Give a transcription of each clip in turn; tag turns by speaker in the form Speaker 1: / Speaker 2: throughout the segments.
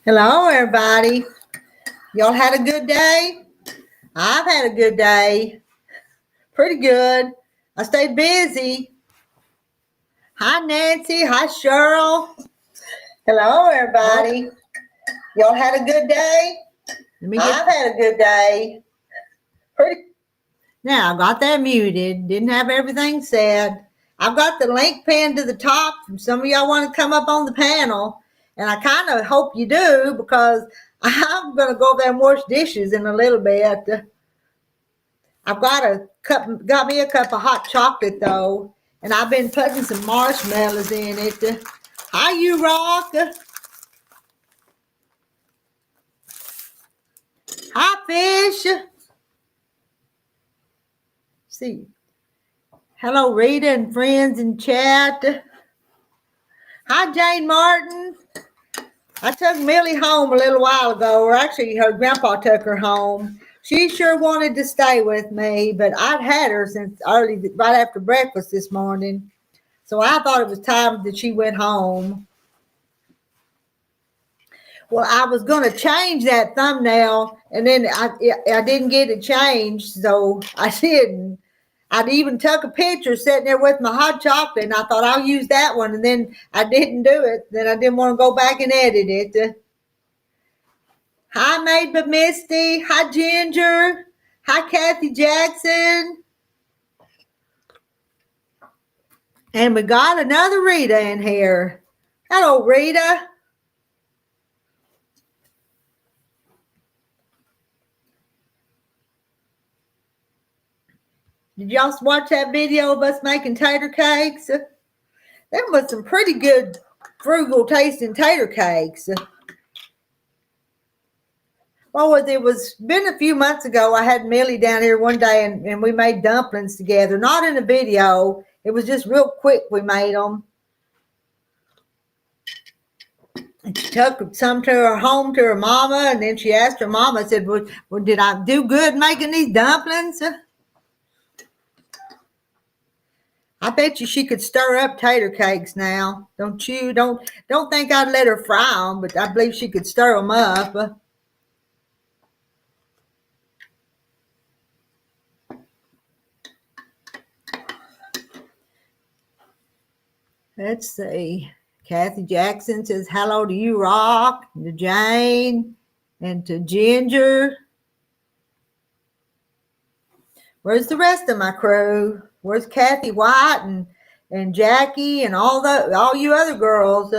Speaker 1: Hello, everybody. Y'all had a good day? I've had a good day. Pretty good. I stayed busy. Hi, Nancy. Hi, Cheryl. Hello, everybody. Y'all had a good day? I've had a good day. Pretty. Now, I got that muted. Didn't have everything said. I've got the link pinned to the top. Some of y'all want to come up on the panel. And I kind of hope you do because I'm going to go there and wash dishes in a little bit. I've got me a cup of hot chocolate though, and I've been putting some marshmallows in it. Hi, you rock. Hi, fish. See. Hello, Rita and friends in chat. Hi, Jane Martin. I took Millie home a little while ago, or actually her grandpa took her home. She sure wanted to stay with me, but I'd had her since right after breakfast this morning. So I thought it was time that she went home. Well, I was going to change that thumbnail, and then I didn't get it changed, so I didn't. I'd even took a picture sitting there with my hot chocolate, and I thought I'll use that one, and then I didn't do it. Then I didn't want to go back and edit it. Hi, Made by Misty. Hi, Ginger. Hi, Kathy Jackson. And we got another Rita in here. Hello, Rita. Did y'all watch that video of us making tater cakes? Them was some pretty good frugal tasting tater cakes. Well, it was been a few months ago. I had Millie down here one day and we made dumplings together. Not in a video. It was just real quick we made them. And she took some to her home to her mama, and then she asked her mama, said, well, did I do good making these dumplings? I bet you she could stir up tater cakes now. Don't you? Don't think I'd let her fry them, but I believe she could stir them up. Let's see. Kathy Jackson says hello to you, Rock, and to Jane, and to Ginger. Where's the rest of my crew? Where's Kathy White and Jackie and all you other girls?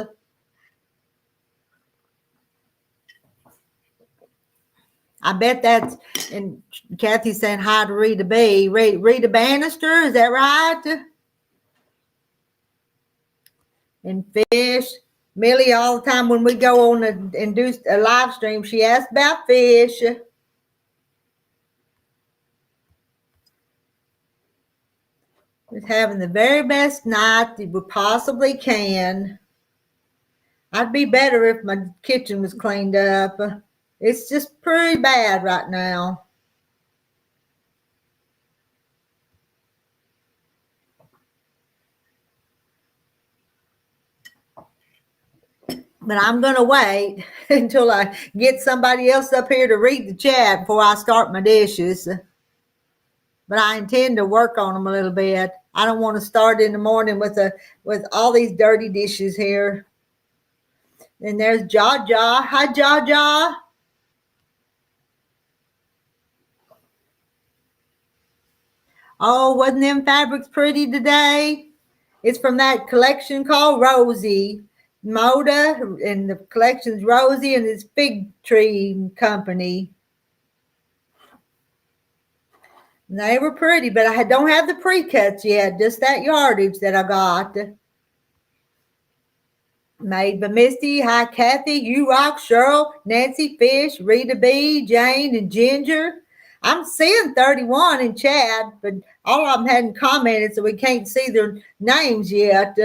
Speaker 1: I bet that's, and Kathy's saying hi to Rita B. Rita Bannister, is that right? And fish. Millie, all the time when we go on and do a live stream, she asks about fish. We're having the very best night that we possibly can. I'd be better if my kitchen was cleaned up. It's just pretty bad right now. But I'm going to wait until I get somebody else up here to read the chat before I start my dishes. But I intend to work on them a little bit. I don't want to start in the morning with all these dirty dishes here. And there's Jaja. Hi, Jaja. Oh, wasn't them fabrics pretty today? It's from that collection called Rosie. Moda, and the collection's Rosie and it's Fig Tree Company. And they were pretty, but I don't have the pre-cuts yet, just that yardage that I got. Made by Misty. Hi, Kathy, you rock, Cheryl, Nancy, Fish, Rita B, Jane, and Ginger. I'm seeing 31 in chat, but all of them hadn't commented, so we can't see their names yet.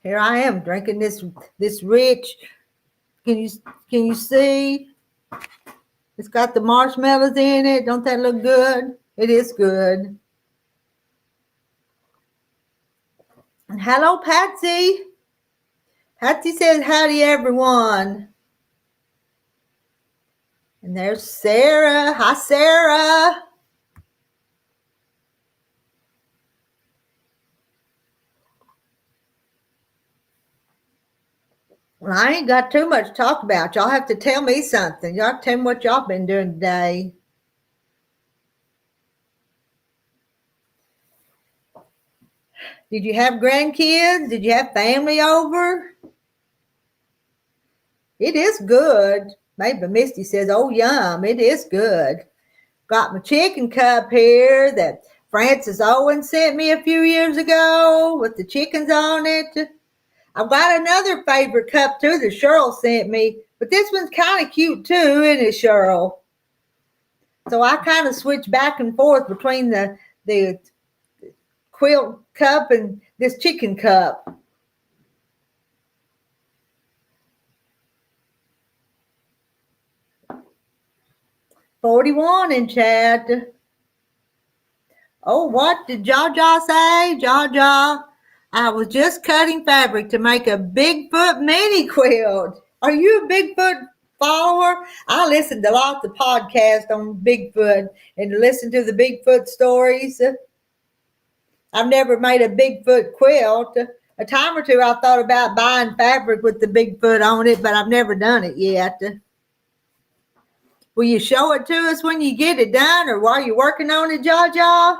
Speaker 1: Here I am drinking this rich. Can you see? It's got the marshmallows in it. Don't that look good? It is good. And hello, Patsy. Patsy says, howdy, everyone. And there's Sarah. Hi, Sarah. Well, I ain't got too much to talk about. Y'all have to tell me something. Y'all tell me what y'all been doing today. Did you have grandkids? Did you have family over? It is good. Maybe Misty says, oh, yum. It is good. Got my chicken cup here that Francis Owen sent me a few years ago with the chickens on it. I've got another favorite cup too that Cheryl sent me, but this one's kind of cute too, isn't it, Cheryl? So I kind of switch back and forth between the quilt cup and this chicken cup. $41 in chat. Oh, what did Jaja say? Jaja, I was just cutting fabric to make a Bigfoot mini quilt. Are you a Bigfoot follower? I listened to lots of podcasts on Bigfoot and listen to the Bigfoot stories. I've never made a Bigfoot quilt. A time or two I thought about buying fabric with the Bigfoot on it, but I've never done it yet. Will you show it to us when you get it done or while you're working on it, Jaja?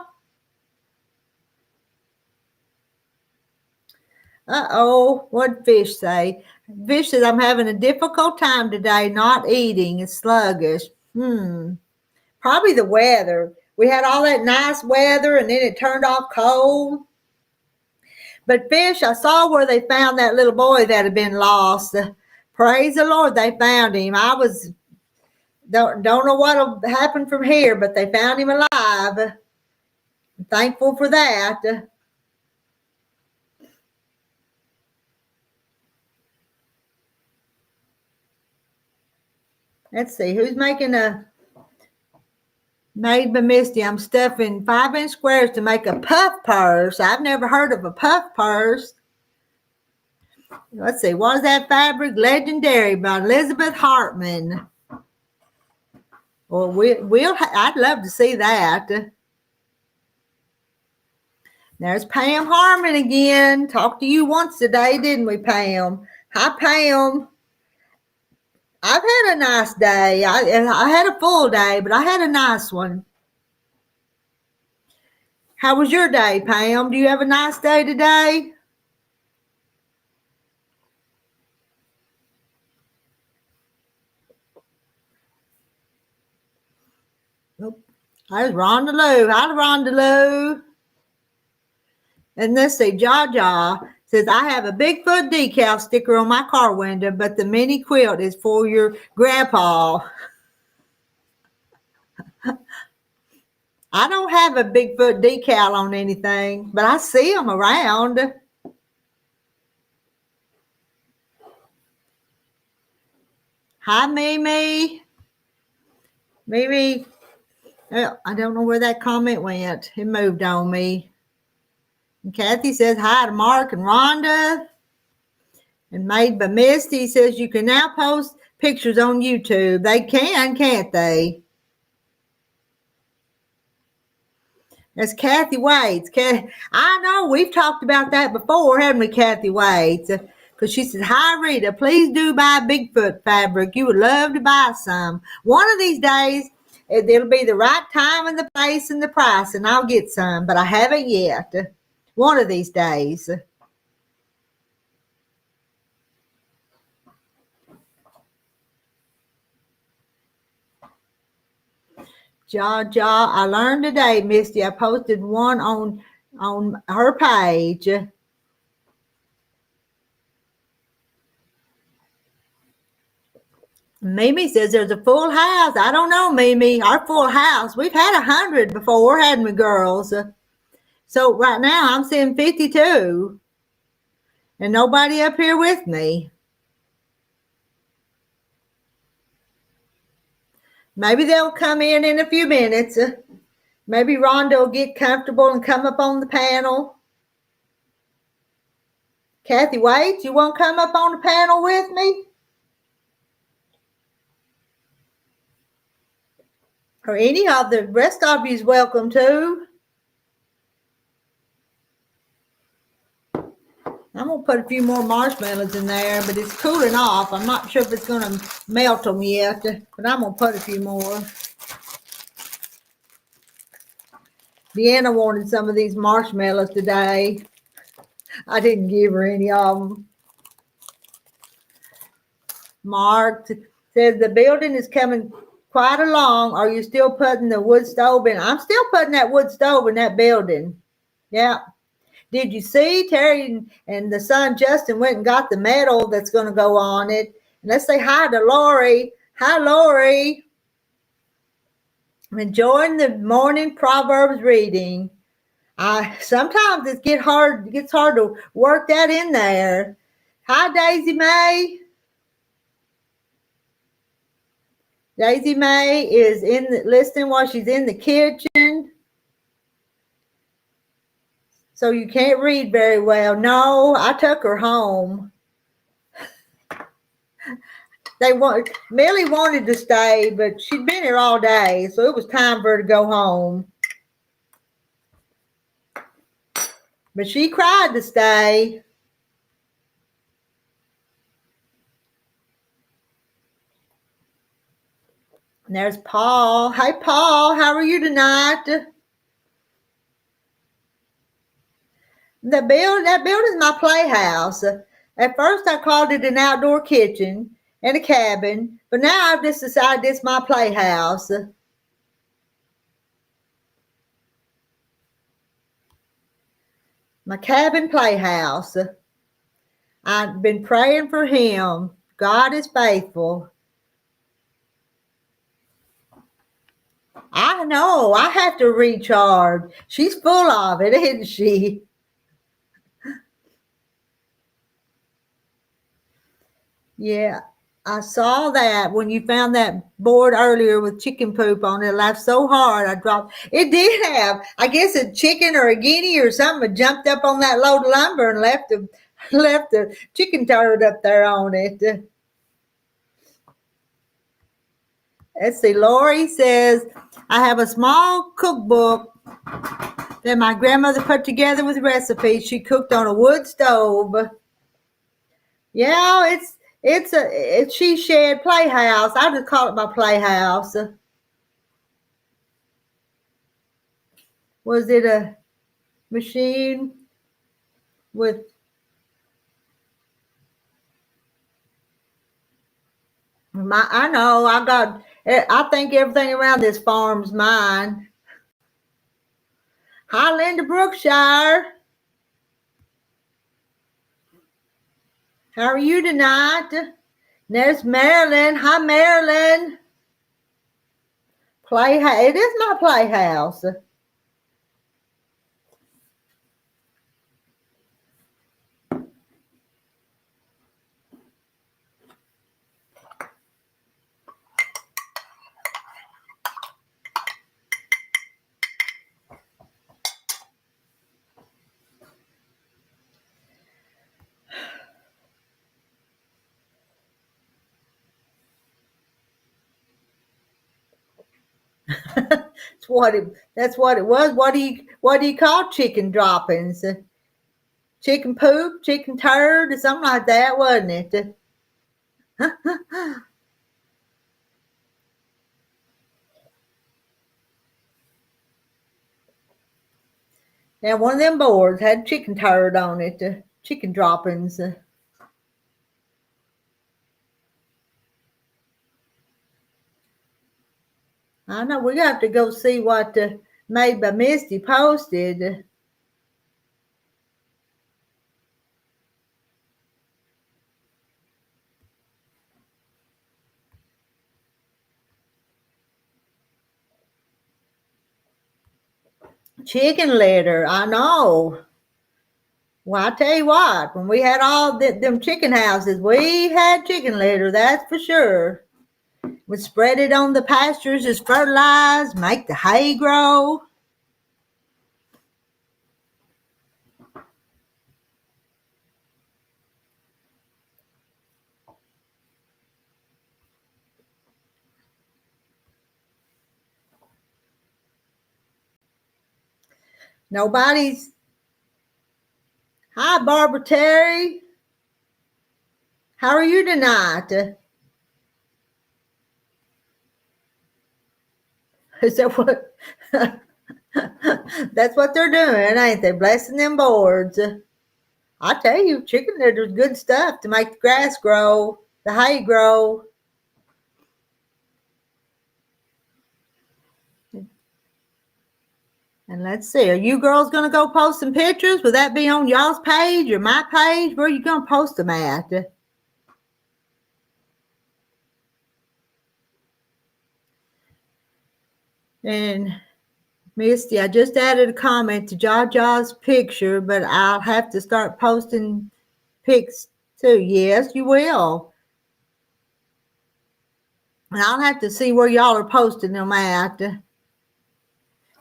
Speaker 1: Uh-oh, what'd Fish say? Fish says, I'm having a difficult time today, not eating. It's sluggish. Probably the weather. We had all that nice weather and then it turned off cold. But Fish, I saw where they found that little boy that had been lost. Praise the Lord, they found him. I don't know what'll happen from here, but they found him alive. I'm thankful for that. Let's see, who's making a made by Misty? I'm stuffing 5-inch squares to make a puff purse. I've never heard of a puff purse. Let's see, what is that fabric? Legendary by Elizabeth Hartman. Well, I'd love to see that. There's Pam Harmon again. Talked to you once today, didn't we, Pam? Hi, Pam. I've had a nice day. I had a full day, but I had a nice one. How was your day, Pam? Do you have a nice day today? Nope. There's Rhonda Lou. Hi, Rhonda Lou. And let's see, Jaja says, I have a Bigfoot decal sticker on my car window, but the mini quilt is for your grandpa. I don't have a Bigfoot decal on anything, but I see them around. Hi, Mimi. Mimi, I don't know where that comment went. It moved on me. And Kathy says, hi to Mark and Rhonda. And Made by Misty says, you can now post pictures on YouTube. They can, can't they? That's Kathy Waits. I know we've talked about that before, haven't we, Kathy Waits? Because she said, hi, Rita, please do buy Bigfoot fabric. You would love to buy some. One of these days, it'll be the right time and the place and the price, and I'll get some, but I haven't yet. One of these days. I learned today, Misty. I posted one on her page. Mimi says there's a full house. I don't know, Mimi. Our full house. We've had 100 before, hadn't we, girls? So right now I'm seeing 52. And nobody up here with me. Maybe they'll come in a few minutes. Maybe Rhonda will get comfortable and come up on the panel. Kathy Waits, you want to come up on the panel with me? Or any of the rest of you is welcome to. I'm going to put a few more marshmallows in there, but it's cooling off. I'm not sure if it's going to melt them yet, but I'm going to put a few more. Deanna wanted some of these marshmallows today. I didn't give her any of them. Mark says the building is coming quite along. Are you still putting the wood stove in? I'm still putting that wood stove in that building. Yeah. Did you see Terry and the son Justin went and got the metal that's going to go on it? And let's say hi to Lori. Hi, Lori. I'm enjoying the morning Proverbs reading. Sometimes it gets hard to work that in there. Hi, Daisy Mae. Daisy Mae is listening while she's in the kitchen. So you can't read very well. No, I took her home. Millie wanted to stay, but she'd been here all day, so it was time for her to go home. But she cried to stay. And there's Paul. Hey, Paul, how are you tonight? That building's my playhouse. At first, I called it an outdoor kitchen and a cabin, but now I've just decided it's my playhouse. My cabin playhouse. I've been praying for him. God is faithful. I know. I have to recharge. She's full of it, isn't she? Yeah, I saw that when you found that board earlier with chicken poop on it. I laughed so hard I dropped. It did have, I guess, a chicken or a guinea or something had jumped up on that load of lumber and left the chicken turd up there on it. Let's see. Lori says, I have a small cookbook that my grandmother put together with recipes she cooked on a wood stove. Yeah, it's a she shed playhouse. I just call it my playhouse. Was it a machine with I know I think everything around this farm's mine. Hi, Linda Brookshire. How are you tonight? There's Marilyn. Hi, Marilyn. Playhouse. It is my playhouse. That's what it was. What do you call chicken droppings? Chicken poop, chicken turd, or something like that, wasn't it? Now one of them boards had chicken turd on it, chicken droppings. I know we have to go see what Made by Misty posted. Chicken litter, I know. Well, I tell you what, when we had all them chicken houses, we had chicken litter, that's for sure. We'd spread it on the pastures as fertilized, make the hay grow. Nobody's. Hi, Barbara Terry. How are you tonight? Is that what? That's what they're doing, ain't they? Blessing them boards. I tell you, chicken litter's good stuff to make the grass grow, the hay grow. And let's see, are you girls going to go post some pictures? Will that be on y'all's page or my page? Where are you going to post them at? And Misty, I just added a comment to Ja's picture, but I'll have to start posting pics too. Yes, you will. And I'll have to see where y'all are posting them at.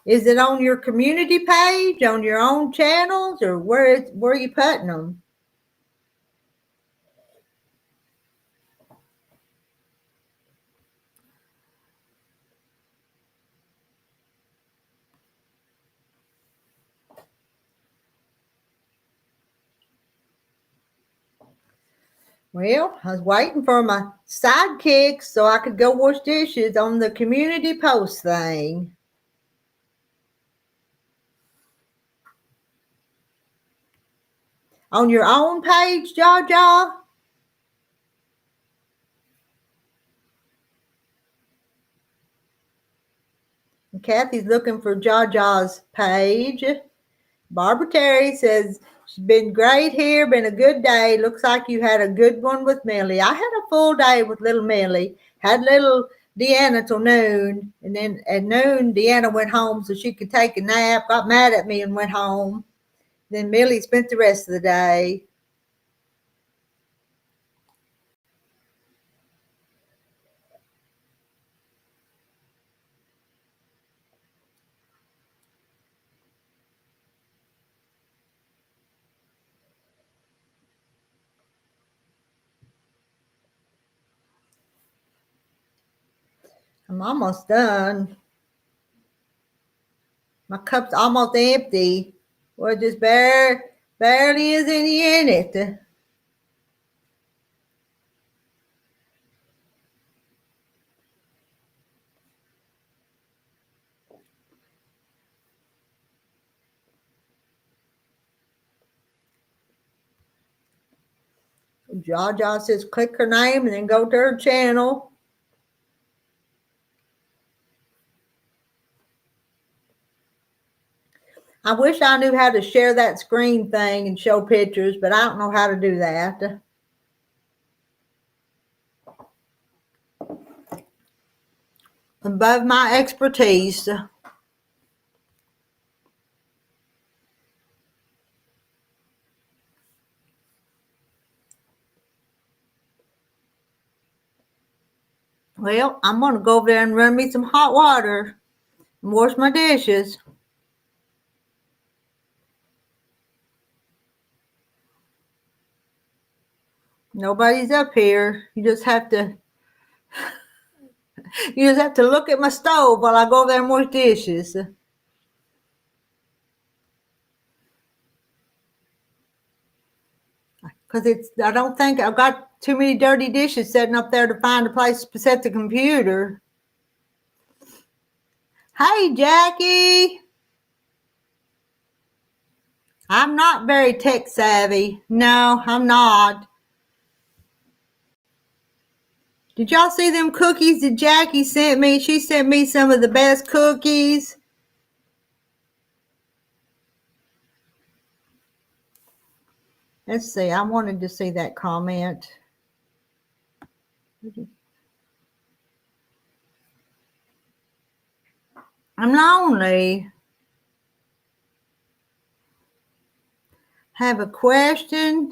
Speaker 1: Is it on your community page, on your own channels, or where are you putting them? Well, I was waiting for my sidekick so I could go wash dishes on the community post thing. On your own page, Ja? And Kathy's looking for Ja's page. Barbara Terry says, she's been great here, been a good day. Looks like you had a good one with Millie. I had a full day with little Millie. Had little Deanna till noon. And then at noon, Deanna went home so she could take a nap. Got mad at me and went home. Then Millie spent the rest of the day. I'm almost done. My cup's almost empty. Well, just barely is any in it. Ja says click her name and then go to her channel. I wish I knew how to share that screen thing and show pictures, but I don't know how to do that. Above my expertise. Well, I'm going to go over there and run me some hot water and wash my dishes. Nobody's up here. You just have to look at my stove while I go over there and wash dishes. Because I don't think I've got too many dirty dishes sitting up there to find a place to set the computer. Hey, Jackie. I'm not very tech savvy. No, I'm not. Did y'all see them cookies that Jackie sent me? She sent me some of the best cookies. Let's see. I wanted to see that comment. I'm lonely. Have a question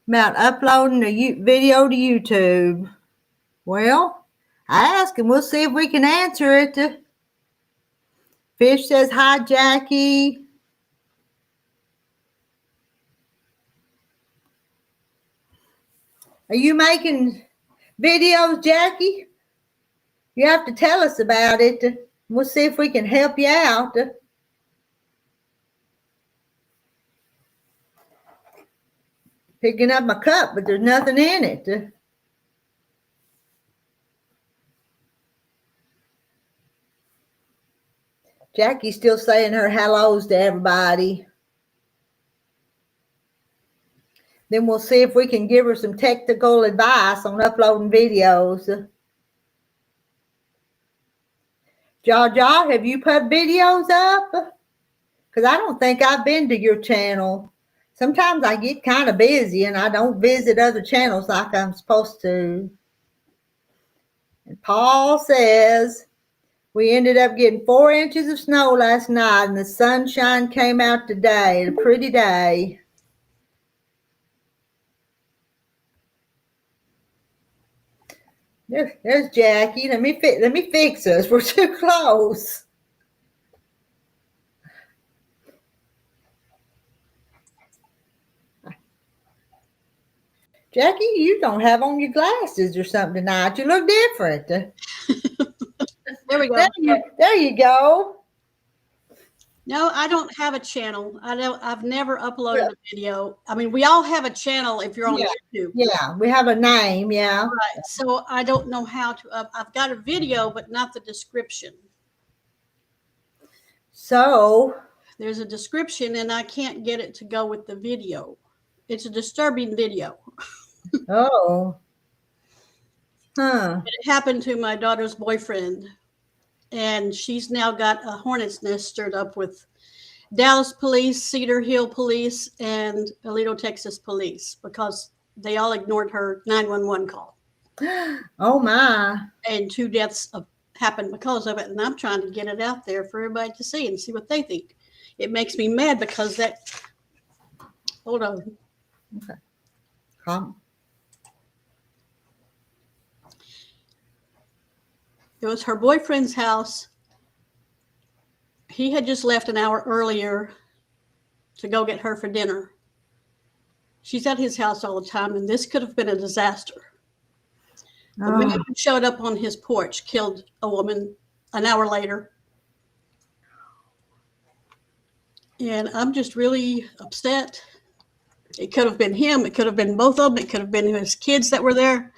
Speaker 1: about uploading a video to YouTube. Well, ask and we'll see if we can answer it. Fish says, hi, Jackie. Are you making videos, Jackie? You have to tell us about it. We'll see if we can help you out. Picking up my cup, but there's nothing in it. Jackie's still saying her hellos to everybody. Then we'll see if we can give her some technical advice on uploading videos. Jaja, have you put videos up? Because I don't think I've been to your channel. Sometimes I get kind of busy and I don't visit other channels like I'm supposed to. And Paul says, we ended up getting 4 inches of snow last night and the sunshine came out today. A pretty day. There's Jackie. Let me fix us. We're too close. Jackie, you don't have on your glasses or something tonight. You look different.
Speaker 2: There we go.
Speaker 1: There you go.
Speaker 2: No, I don't have a channel. I've never uploaded a video. I mean, we all have a channel if you're on YouTube.
Speaker 1: Yeah, we have a name, yeah.
Speaker 2: Right. So I don't know how to I've got a video, but not the description.
Speaker 1: So
Speaker 2: there's a description and I can't get it to go with the video. It's a disturbing video.
Speaker 1: Oh. Huh.
Speaker 2: It happened to my daughter's boyfriend. And she's now got a hornet's nest stirred up with Dallas police, Cedar Hill police, and Aledo, Texas police because they all ignored her 911 call.
Speaker 1: Oh, my.
Speaker 2: And 2 deaths happened because of it. And I'm trying to get it out there for everybody to see and see what they think. It makes me mad because that. Hold on.
Speaker 1: Okay. Come.
Speaker 2: It was her boyfriend's house. He had just left an hour earlier to go get her for dinner. She's at his house all the time, and this could have been a disaster. The man who showed up on his porch killed a woman an hour later. And I'm just really upset. It could have been him. It could have been both of them. It could have been his kids that were there.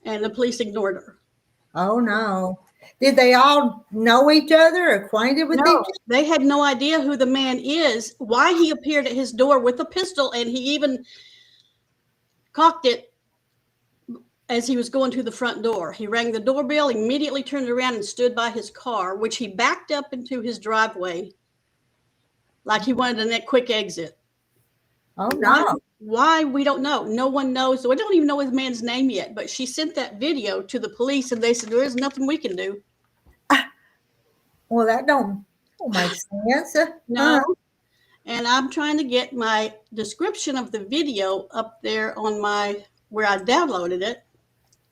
Speaker 2: And the police ignored her.
Speaker 1: Oh, no. Did they all know each other, acquainted with each other?
Speaker 2: They had no idea who the man is, why he appeared at his door with a pistol, and he even cocked it as he was going to the front door. He rang the doorbell, immediately turned around and stood by his car, which he backed up into his driveway like he wanted a quick exit.
Speaker 1: Oh, no.
Speaker 2: Why, we don't know. No one knows. So we don't even know his man's name yet. But she sent that video to the police, and they said, there's nothing we can do.
Speaker 1: Well, that don't make sense.
Speaker 2: No. And I'm trying to get my description of the video up there on where I downloaded it.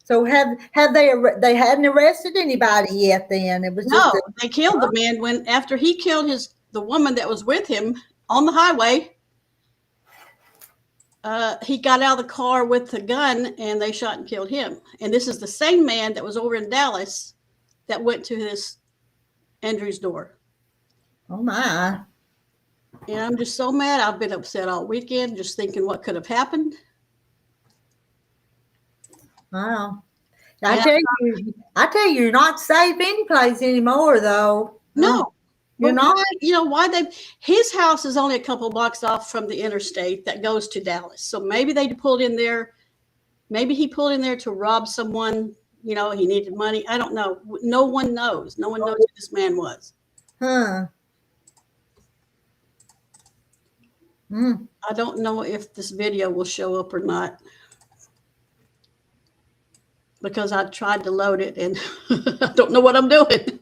Speaker 1: So have they hadn't arrested anybody yet then? It was
Speaker 2: they killed the man after he killed the woman that was with him on the highway. He got out of the car with the gun and they shot and killed him. And this is the same man that was over in Dallas that went to this Andrew's door.
Speaker 1: Oh, my.
Speaker 2: And I'm just so mad. I've been upset all weekend just thinking what could have happened.
Speaker 1: Wow. I tell you, you're not safe any place anymore, though.
Speaker 2: No.
Speaker 1: You're not.
Speaker 2: His house is only a couple blocks off from the interstate that goes to Dallas. So maybe they pulled in there. Maybe he pulled in there to rob someone. He needed money. I don't know. No one knows. No one knows who this man was.
Speaker 1: Huh.
Speaker 2: I don't know if this video will show up or not. Because I tried to load it and I don't know what I'm doing.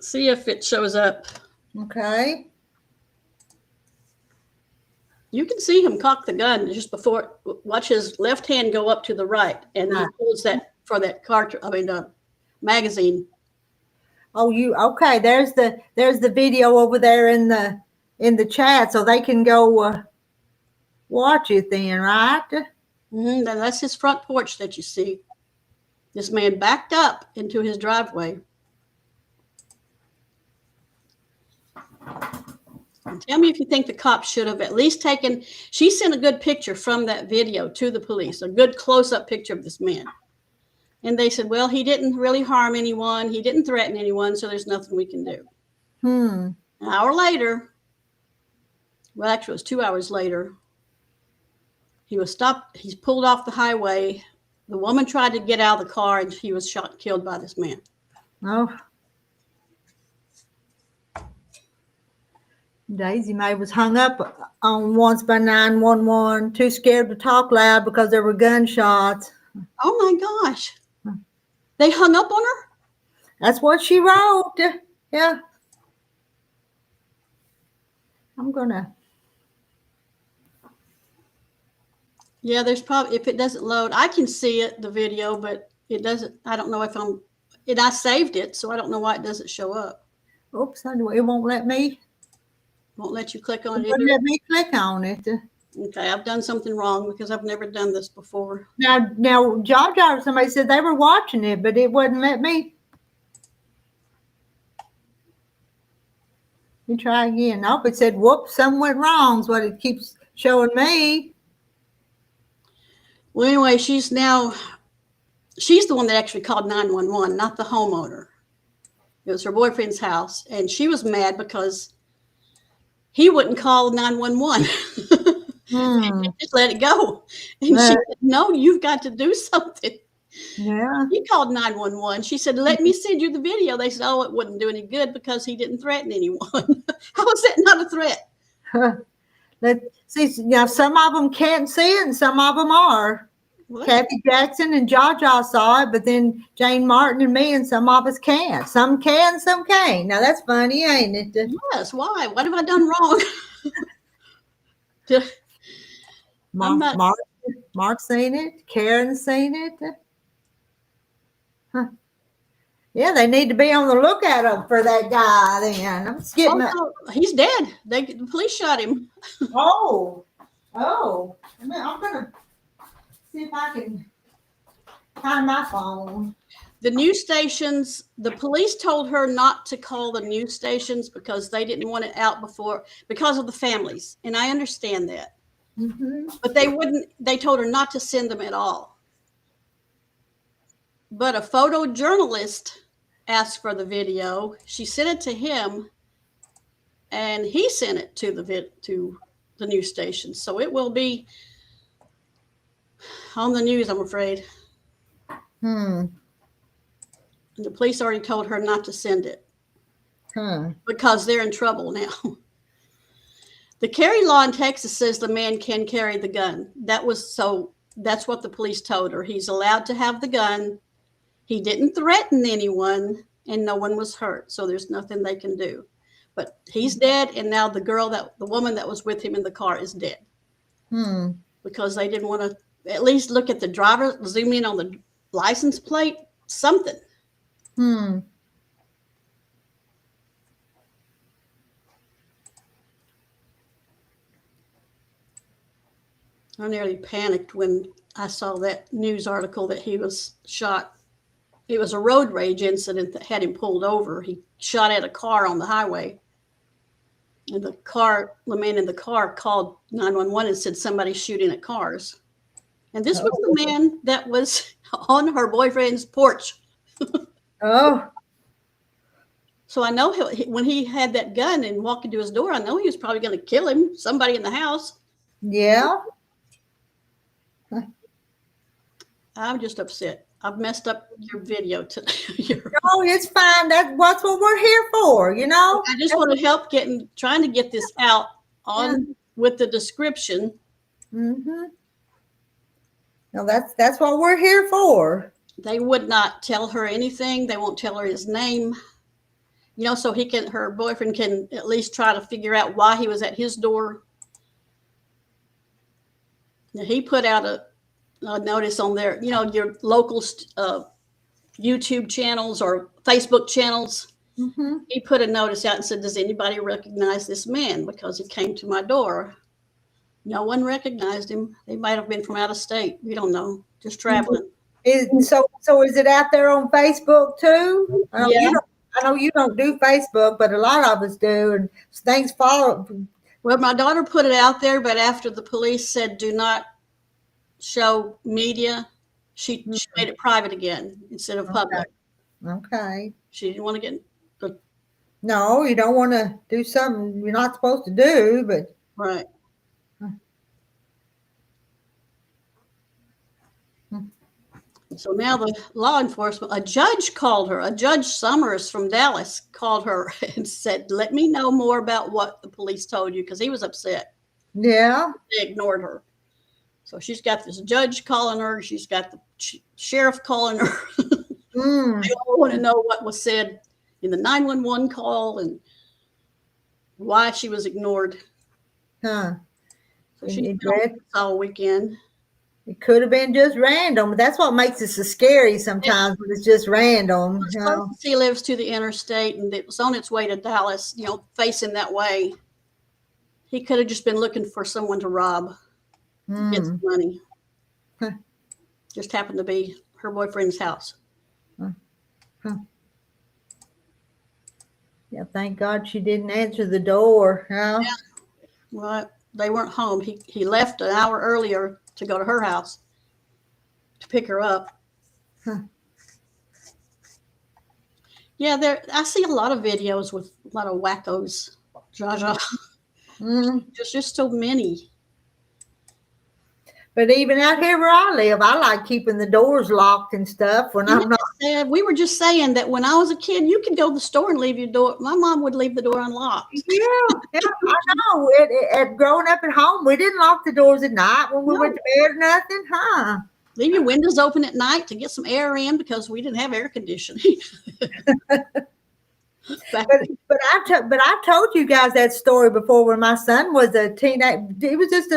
Speaker 2: See if it shows up.
Speaker 1: Okay.
Speaker 2: You can see him cock the gun just before. Watch his left hand go up to the right, and he pulls that for that magazine.
Speaker 1: Oh, okay? There's the video over there in the chat, so they can go watch it then, right?
Speaker 2: Mm-hmm. That's his front porch that you see. This man backed up into his driveway. And tell me if you think the cops should have at least taken, she sent a good picture from that video to the police, a good close-up picture of this man. And they said, well, he didn't really harm anyone. He didn't threaten anyone, so there's nothing we can do. An hour later, well, actually, it was 2 hours later, he was stopped. He's pulled off the highway. The woman tried to get out of the car, and he was shot and killed by this man.
Speaker 1: Oh. Daisy Mae was hung up on once by 911, too scared to talk loud because there were gunshots.
Speaker 2: Oh, my gosh. They hung up on her?
Speaker 1: That's what she wrote. Yeah. I'm going to.
Speaker 2: Yeah, there's probably, if it doesn't load, I can see it, the video, but it doesn't, I don't know if I saved it, so I don't know why it doesn't show up.
Speaker 1: Oops, it won't let me.
Speaker 2: Won't let you click on it.
Speaker 1: It won't let me click on it.
Speaker 2: Okay, I've done something wrong because I've never done this before.
Speaker 1: Now, Jaja, somebody said they were watching it, but it wouldn't let me. You try again. Nope, it said, whoops, something went wrong is what it keeps showing me.
Speaker 2: Well, anyway, she's the one that actually called 911, not the homeowner. It was her boyfriend's house, and she was mad because he wouldn't call 911. Just let it go. And she said, no, you've got to do something.
Speaker 1: Yeah.
Speaker 2: He called 911. She said, let me send you the video. They said, oh, it wouldn't do any good because he didn't threaten anyone. How is that not a threat?
Speaker 1: Let's see. Now, some of them can't see it and some of them are. What? Kathy Jackson and Jaja saw it, but then Jane Martin and me and some of us can't. Some can, some can't. Now, that's funny, ain't it?
Speaker 2: Yes. Why? What have I done wrong?
Speaker 1: Mark's seen it. Karen's seen it. Huh. Yeah, they need to be on the lookout for that guy then. I'm skipping
Speaker 2: no, he's dead. The police shot him.
Speaker 1: Oh. I'm going to see if I can find my phone.
Speaker 2: The news stations, the police told her not to call the news stations because they didn't want it out because of the families. And I understand that. Mm-hmm. But they told her not to send them at all. But a photojournalist asked for the video. She sent it to him, and he sent it to the news station. So it will be on the news, I'm afraid. And the police already told her not to send it because they're in trouble now. The carry law in Texas says the man can carry the gun. That's what the police told her. He's allowed to have the gun. He didn't threaten anyone, and no one was hurt. So there's nothing they can do. But he's dead, and now the woman that was with him in the car is dead. Because they didn't want to at least look at the driver, zoom in on the license plate, something. I nearly panicked when I saw that news article that he was shot. It was a road rage incident that had him pulled over. He shot at a car on the highway. And the man in the car called 911 and said somebody's shooting at cars. And this was the man that was on her boyfriend's porch. So I know when he had that gun and walked into his door, I know he was probably going to kill him, somebody in the house.
Speaker 1: Yeah.
Speaker 2: I'm just upset. I've messed up your video today.
Speaker 1: Oh, it's fine. That's what we're here for, you know.
Speaker 2: I just want to help trying to get this out with the description.
Speaker 1: No, that's what we're here for.
Speaker 2: They would not tell her anything. They won't tell her his name. You know, so her boyfriend can at least try to figure out why he was at his door. Now, he put out a notice on their, your local YouTube channels or Facebook channels. He put a notice out and said, does anybody recognize this man? Because he came to my door. No one recognized him. They might have been from out of state. We don't know. Just traveling.
Speaker 1: So is it out there on Facebook too?
Speaker 2: Yeah.
Speaker 1: I know you don't do Facebook, but a lot of us do, and things follow.
Speaker 2: Well, my daughter put it out there, but after the police said do not show media, she made it private again instead of public.
Speaker 1: Okay.
Speaker 2: She didn't want to get the
Speaker 1: No, you don't want to do something you're not supposed to do, but
Speaker 2: right. So now the law enforcement, a judge called her, a Judge Summers from Dallas called her and said, let me know more about what the police told you, because he was upset.
Speaker 1: yeah.
Speaker 2: They ignored her. So she's got this judge calling her. She's got the sheriff calling her.
Speaker 1: Mm.
Speaker 2: They all want to know what was said in the 911 call and why she was ignored.
Speaker 1: Huh.
Speaker 2: So she's been on all weekend.
Speaker 1: It could have been just random. That's what makes it so scary sometimes when it's just random.
Speaker 2: As close as he lives to the interstate, and it was on its way to Dallas, facing that way. He could have just been looking for someone to rob, get some money.
Speaker 1: Huh.
Speaker 2: Just happened to be her boyfriend's house.
Speaker 1: Huh. Yeah, thank God she didn't answer the door. Huh?
Speaker 2: Yeah. Well, they weren't home. He left an hour earlier to go to her house to pick her up.
Speaker 1: Huh.
Speaker 2: Yeah, I see a lot of videos with a lot of wackos, Jaja. Just so many.
Speaker 1: But even out here where I live, I like keeping the doors locked and stuff when I'm not.
Speaker 2: We were just saying that when I was a kid, you could go to the store and leave your door. My mom would leave the door unlocked.
Speaker 1: Yeah, I know. Growing up at home, we didn't lock the doors at night when we went to bed or nothing, huh?
Speaker 2: Leave your windows open at night to get some air in, because we didn't have air conditioning.
Speaker 1: But I've told you guys that story before when my son was a teenager. He was just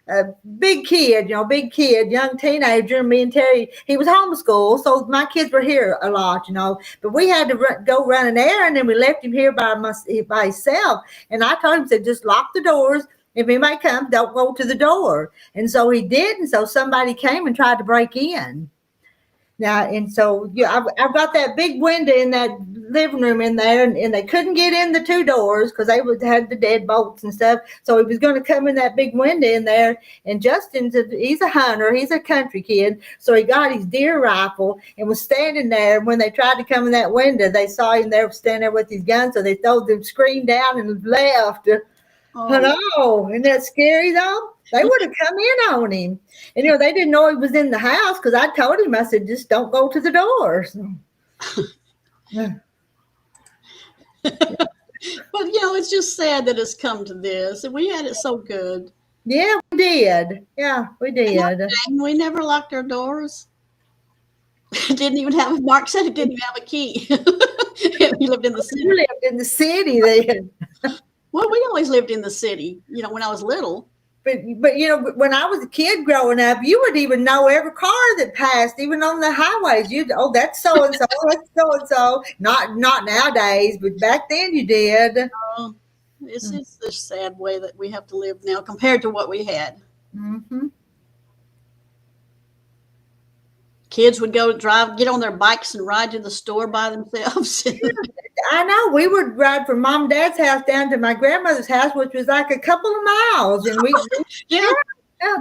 Speaker 1: a big kid, young teenager. Me and Terry, he was homeschooled, so my kids were here a lot, But we had to go run an errand, and we left him here by himself. And I told him, said, just lock the doors. If anybody comes, don't go to the door. And so he did, and so somebody came and tried to break in. Now, and so I've got that big window in that living room in there, and they couldn't get in the two doors because they had the deadbolts and stuff. So he was going to come in that big window in there. And he's a hunter, he's a country kid, so he got his deer rifle and was standing there. When they tried to come in that window, they saw him there standing there with his gun, so they threw them screen down and left. Oh, isn't that scary though? They would have come in on him. And, they didn't know he was in the house because I told him, I said, just don't go to the doors.
Speaker 2: But, it's just sad that it's come to this. And we had it so good.
Speaker 1: Yeah, we did. Yeah, we did.
Speaker 2: We never locked our doors. Didn't even have, Mark said it didn't even have a key. He lived in the city.
Speaker 1: You lived in the city then.
Speaker 2: Well, we always lived in the city, when I was little.
Speaker 1: But when I was a kid growing up, you would even know every car that passed, even on the highways. That's so and so, that's so and so. Not nowadays, but back then you did.
Speaker 2: It's the sad way that we have to live now compared to what we had.
Speaker 1: Mm-hmm.
Speaker 2: Kids would get on their bikes and ride to the store by themselves.
Speaker 1: I know. We would ride from Mom and Dad's house down to my grandmother's house, which was like a couple of miles. And
Speaker 2: yeah.
Speaker 1: And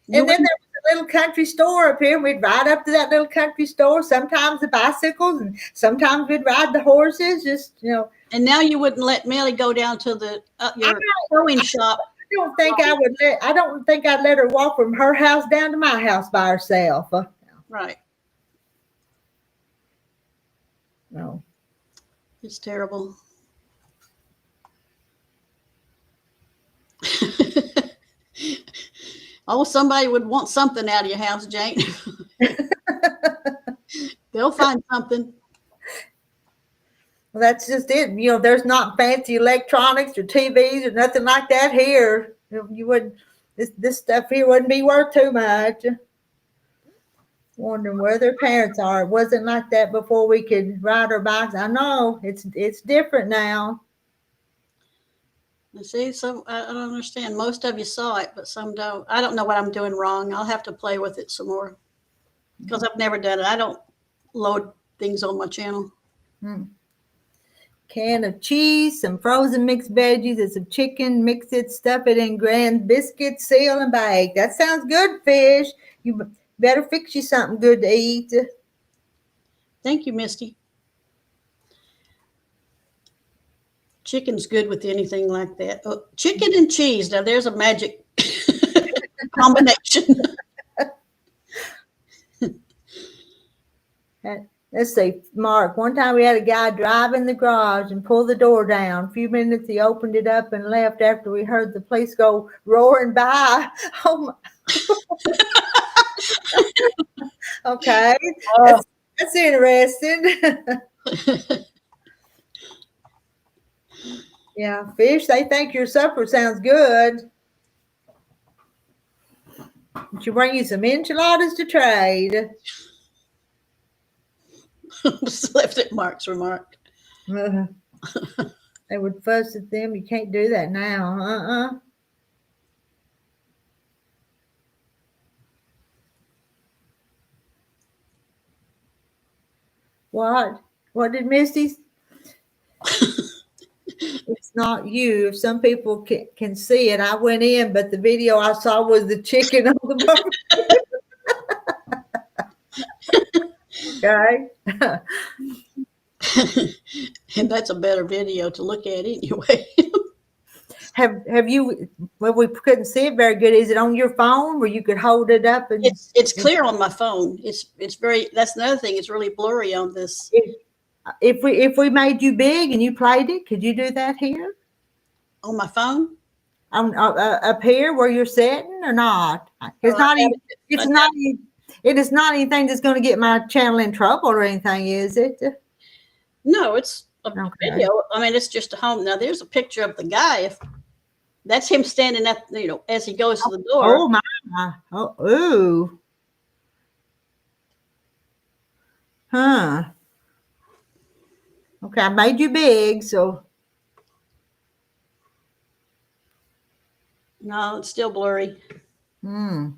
Speaker 1: then there was a little country store up here. And we'd ride up to that little country store, sometimes the bicycles, and sometimes we'd ride the horses,
Speaker 2: And now you wouldn't let Millie go down to your sewing shop.
Speaker 1: I don't think I'd let her walk from her house down to my house by herself.
Speaker 2: Right.
Speaker 1: No.
Speaker 2: It's terrible. Oh, somebody would want something out of your house, Jane. They'll find something.
Speaker 1: Well, that's just it. There's not fancy electronics or TVs or nothing like that here. You wouldn't. This stuff here wouldn't be worth too much. Wondering where their parents are. It wasn't like that before we could ride our bikes. I know it's different now.
Speaker 2: See, so I don't understand. Most of you saw it, but some don't. I don't know what I'm doing wrong. I'll have to play with it some more. because I've never done it. I don't load things on my channel.
Speaker 1: Can of cheese, some frozen mixed veggies, and some chicken. Mix it, stuff it in grand biscuits, seal and bake. That sounds good, Fish. You better fix you something good to eat.
Speaker 2: Thank you, Misty. Chicken's good with anything like that. Oh, chicken and cheese. Now there's a magic combination.
Speaker 1: Let's see, Mark. One time we had a guy drive in the garage and pull the door down. A few minutes he opened it up and left after we heard the police go roaring by. Oh my. Okay. That's interesting. Yeah, Fish, they think your supper sounds good. She'll bring you some enchiladas to trade.
Speaker 2: Just left at Mark's remark.
Speaker 1: They would fuss at them. You can't do that now. What did Misty? It's not you. If some people can see it, I went in, but the video I saw was the chicken on the barbecue. Okay.
Speaker 2: And that's a better video to look at anyway.
Speaker 1: Have you? Well, we couldn't see it very good. Is it on your phone where you could hold it up? And
Speaker 2: it's clear on my phone. It's very. That's another thing. It's really blurry on this.
Speaker 1: If we made you big and you played it, could you do that here
Speaker 2: On my phone?
Speaker 1: on up here where you're sitting or not? It's not even. It's not. It is not anything that's going to get my channel in trouble or anything, is it?
Speaker 2: No, it's a
Speaker 1: Okay.
Speaker 2: video. I mean, it's just a home. Now, there's a picture of the guy. If that's him standing at, as he goes to the door.
Speaker 1: Oh my! Oh, ooh. Huh. Okay, I made you big, so
Speaker 2: No, it's still blurry.
Speaker 1: hmm.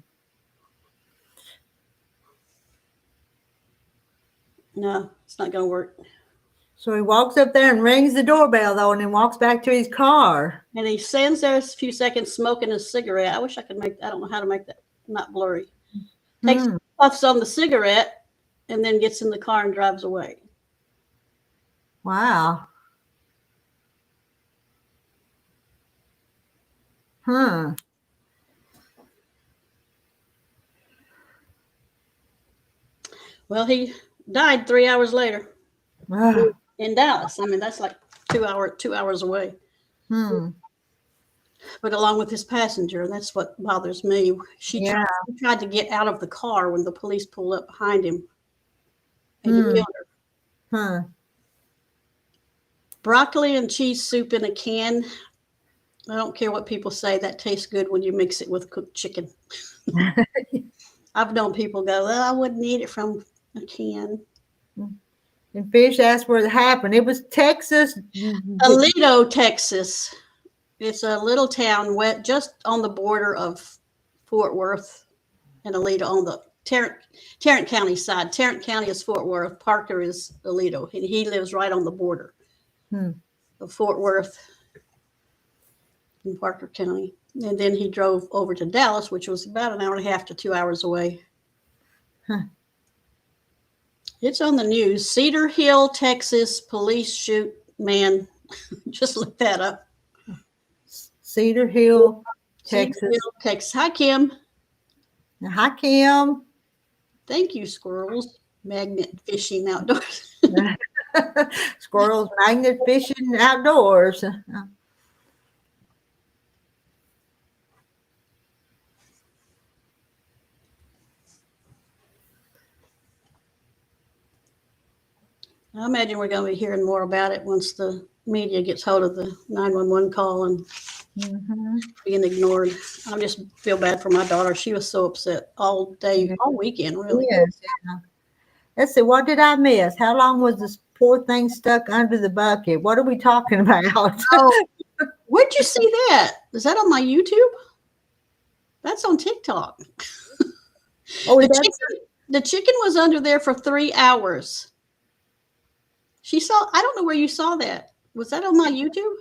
Speaker 2: No, it's not going to work.
Speaker 1: So he walks up there and rings the doorbell though, and then walks back to his car.
Speaker 2: And he stands there a few seconds smoking a cigarette. I wish I could I don't know how to make that not blurry. Takes puffs on the cigarette and then gets in the car and drives away.
Speaker 1: Wow. Huh.
Speaker 2: Well, he died 3 hours later
Speaker 1: Ah,
Speaker 2: in Dallas. I mean, that's like 2 hours away.
Speaker 1: hmm.
Speaker 2: But along with his passenger, that's what bothers me. She tried to get out of the car when the police pulled up behind him. And he killed her.
Speaker 1: Huh.
Speaker 2: Broccoli and cheese soup in a can. I don't care what people say. That tastes good when you mix it with cooked chicken. I've known people go, well, I wouldn't eat it from a can.
Speaker 1: And Fish asked where it happened. It was Texas.
Speaker 2: Aledo, Texas. It's a little town just on the border of Fort Worth and Aledo on the Tarrant County side. Tarrant County is Fort Worth. Parker is Aledo. And he lives right on the border of Fort Worth in Parker County. And then he drove over to Dallas, which was about an hour and a half to 2 hours away.
Speaker 1: Huh.
Speaker 2: It's on the news. Cedar Hill, Texas, police shoot man. Just look that up.
Speaker 1: Cedar Hill, Texas.
Speaker 2: Cedar Hill, Texas. Hi, Kim.
Speaker 1: Hi, Kim.
Speaker 2: Thank you, squirrels. Magnet fishing outdoors.
Speaker 1: Squirrels magnet fishing outdoors.
Speaker 2: I imagine we're going to be hearing more about it once the media gets hold of the 911 call and being ignored. I just feel bad for my daughter. She was so upset all day, all weekend, really.
Speaker 1: Yes. Yeah. Let's see. What did I miss? How long was this poor thing stuck under the bucket? What are we talking about?
Speaker 2: Oh, where'd you see that? Is that on my YouTube? That's on TikTok.
Speaker 1: Oh,
Speaker 2: The chicken was under there for 3 hours. I don't know where you saw that. Was that on my YouTube?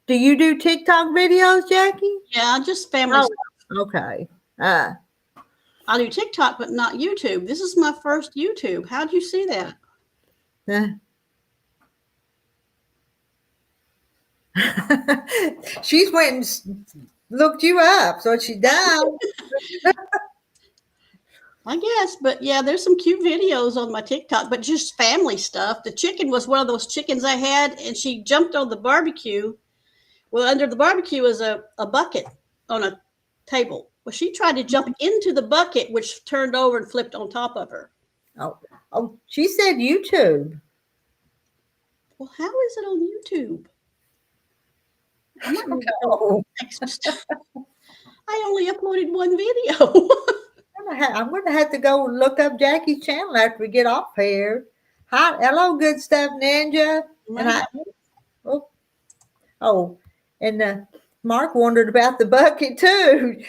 Speaker 1: Do you do TikTok videos, Jackie?
Speaker 2: Yeah, just family
Speaker 1: Oh,
Speaker 2: stuff.
Speaker 1: okay.
Speaker 2: I do TikTok, but not YouTube. This is my first YouTube. How'd you see that?
Speaker 1: She's went and looked you up, so she's down.
Speaker 2: I guess, but yeah, there's some cute videos on my TikTok, but just family stuff. The chicken was one of those chickens I had, and she jumped on the barbecue. Well, under the barbecue was a bucket on a table. Well, she tried to jump into the bucket, which turned over and flipped on top of her.
Speaker 1: Oh, she said YouTube.
Speaker 2: Well, how is it on YouTube?
Speaker 1: Oh.
Speaker 2: I only uploaded one video.
Speaker 1: I'm going to have to go look up Jackie's channel after we get off here. Hi, hello, good stuff, Ninja. And Mark wondered about the bucket too.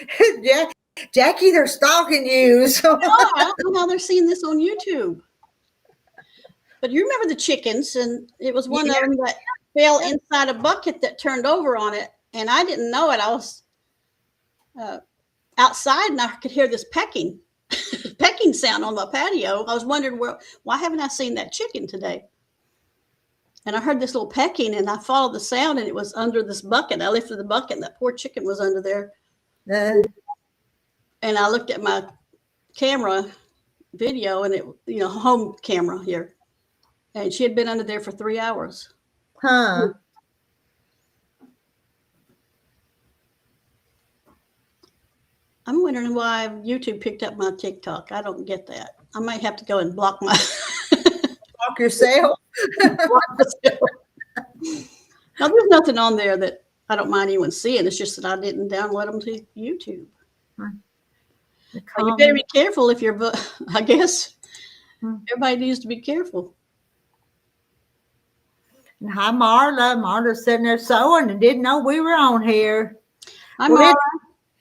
Speaker 1: Jackie, they're stalking you. So.
Speaker 2: I don't know how they're seeing this on YouTube. But you remember the chickens, and it was one of them that fell inside a bucket that turned over on it, and I didn't know it. I was outside, and I could hear this pecking sound on my patio. I was wondering, why haven't I seen that chicken today? And I heard this little pecking, and I followed the sound, and it was under this bucket. I lifted the bucket, and that poor chicken was under there. And I looked at my camera video, and it, home camera here, and she had been under there for 3 hours.
Speaker 1: Huh.
Speaker 2: I'm wondering why YouTube picked up my TikTok. I don't get that. I might have to go and block my
Speaker 1: block yourself.
Speaker 2: Now, there's nothing on there that I don't mind anyone seeing. It's just that I didn't download them to YouTube. You better be careful if you're, I guess everybody needs to be careful.
Speaker 1: And hi, Marla. Marla's sitting there sewing and didn't know we were on here.
Speaker 2: Hi, Marla.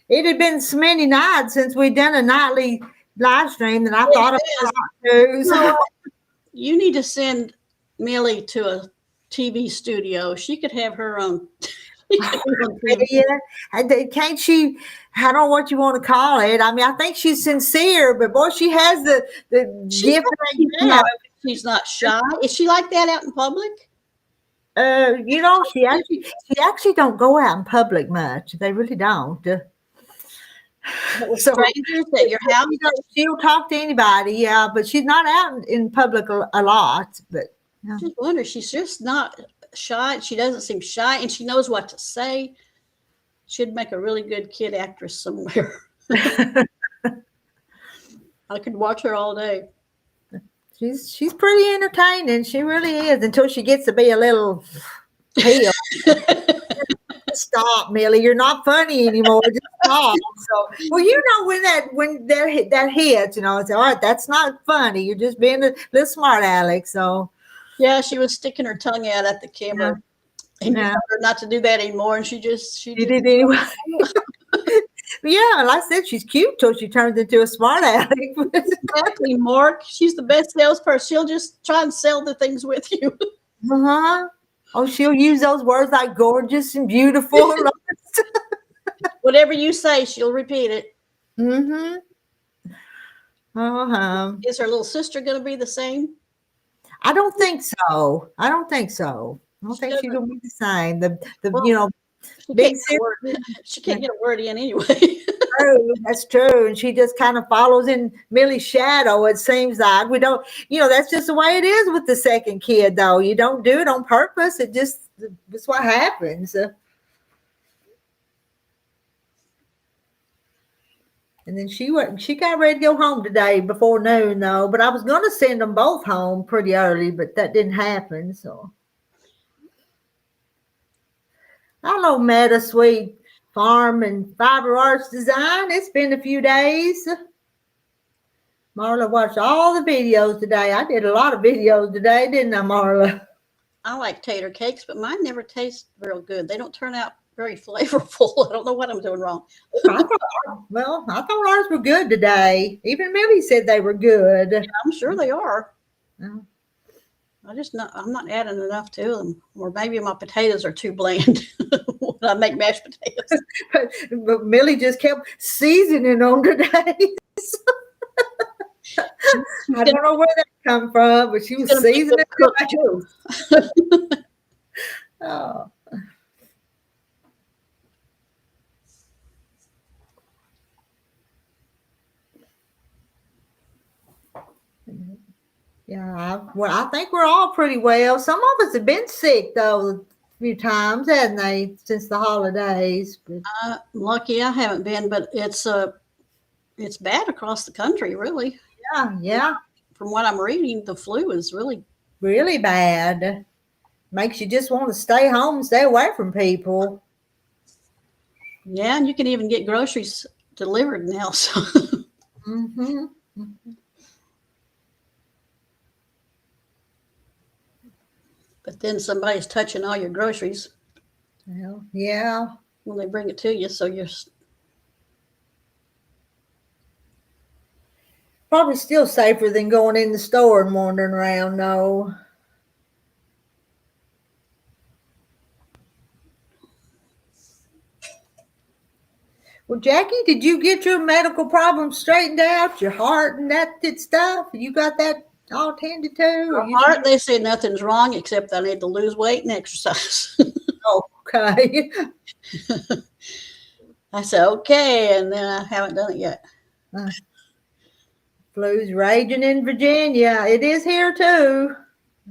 Speaker 1: It had been so many nights since we'd done a nightly live stream that I thought about too. So
Speaker 2: you need to send Millie to a TV studio. She could have her own.
Speaker 1: Can't she? I don't know what you want to call it. I mean, I think she's sincere, but boy, she has the gift.
Speaker 2: She's not shy. Is she like that out in public?
Speaker 1: She actually don't go out in public much. They really don't.
Speaker 2: So strangers at your house.
Speaker 1: She'll talk to anybody, yeah, but she's not out in public a lot. But
Speaker 2: I just wonder, she's just not shy. She doesn't seem shy, and she knows what to say. She'd make a really good kid actress somewhere. I could watch her all day.
Speaker 1: She's pretty entertaining. She really is, until she gets to be a little pale. Stop, Millie. You're not funny anymore. Just stop. So, well, when that hits, it's all right. That's not funny. You're just being a little smart, Alex. So,
Speaker 2: yeah, she was sticking her tongue out at the camera, and you told her not to do that anymore, and she did
Speaker 1: anyway. Yeah, like I said, she's cute till she turns into a smart aleck.
Speaker 2: Exactly, Mark. She's the best salesperson. She'll just try and sell the things with you.
Speaker 1: Oh, she'll use those words like gorgeous and beautiful.
Speaker 2: Whatever you say, she'll repeat it. Is her little sister going to be the same?
Speaker 1: I don't think so. I don't think she's going to be the same.
Speaker 2: She can't get a word in anyway.
Speaker 1: That's true. And she just kind of follows in Millie's shadow, it seems like. We don't, that's just the way it is with the second kid, though. You don't do it on purpose. That's what happens. And then she got ready to go home today before noon, though. But I was going to send them both home pretty early, but that didn't happen. So, hello, Meta Sweet Farm and Fiber Arts Design. It's been a few days. Marla watched all the videos today. I did a lot of videos today, didn't I, Marla?
Speaker 2: I like tater cakes, but mine never taste real good. They don't turn out very flavorful. I don't know what I'm doing wrong.
Speaker 1: I thought ours were good today. Even Millie said they were good.
Speaker 2: I'm sure they are.
Speaker 1: Yeah.
Speaker 2: I'm not adding enough to them. Or maybe my potatoes are too bland when I make mashed potatoes.
Speaker 1: But Millie just kept seasoning on today. I don't know where that come from, but she was seasoning
Speaker 2: cook too.
Speaker 1: Oh. Yeah, I think we're all pretty well. Some of us have been sick though a few times, haven't they, since the holidays? But
Speaker 2: I'm lucky I haven't been, but it's bad across the country, really.
Speaker 1: yeah,
Speaker 2: From what I'm reading, the flu is
Speaker 1: really bad. Makes you just want to stay home and stay away from people.
Speaker 2: Yeah, and you can even get groceries delivered now. So.
Speaker 1: Mm-hmm.
Speaker 2: But then somebody's touching all your groceries.
Speaker 1: Well, yeah.
Speaker 2: When they bring it to you, so you're
Speaker 1: Probably still safer than going in the store and wandering around, though. Well, Jackie, did you get your medical problems straightened out? Your heart and that good stuff? You got that all tended to?
Speaker 2: heart, they say nothing's wrong except I need to lose weight and exercise.
Speaker 1: Okay.
Speaker 2: I said, okay, and then I haven't done it yet.
Speaker 1: Flu's raging in Virginia. It is here too.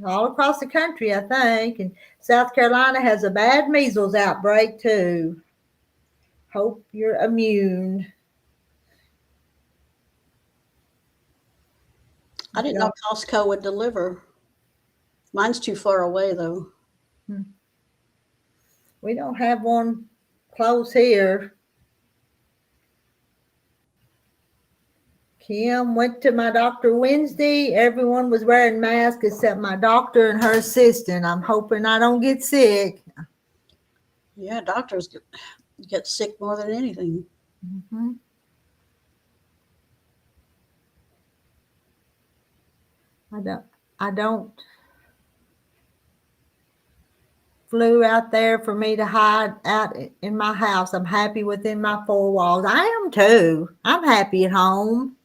Speaker 1: All across the country, I think. And South Carolina has a bad measles outbreak too. Hope you're immune.
Speaker 2: I didn't know Costco would deliver. Mine's too far away, though.
Speaker 1: We don't have one close here. Kim went to my doctor Wednesday. Everyone was wearing masks except my doctor and her assistant. I'm hoping I don't get sick.
Speaker 2: Yeah, doctors get sick more than anything.
Speaker 1: Mm-hmm. I don't flew out there for me to hide out in my house. I'm happy within my four walls. I am too. I'm happy at home.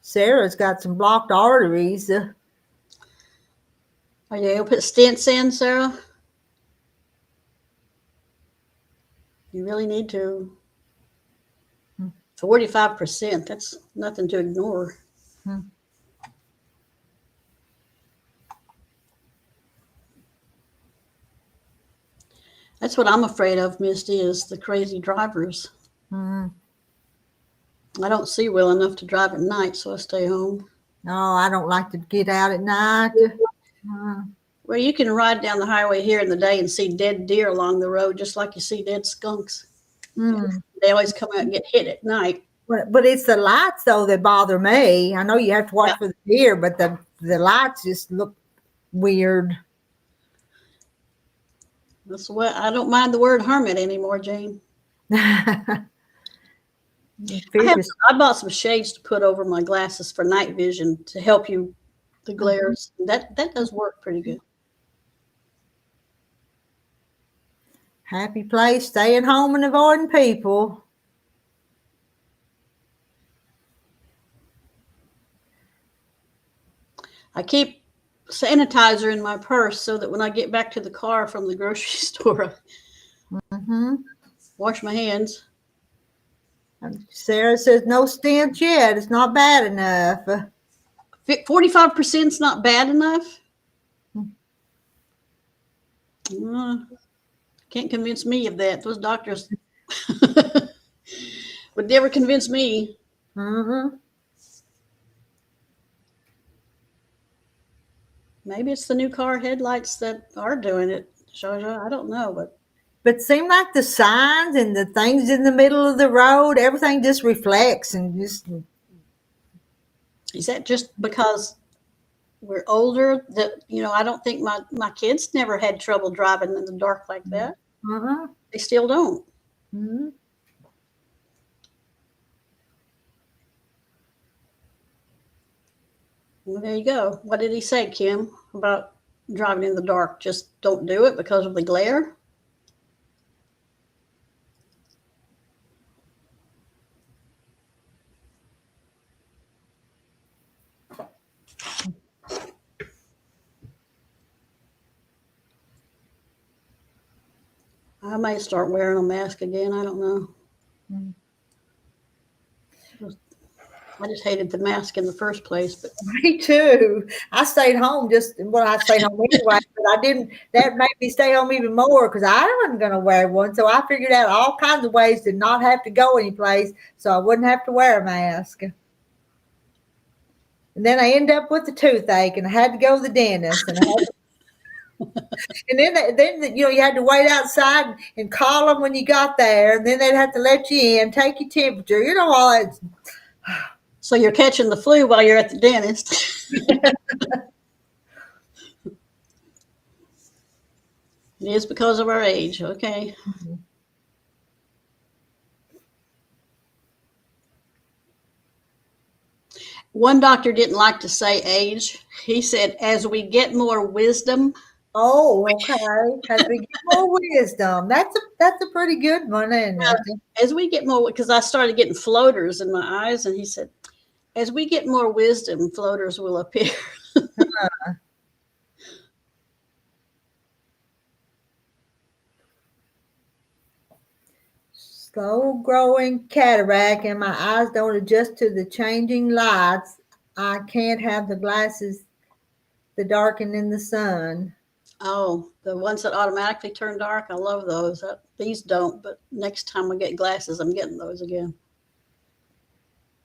Speaker 1: Sarah's got some blocked arteries.
Speaker 2: Are you able to put stents in, Sarah? You really need to. 45%, that's nothing to ignore. That's what I'm afraid of, Misty, is the crazy drivers. I don't see well enough to drive at night, so I stay home.
Speaker 1: No, I don't like to get out at night.
Speaker 2: Well, you can ride down the highway here in the day and see dead deer along the road, just like you see dead skunks. They always come out and get hit at night.
Speaker 1: But it's the lights, though, that bother me. I know you have to watch for the deer, but the lights just look weird.
Speaker 2: That's what I don't mind the word hermit anymore, Jane. I bought some shades to put over my glasses for night vision to help you the glares. That does work pretty good.
Speaker 1: Happy place, staying home and avoiding people.
Speaker 2: I keep sanitizer in my purse so that when I get back to the car from the grocery store, wash my hands.
Speaker 1: Sarah says no stench yet. It's not bad enough.
Speaker 2: 45% is not bad enough. Can't convince me of that. Those doctors would never convince me. Maybe it's the new car headlights that are doing it. I don't know, but
Speaker 1: it seemed like the signs and the things in the middle of the road, everything just reflects and just.
Speaker 2: Is that just because we're older. That I don't think my kids never had trouble driving in the dark like that.
Speaker 1: Uh-huh.
Speaker 2: They still don't.
Speaker 1: Mm-hmm.
Speaker 2: Well, there you go. What did he say, Kim, about driving in the dark? Just don't do it because of the glare? I may start wearing a mask again. I don't know.
Speaker 1: Mm.
Speaker 2: I just hated the mask in the first place, but
Speaker 1: Me too. I stayed home I stayed home anyway, but I didn't, that made me stay home even more because I wasn't going to wear one. So I figured out all kinds of ways to not have to go anyplace so I wouldn't have to wear a mask. And then I ended up with a toothache and I had to go to the dentist and then you had to wait outside and call them when you got there. And then they'd have to let you in, take your temperature, all that.
Speaker 2: so you're catching the flu while you're at the dentist. It is because of our age. Okay.
Speaker 1: Mm-hmm.
Speaker 2: One doctor didn't like to say age. He said, as we get more wisdom.
Speaker 1: Oh, okay. As we get more wisdom. That's a pretty good one, isn't it?
Speaker 2: As we get more, because I started getting floaters in my eyes, and he said, as we get more wisdom, floaters will appear.
Speaker 1: Slow growing cataract and my eyes don't adjust to the changing lights. I can't have the glasses that darken in the sun.
Speaker 2: Oh, the ones that automatically turn dark. I love those. These don't, but next time I get glasses, I'm getting those again.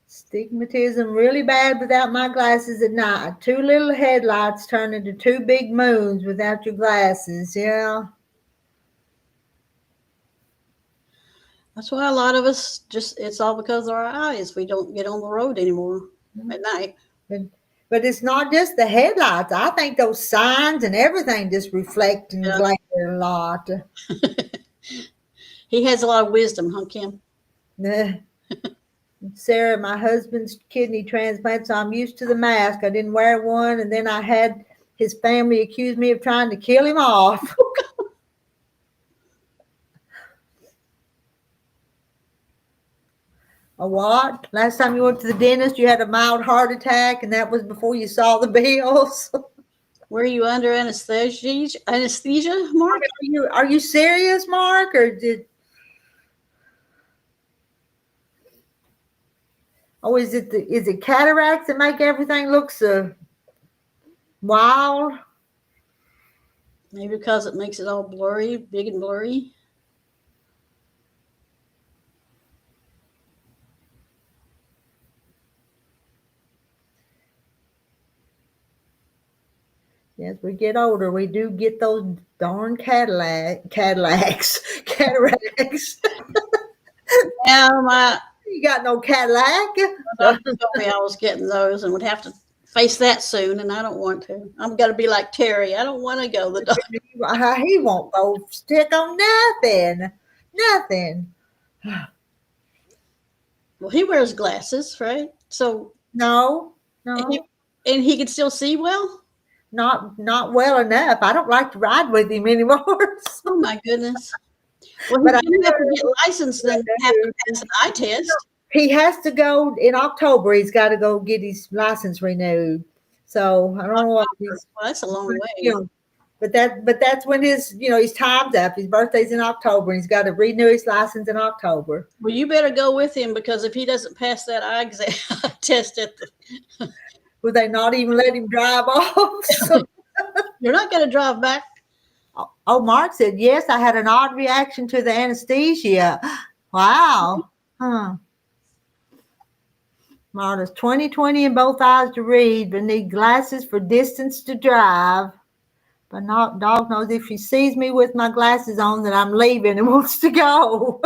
Speaker 1: Stigmatism really bad without my glasses at night. 2 little headlights turn into 2 big moons without your glasses. Yeah.
Speaker 2: That's why a lot of us it's all because of our eyes. We don't get on the road anymore at night.
Speaker 1: But it's not just the headlights. I think those signs and everything just reflect and glare a lot.
Speaker 2: He has a lot of wisdom, huh, Kim?
Speaker 1: Sarah, my husband's kidney transplant, so I'm used to the mask. I didn't wear one, and then I had his family accuse me of trying to kill him off. A what? Last time you went to the dentist, you had a mild heart attack, and that was before you saw the bills.
Speaker 2: Were you under anesthesia, Mark?
Speaker 1: Are you serious, Mark? Or is it cataracts that make everything look so wild?
Speaker 2: Maybe because it makes it all blurry, big and blurry.
Speaker 1: As we get older, we do get those darn cataracts.
Speaker 2: Yeah,
Speaker 1: You got no Cadillac?
Speaker 2: doctor told me I was getting those and would have to face that soon, and I don't want to. I'm going to be like Terry. I don't want to go. The doctor.
Speaker 1: He won't go stick on nothing. Nothing.
Speaker 2: Well, he wears glasses, right? So
Speaker 1: No.
Speaker 2: and he can still see well.
Speaker 1: Not well enough. I don't like to ride with him anymore.
Speaker 2: Oh my goodness. Well, he's going to have to get licensed, then have to pass an eye test.
Speaker 1: He has to go in October. He's got to go get his license renewed. So I don't know what he's.
Speaker 2: Well, that's a long way.
Speaker 1: But that's when his time's up. His birthday's in October. And he's got to renew his license in October.
Speaker 2: Well, you better go with him because if he doesn't pass that eye test at the.
Speaker 1: Would they not even let him drive off?
Speaker 2: You're not going to drive back.
Speaker 1: Oh, Mark said, yes, I had an odd reaction to the anesthesia. Wow. Huh. Marta's 20/20 in both eyes to read, but need glasses for distance to drive. But dog knows if she sees me with my glasses on that I'm leaving and wants to go.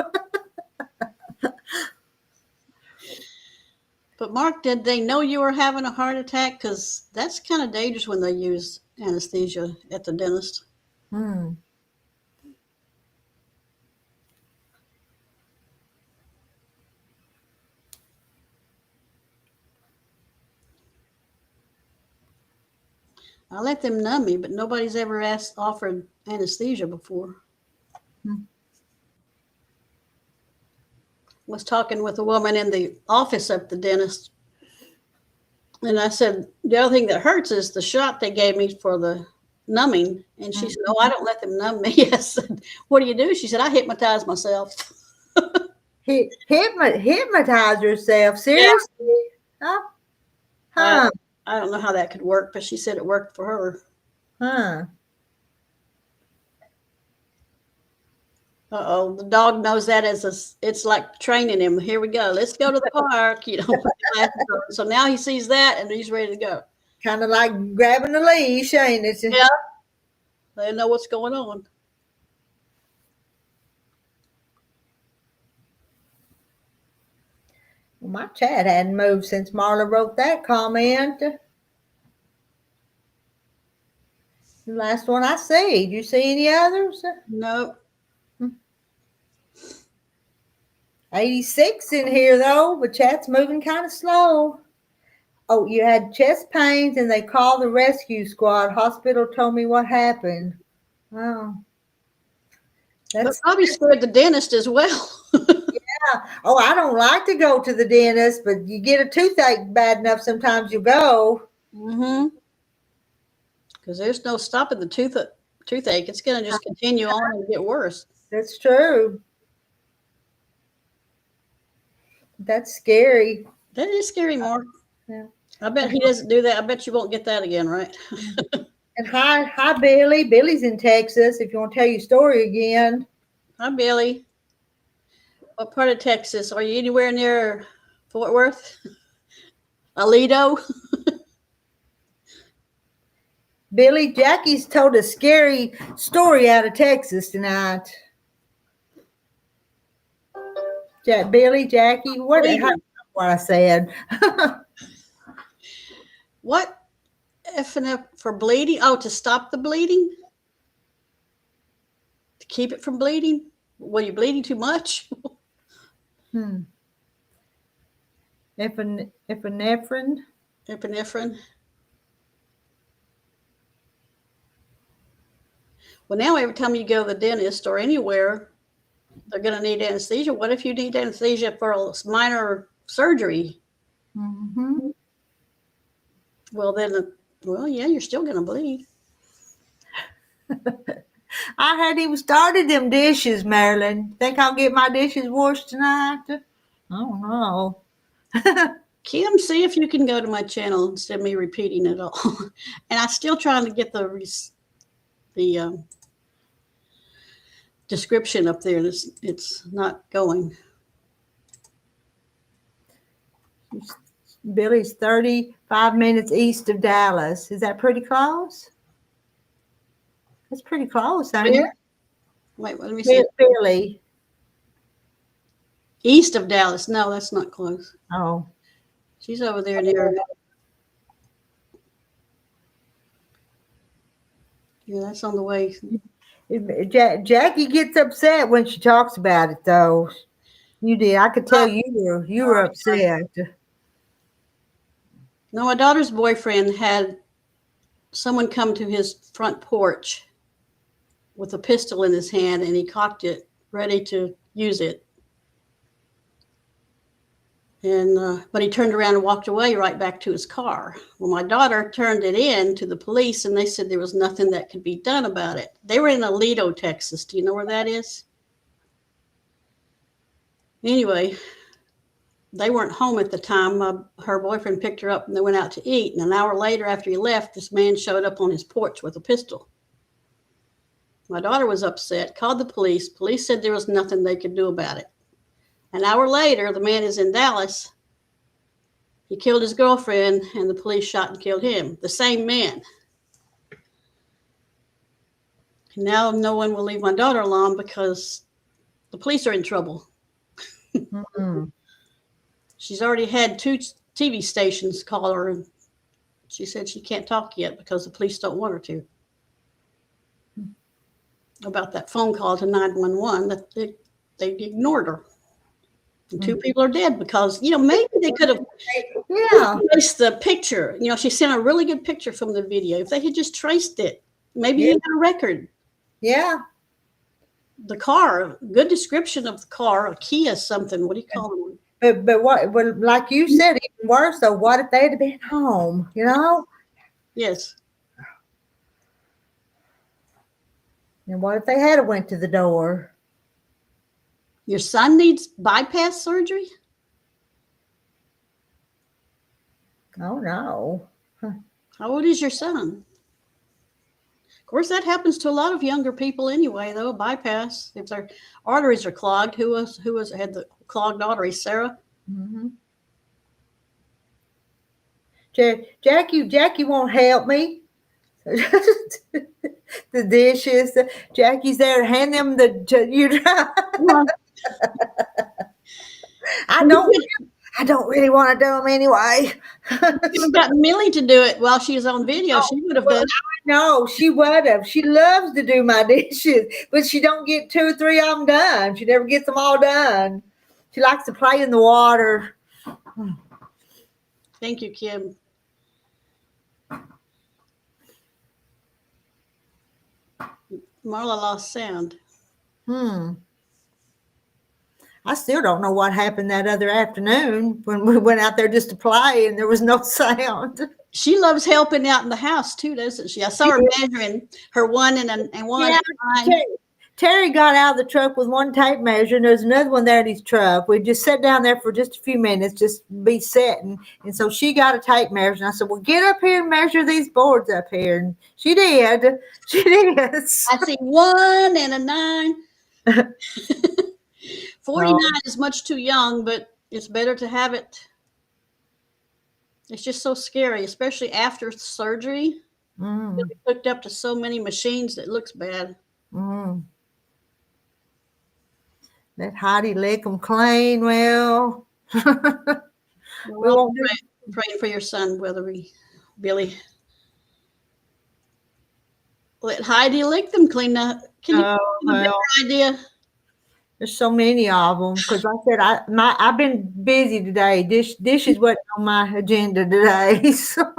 Speaker 2: But Mark, did they know you were having a heart attack? Because that's kind of dangerous when they use anesthesia at the dentist.
Speaker 1: Hmm.
Speaker 2: I let them numb me, but nobody's ever offered anesthesia before.
Speaker 1: Hmm.
Speaker 2: Was talking with a woman in the office of the dentist, and I said, the other thing that hurts is the shot they gave me for the numbing. And she said, oh, I don't let them numb me. Yes. What do you do? She said, I hypnotize myself.
Speaker 1: Hypnotize yourself? Seriously? Yeah. Huh?
Speaker 2: I don't know how that could work, but she said it worked for her.
Speaker 1: Huh?
Speaker 2: Uh-oh, the dog knows that it's like training him. Here we go. Let's go to the park. Put the glasses on. So now he sees that and he's ready to go.
Speaker 1: Kind of like grabbing the leash, ain't it?
Speaker 2: Yeah. They know what's going on.
Speaker 1: Well, my chat hadn't moved since Marla wrote that comment. The last one I see. Do you see any others?
Speaker 2: Nope.
Speaker 1: 86 in here though, but chat's moving kind of slow. Oh, you had chest pains and they called the rescue squad. Hospital told me what happened. Wow.
Speaker 2: But probably scared the dentist as well.
Speaker 1: Yeah. Oh, I don't like to go to the dentist, but you get a toothache bad enough, sometimes you go.
Speaker 2: Mm-hmm. Because there's no stopping the toothache. It's going to just continue on and get worse.
Speaker 1: That's true. That's scary.
Speaker 2: That is scary, Mark.
Speaker 1: Yeah.
Speaker 2: I bet he doesn't do that. I bet you won't get that again, right?
Speaker 1: And hi, Billy. Billy's in Texas. If you want to tell your story again.
Speaker 2: Hi, Billy. What part of Texas? Are you anywhere near Fort Worth? Aledo?
Speaker 1: Billy, Jackie's told a scary story out of Texas tonight. Billy, Jackie, what I said.
Speaker 2: What? For bleeding? Oh, to stop the bleeding? To keep it from bleeding? Were you bleeding too much?
Speaker 1: Epinephrine.
Speaker 2: Epinephrine. Well, now every time you go to the dentist or anywhere, they're going to need anesthesia. What if you need anesthesia for a minor surgery?
Speaker 1: Mm-hmm.
Speaker 2: Well, yeah, you're still going to bleed.
Speaker 1: I hadn't even started them dishes, Marilyn. Think I'll get my dishes washed tonight? I don't know.
Speaker 2: Kim, see if you can go to my channel instead of me repeating it all. And I'm still trying to get the description up there. It's not going.
Speaker 1: Billy's 35 minutes east of Dallas. Is that pretty close? That's pretty close, ain't it?
Speaker 2: Wait, let me see.
Speaker 1: Billy.
Speaker 2: East of Dallas. No, that's not close.
Speaker 1: Oh.
Speaker 2: She's over there near. Yeah, that's on the way.
Speaker 1: Jackie gets upset when she talks about it, though. You did. I could tell you were upset.
Speaker 2: No, my daughter's boyfriend had someone come to his front porch with a pistol in his hand, and he cocked it, ready to use it. And but he turned around and walked away right back to his car. Well, my daughter turned it in to the police, and they said there was nothing that could be done about it. They were in Aledo, Texas. Do you know where that is? Anyway, they weren't home at the time. Her boyfriend picked her up, and they went out to eat. And an hour later, after he left, this man showed up on his porch with a pistol. My daughter was upset, called the police. Police said there was nothing they could do about it. An hour later, the man is in Dallas. He killed his girlfriend, and the police shot and killed him. The same man. Now no one will leave my daughter alone because the police are in trouble.
Speaker 1: Mm-hmm.
Speaker 2: She's already had two TV stations call her, and she said she can't talk yet because the police don't want her to. About that phone call to 911 that they ignored her. And 2 people are dead because, maybe they could have traced the picture. She sent a really good picture from the video. If they had just traced it, maybe he had a record.
Speaker 1: Yeah.
Speaker 2: The car, good description of the car, a Kia something. What do you call them?
Speaker 1: But what? But like you said, even worse. So what if they had been home?
Speaker 2: Yes.
Speaker 1: And what if they had went to the door?
Speaker 2: Your son needs bypass surgery?
Speaker 1: Oh no.
Speaker 2: How old is your son? Of course, that happens to a lot of younger people anyway, though. Bypass, if their arteries are clogged. Who had the clogged arteries? Sarah?
Speaker 1: Mm-hmm. Jackie won't help me. The dishes. Jackie's there. Hand them I don't really want to do them anyway.
Speaker 2: You got Millie to do it while she was on video. She would have done.
Speaker 1: No, she would have. She loves to do my dishes, but she don't get 2 or 3 of them done. She never gets them all done. She likes to play in the water.
Speaker 2: Thank you, Kim. Marla lost sound.
Speaker 1: I still don't know what happened that other afternoon when we went out there just to play and there was no sound.
Speaker 2: She loves helping out in the house too, doesn't she? I saw her measuring her 1 and 1.
Speaker 1: Yeah, Terry got out of the truck with 1 tape measure, and there's another one there in his truck. We just sat down there for just a few minutes, just be setting. And so she got a tape measure, and I said, well, get up here and measure these boards up here. And she did. She did.
Speaker 2: I see 1 and a 9. 49 is much too young, but it's better to have it. It's just so scary, especially after surgery. You'll be hooked up to so many machines that looks bad.
Speaker 1: Let Heidi lick them clean. Well,
Speaker 2: We'll pray for your son, Billy. Let Heidi lick them clean up. Can you give a better idea?
Speaker 1: There's so many of them because I said I've been busy today. Dishes wasn't on my agenda today. So.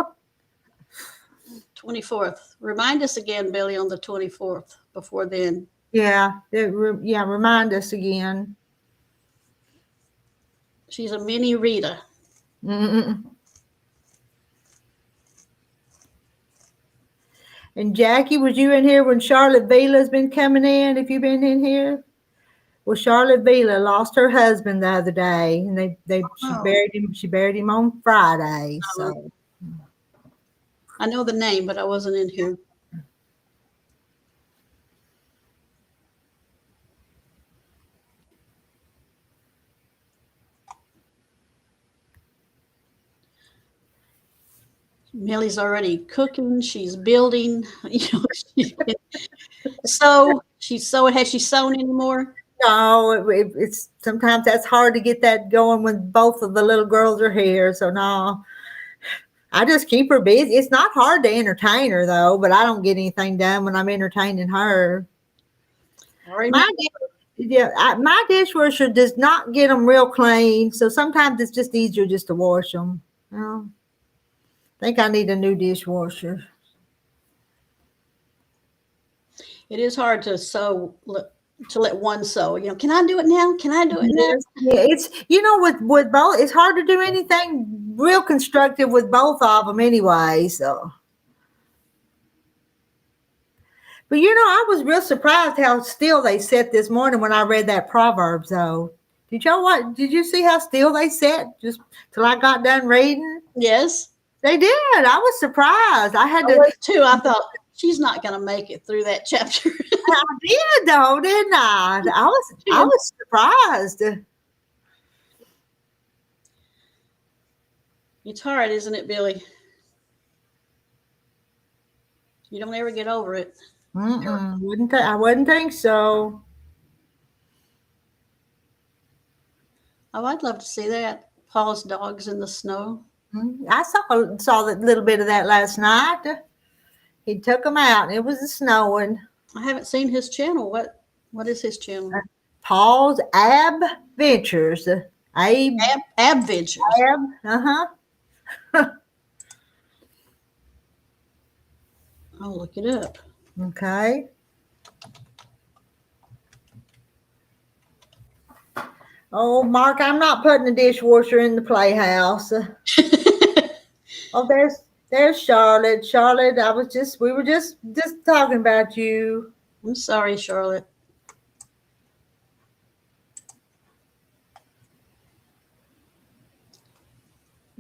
Speaker 2: 24th. Remind us again, Billy, on the 24th. Before then.
Speaker 1: Yeah. Remind us again.
Speaker 2: She's a mini Rita.
Speaker 1: And Jackie, was you in here when Charlotte Vila's been coming in? Have you been in here? Well, Charlotte Vila lost her husband the other day, and she buried him. She buried him on Friday. So
Speaker 2: I know the name, but I wasn't in here. Millie's already cooking. She's building. So has she sewn anymore?
Speaker 1: No, it's sometimes that's hard to get that going when both of the little girls are here. So no, I just keep her busy. It's not hard to entertain her though, but I don't get anything done when I'm entertaining her. My dishwasher does not get them real clean, so sometimes it's just easier just to wash them. I think I need a new dishwasher.
Speaker 2: It is hard to sew. To let one sew, can I do it now? Can I do it now?
Speaker 1: Yeah, it's with both, it's hard to do anything real constructive with both of them anyway. So, but I was real surprised how still they sat this morning when I read that Proverbs. Though, did you see how still they sat just till I got done reading?
Speaker 2: Yes,
Speaker 1: they did. I was surprised. I
Speaker 2: was too. I thought she's not going to make it through that chapter.
Speaker 1: I did though, didn't I? I was surprised.
Speaker 2: It's hard, isn't it, Billy? You don't ever get over it.
Speaker 1: I wouldn't think so.
Speaker 2: Oh, I'd love to see that. Paul's dogs in the snow.
Speaker 1: I saw that little bit of that last night. He took them out, and it was snowing.
Speaker 2: I haven't seen his channel. What is his channel?
Speaker 1: Paul's Ab Ventures. Abe
Speaker 2: Ab Ventures.
Speaker 1: Ab. Uh-huh.
Speaker 2: I'll look it up.
Speaker 1: Okay. Oh, Mark, I'm not putting the dishwasher in the playhouse. Oh, there's Charlotte. Charlotte, we were just talking about you.
Speaker 2: I'm sorry, Charlotte.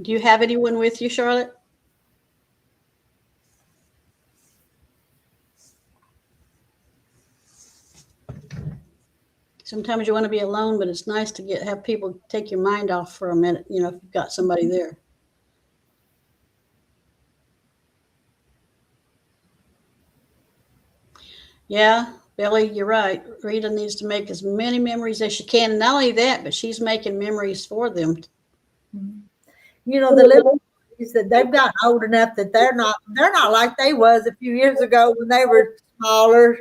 Speaker 2: Do you have anyone with you, Charlotte? Sometimes you want to be alone, but it's nice to have people take your mind off for a minute, if you've got somebody there. Yeah, Billy, you're right. Rita needs to make as many memories as she can. And not only that, but she's making memories for them.
Speaker 1: The little boys that they've gotten old enough that they're not like they was a few years ago when they were smaller.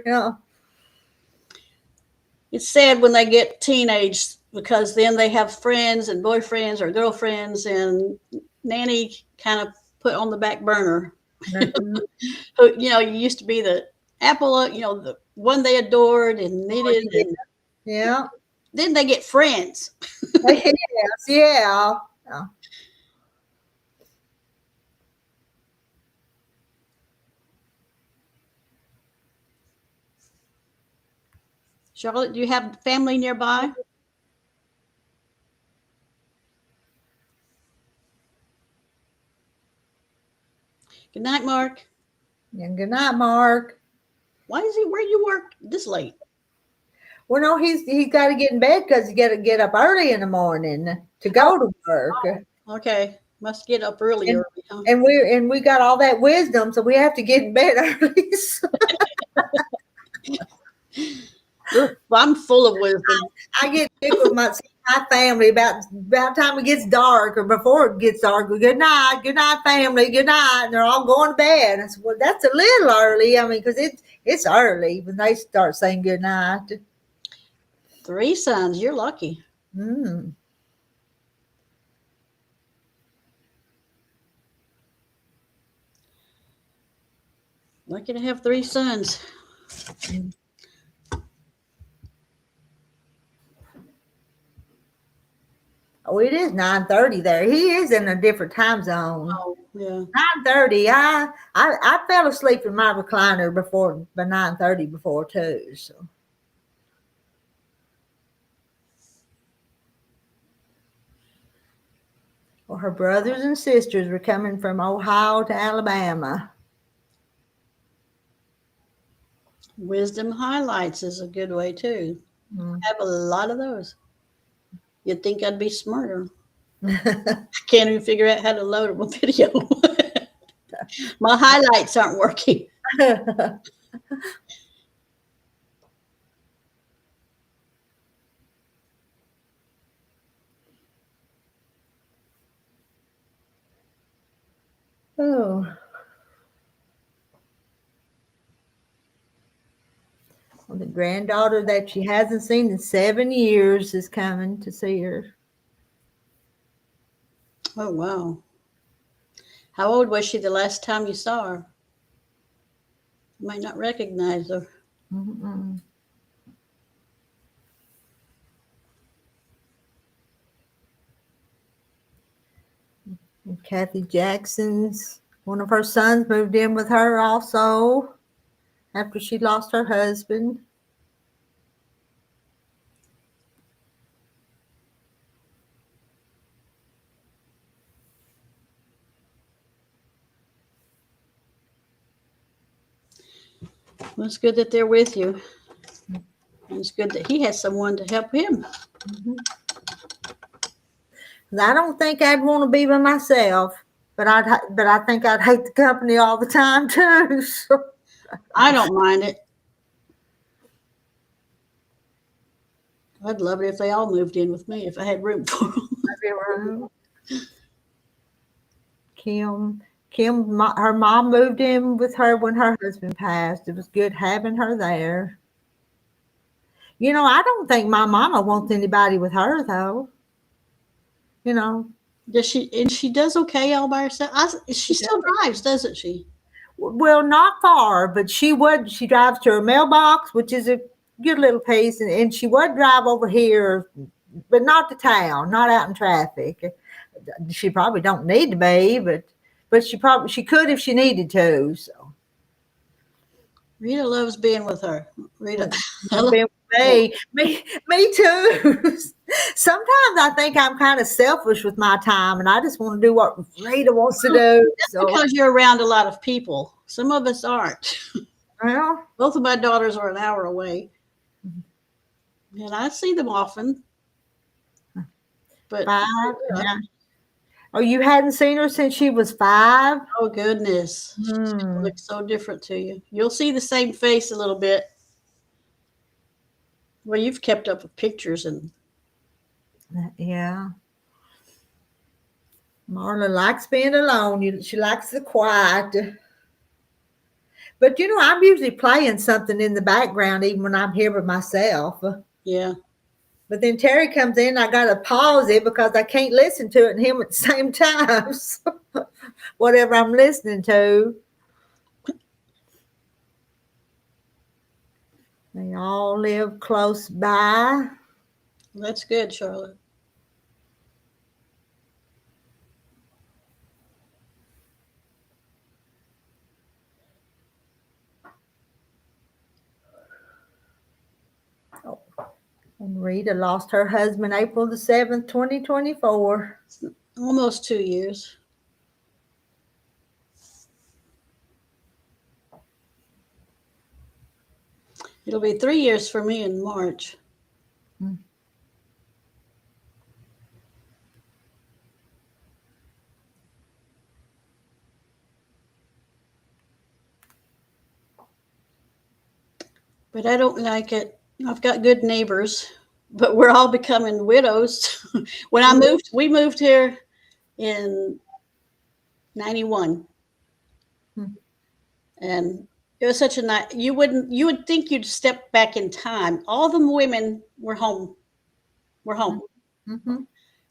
Speaker 2: It's sad when they get teenage because then they have friends and boyfriends or girlfriends, and Nanny kind of put on the back burner. Mm-hmm. You used to be the apple, the one they adored and needed. And
Speaker 1: yeah.
Speaker 2: Then they get friends.
Speaker 1: Yes, yeah.
Speaker 2: Charlotte, do you have family nearby? Good night, Mark.
Speaker 1: And good night, Mark.
Speaker 2: Where you work this late?
Speaker 1: Well, no, he's got to get in bed because he's got to get up early in the morning to go to work.
Speaker 2: Oh, okay, must get up early. Huh?
Speaker 1: And we got all that wisdom, so we have to get in bed early.
Speaker 2: Well, I'm full of wisdom.
Speaker 1: I get sick with my family about time it gets dark or before it gets dark. Good night, family, good night. And they're all going to bed. I said, well, that's a little early. I mean, because it's early when they start saying good night.
Speaker 2: 3 sons, you're lucky.
Speaker 1: Mm.
Speaker 2: Lucky to have 3 sons.
Speaker 1: Oh, it is 9:30 there. He is in a different time zone.
Speaker 2: Oh, yeah.
Speaker 1: 9:30. I fell asleep in my recliner by 9:30 before too. So. Well, her brothers and sisters were coming from Ohio to Alabama.
Speaker 2: Wisdom highlights is a good way too. I have a lot of those. You'd think I'd be smarter. I can't even figure out how to load up a video. My highlights aren't working.
Speaker 1: Oh. Well, the granddaughter that she hasn't seen in 7 years is coming to see her.
Speaker 2: Oh, wow. How old was she the last time you saw her? You might not recognize her.
Speaker 1: Mm-mm. And Kathy Jackson's, one of her sons moved in with her also after she lost her husband.
Speaker 2: Well, it's good that they're with you. And it's good that he has someone to help him.
Speaker 1: Mm-hmm. I don't think I'd want to be by myself, but I think I'd hate the company all the time too. So.
Speaker 2: I don't mind it. I'd love it if they all moved in with me, if I had room for them.
Speaker 1: Kim. Her mom moved in with her when her husband passed. It was good having her there. I don't think my mama wants anybody with her, though.
Speaker 2: Does she? And she does okay all by herself. She still drives, doesn't she?
Speaker 1: Well, not far, but she drives to her mailbox, which is a good little piece, and she would drive over here, but not to town, not out in traffic. She probably don't need to be, but she could if she needed to. So
Speaker 2: Rita loves being with her. Rita,
Speaker 1: me too. Sometimes I think I'm kind of selfish with my time, and I just want to do what Rita wants to do.
Speaker 2: That's because you're around a lot of people. Some of us aren't.
Speaker 1: Well,
Speaker 2: Both of my daughters are an hour away, and I see them often. But
Speaker 1: 5. Yeah. Oh, you hadn't seen her since she was 5?
Speaker 2: Oh goodness, she looks so different to you. You'll see the same face a little bit. Well, you've kept up with pictures and
Speaker 1: yeah. Marla likes being alone. She likes the quiet. But I'm usually playing something in the background even when I'm here by myself.
Speaker 2: Yeah.
Speaker 1: But then Terry comes in, I gotta pause it because I can't listen to it and him at the same time. So, whatever I'm listening to. They all live close by.
Speaker 2: That's good, Charlotte.
Speaker 1: And Rita lost her husband April the 7th, 2024.
Speaker 2: Almost 2 years. It'll be 3 years for me in March. But I don't like it. I've got good neighbors, but we're all becoming widows. When we moved here in 91. And it was such a night. You would think you'd step back in time. All the women were home. We're home.
Speaker 1: Mm-hmm.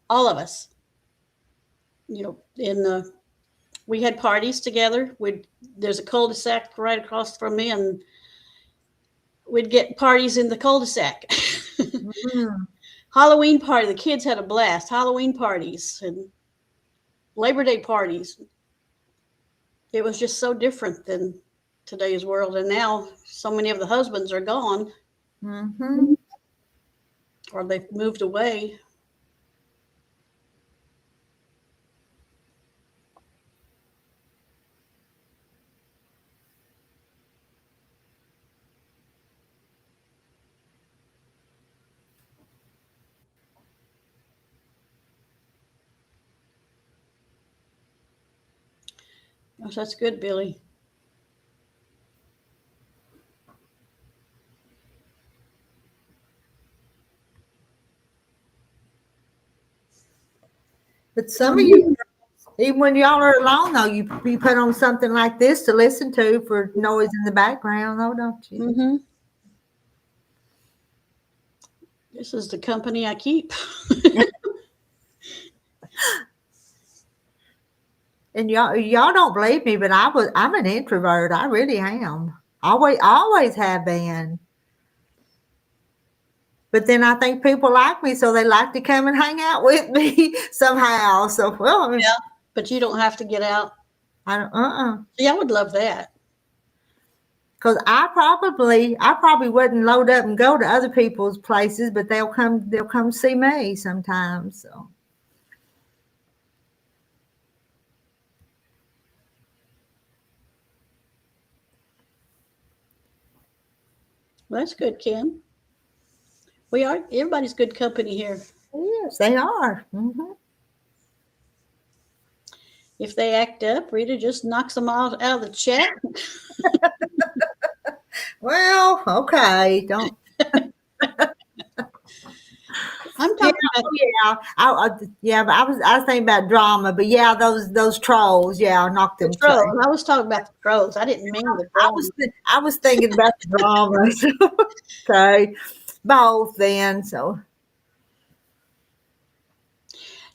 Speaker 2: All of us. We had parties together. There's a cul-de-sac right across from me, and we'd get parties in the cul-de-sac.
Speaker 1: Mm-hmm.
Speaker 2: Halloween party. The kids had a blast. Halloween parties and Labor Day parties. It was just so different than today's world. And now so many of the husbands are gone.
Speaker 1: Mm-hmm.
Speaker 2: Or they've moved away. Oh, that's good, Billy.
Speaker 1: But some of you, even when y'all are alone, though, you put on something like this to listen to for noise in the background, though, don't you?
Speaker 2: Mm-hmm. This is the company I keep.
Speaker 1: And y'all don't believe me, but I'm an introvert. I really am. Always have been. But then I think people like me, so they like to come and hang out with me somehow. So, well,
Speaker 2: yeah, but you don't have to get out. Yeah, I would love that.
Speaker 1: Because I probably wouldn't load up and go to other people's places, but they'll come see me sometimes. So.
Speaker 2: Well, that's good, Kim. Everybody's good company here.
Speaker 1: Yes, they are. Mm-hmm.
Speaker 2: If they act up, Rita just knocks them out of the chat.
Speaker 1: Well, okay. Don't.
Speaker 2: I'm talking about
Speaker 1: Yeah, yeah, but I was thinking about drama, but yeah, those trolls, yeah, I knocked
Speaker 2: the
Speaker 1: them.
Speaker 2: trolls. I was talking about the trolls. I didn't mean the trolls.
Speaker 1: I was thinking about the drama. So, okay, both then. So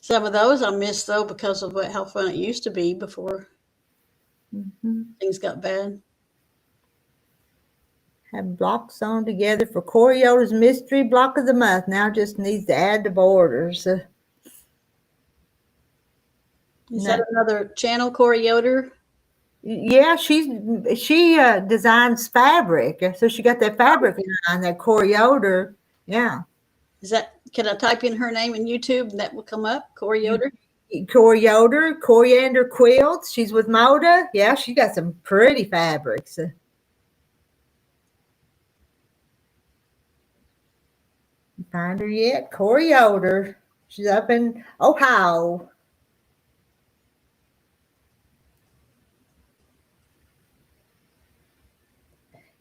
Speaker 2: Some of those I missed though because of how fun it used to be before
Speaker 1: mhm.
Speaker 2: things got bad.
Speaker 1: Have blocks on together for Corey Yoder's mystery block of the month. Now just needs to add the borders.
Speaker 2: Is
Speaker 1: No.
Speaker 2: that another channel, Corey Yoder?
Speaker 1: Yeah, she designs fabric, so she got that fabric line, that Corey Yoder. Yeah,
Speaker 2: Is that? Can I type in her name in YouTube and that will come up? Corey Yoder.
Speaker 1: Corey Yoder, Coriander Quilts. She's with Moda. Yeah, she got some pretty fabrics. Find her yet? Corey Yoder. She's up in Ohio.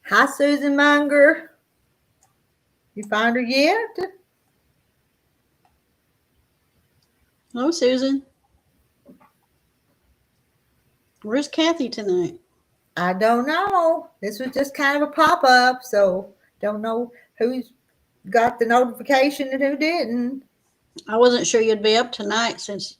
Speaker 1: Hi, Susan Munger. You find her yet?
Speaker 2: Hello, Susan. Where's Kathy tonight?
Speaker 1: I don't know. This was just kind of a pop up, so don't know who's got the notification and who didn't.
Speaker 2: I wasn't sure you'd be up tonight since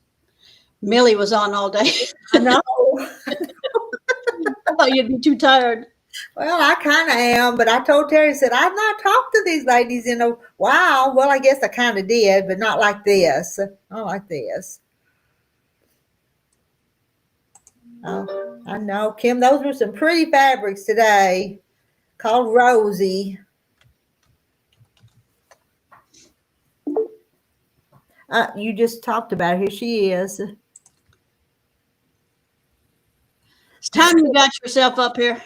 Speaker 2: Millie was on all day.
Speaker 1: I know.
Speaker 2: I thought you'd be too tired.
Speaker 1: Well, I kind of am, but I told Terry, I said, I've not talked to these ladies in a while. Well, I guess I kind of did, but not like this. Not like this. Oh, I know. Kim, those were some pretty fabrics today. Called Rosie. You just talked about her. Here she is.
Speaker 2: It's time you got yourself up here.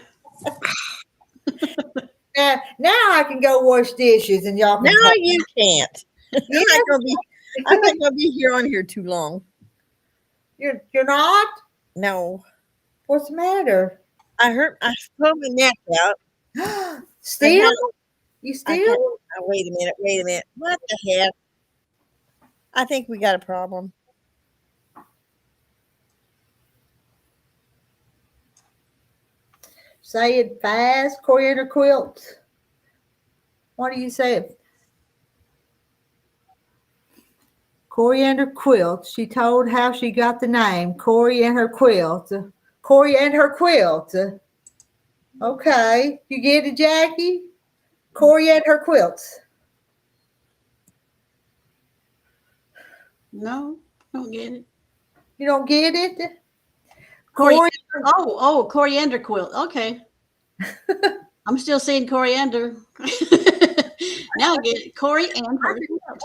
Speaker 1: Now I can go wash dishes and y'all can
Speaker 3: No,
Speaker 1: talk.
Speaker 3: you can't. I'm not gonna be here on here too long.
Speaker 1: You're not?
Speaker 3: No.
Speaker 1: What's the matter?
Speaker 3: I pulled my neck out.
Speaker 1: Still? You
Speaker 3: I
Speaker 1: still?
Speaker 3: can't- wait a minute. What the heck? I think we got a problem.
Speaker 1: Say it fast. Coriander Quilts. What do you say? Coriander Quilts. She told how she got the name. Corey and her quilt. Corey and her quilt. Okay. You get it, Jackie? Corey and her quilts.
Speaker 2: No, I don't get it.
Speaker 1: You don't get it?
Speaker 2: Coriander. Oh, coriander quilt. Okay. I'm still saying coriander. Now I get it. Corey and her.